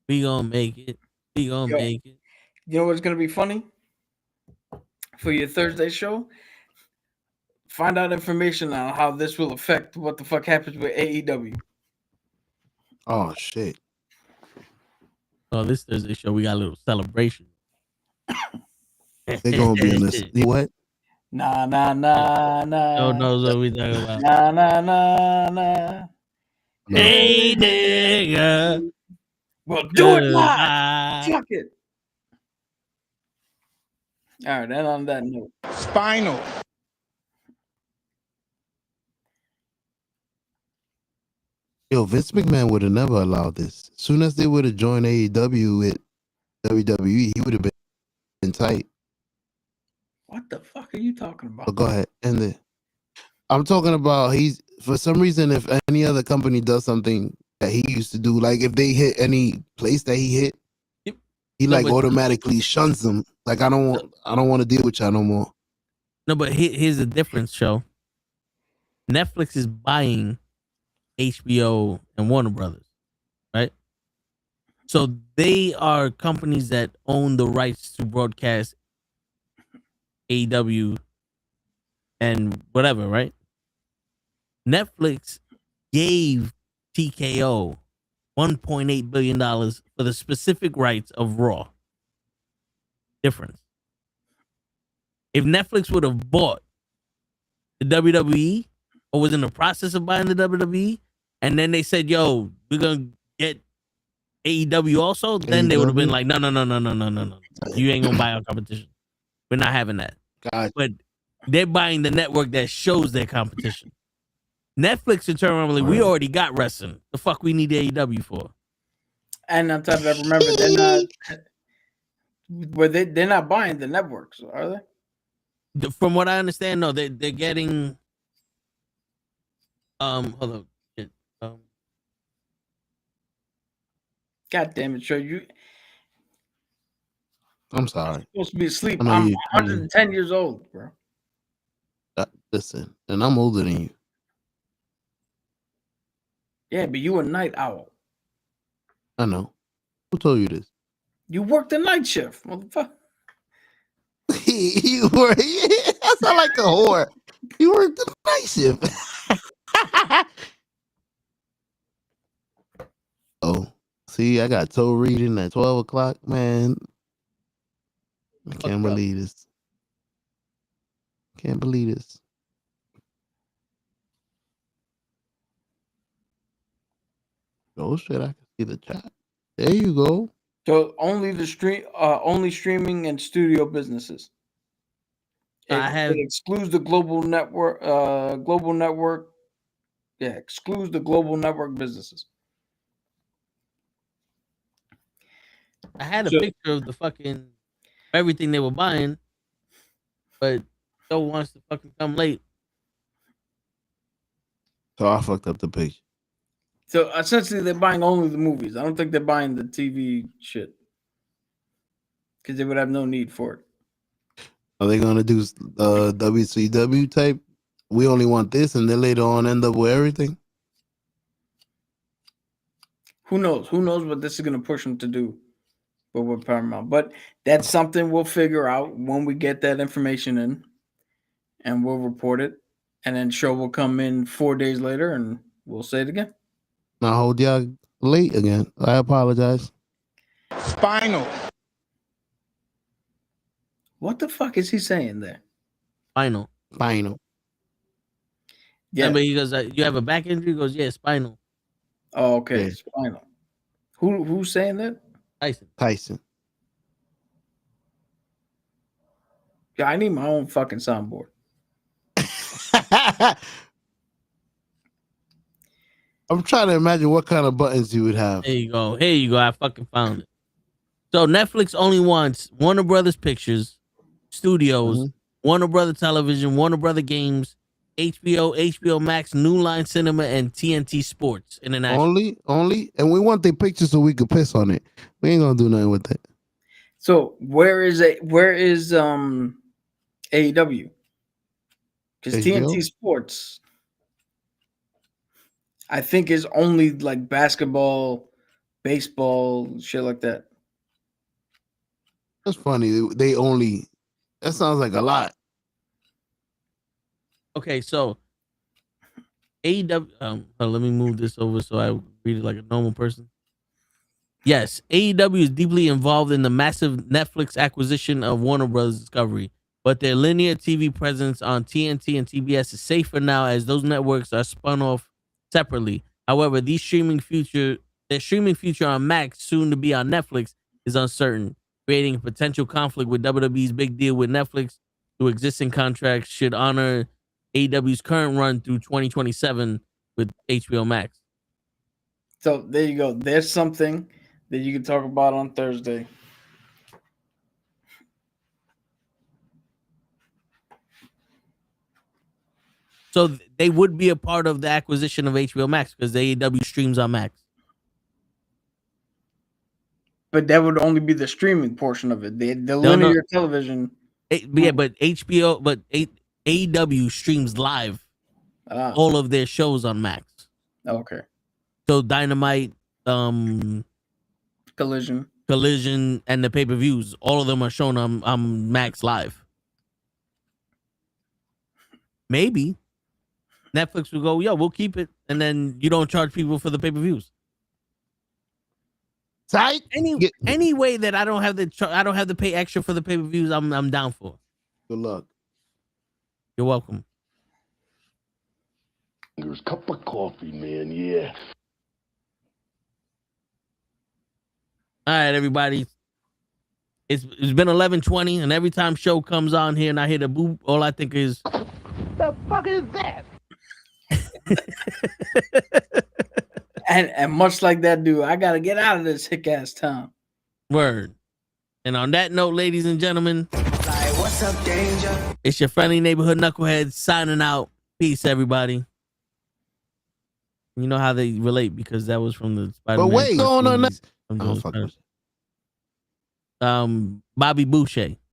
We gonna make it. We gonna make it. You know what's gonna be funny? For your Thursday show, find out information on how this will affect what the fuck happens with AEW. Oh shit. Oh, this Thursday show, we got a little celebration. They're gonna be in this. What? Nah. No knows what we talking about. Nah. Hey, nigga. Well, do it live. Fuck it. All right, and on that note. Spinal. Yo, Vince McMahon would have never allowed this. As soon as they would have joined AEW with WWE, he would have been tight. What the fuck are you talking about? But go ahead, end it. I'm talking about for some reason, if any other company does something that he used to do, like if they hit any place that he hit, he automatically shuns them. Like I don't want to deal with y'all no more. No, but here's the difference, show. Netflix is buying HBO and Warner Brothers, right? So they are companies that own the rights to broadcast AEW and whatever, right? Netflix gave TKO $1.8 billion for the specific rights of Raw. Difference. If Netflix would have bought the WWE or was in the process of buying the WWE, and then they said, yo, we're going to get AEW also, then they would have been like, no. You ain't going to buy our competition. We're not having that. God. But they're buying the network that shows their competition. Netflix in turn, like, we already got wrestling. The fuck we need AEW for? And on top of that, remember, they're not buying the networks, are they? From what I understand, no, they're getting. Hold on. God damn it, Trey! I'm sorry. You're supposed to be asleep. I'm 110 years old, bro. Listen, and I'm older than you. Yeah, but you a night owl. I know. Who told you this? You work the night shift, motherfucker. You work. I sound like a whore. You work the night shift. Oh, see, I got toe reading at 12 o'clock, man. I can't believe this. Can't believe this. Oh shit! I can see the chat. There you go. So only streaming and studio businesses. It excludes the global network. Yeah, excludes the global network businesses. I had a picture of the fucking everything they were buying, but Joe wants to fucking come late. So I fucked up the picture. So essentially, they're buying only the movies. I don't think they're buying the TV shit because they would have no need for it. Are they gonna do WCW type? We only want this, and then later on end up with everything. Who knows? Who knows what this is going to push them to do with Paramount? But that's something we'll figure out when we get that information in, and we'll report it. And then show will come in 4 days later, and we'll say it again. I hold y'all late again. I apologize. Spinal. What the fuck is he saying there? Spinal. Final. Yeah, but he goes, "You have a back injury?" He goes, "Yeah, spinal." Oh, okay, Yeah. spinal. Who's saying that? Tyson. Yeah, I need my own fucking soundboard. I'm trying to imagine what kind of buttons you would have. There you go. Here you go. I fucking found it. So Netflix only wants Warner Brothers Pictures, Studios, Warner Brother Television, Warner Brother Games, HBO, HBO Max, New Line Cinema, and TNT Sports International. Only, and we want their pictures so we could piss on it. We ain't gonna do nothing with it. So where is AEW? Because TNT Sports, I think, is only like basketball, baseball, shit like that. That's funny. They only. That sounds like a lot. Okay, so AEW. Let me move this over so I read it like a normal person. Yes, AEW is deeply involved in the massive Netflix acquisition of Warner Brothers Discovery, but their linear TV presence on TNT and TBS is safe for now as those networks are spun off separately. However, their streaming future on Max, soon to be on Netflix, is uncertain, creating a potential conflict with WWE's big deal with Netflix. Through existing contracts should honor AEW's current run through 2027 with HBO Max. So there you go. There's something that you can talk about on Thursday. So they would be a part of the acquisition of HBO Max because the AEW streams on Max. But that would only be the streaming portion of it. The linear television. But AEW streams live all of their shows on Max. Okay. So Dynamite, Collision, and the pay-per-views, all of them are shown on Max Live. Maybe Netflix will go, yo, we'll keep it, and then you don't charge people for the pay-per-views. Tight. Any way that I don't have to pay extra for the pay-per-views, I'm down for. Good luck. You're welcome. There's a cup of coffee, man. Yeah. All right, everybody. It's been 11:20, and every time show comes on here and I hear the boop, all I think is, The fuck is that? and much like that dude, I gotta get out of this hick ass town. Word. And on that note, ladies and gentlemen, Like, what's up, danger? it's your friendly neighborhood knucklehead signing out. Peace, everybody. You know how they relate because that was from the Spider-Man. But wait, going on that. Bobby Boucher.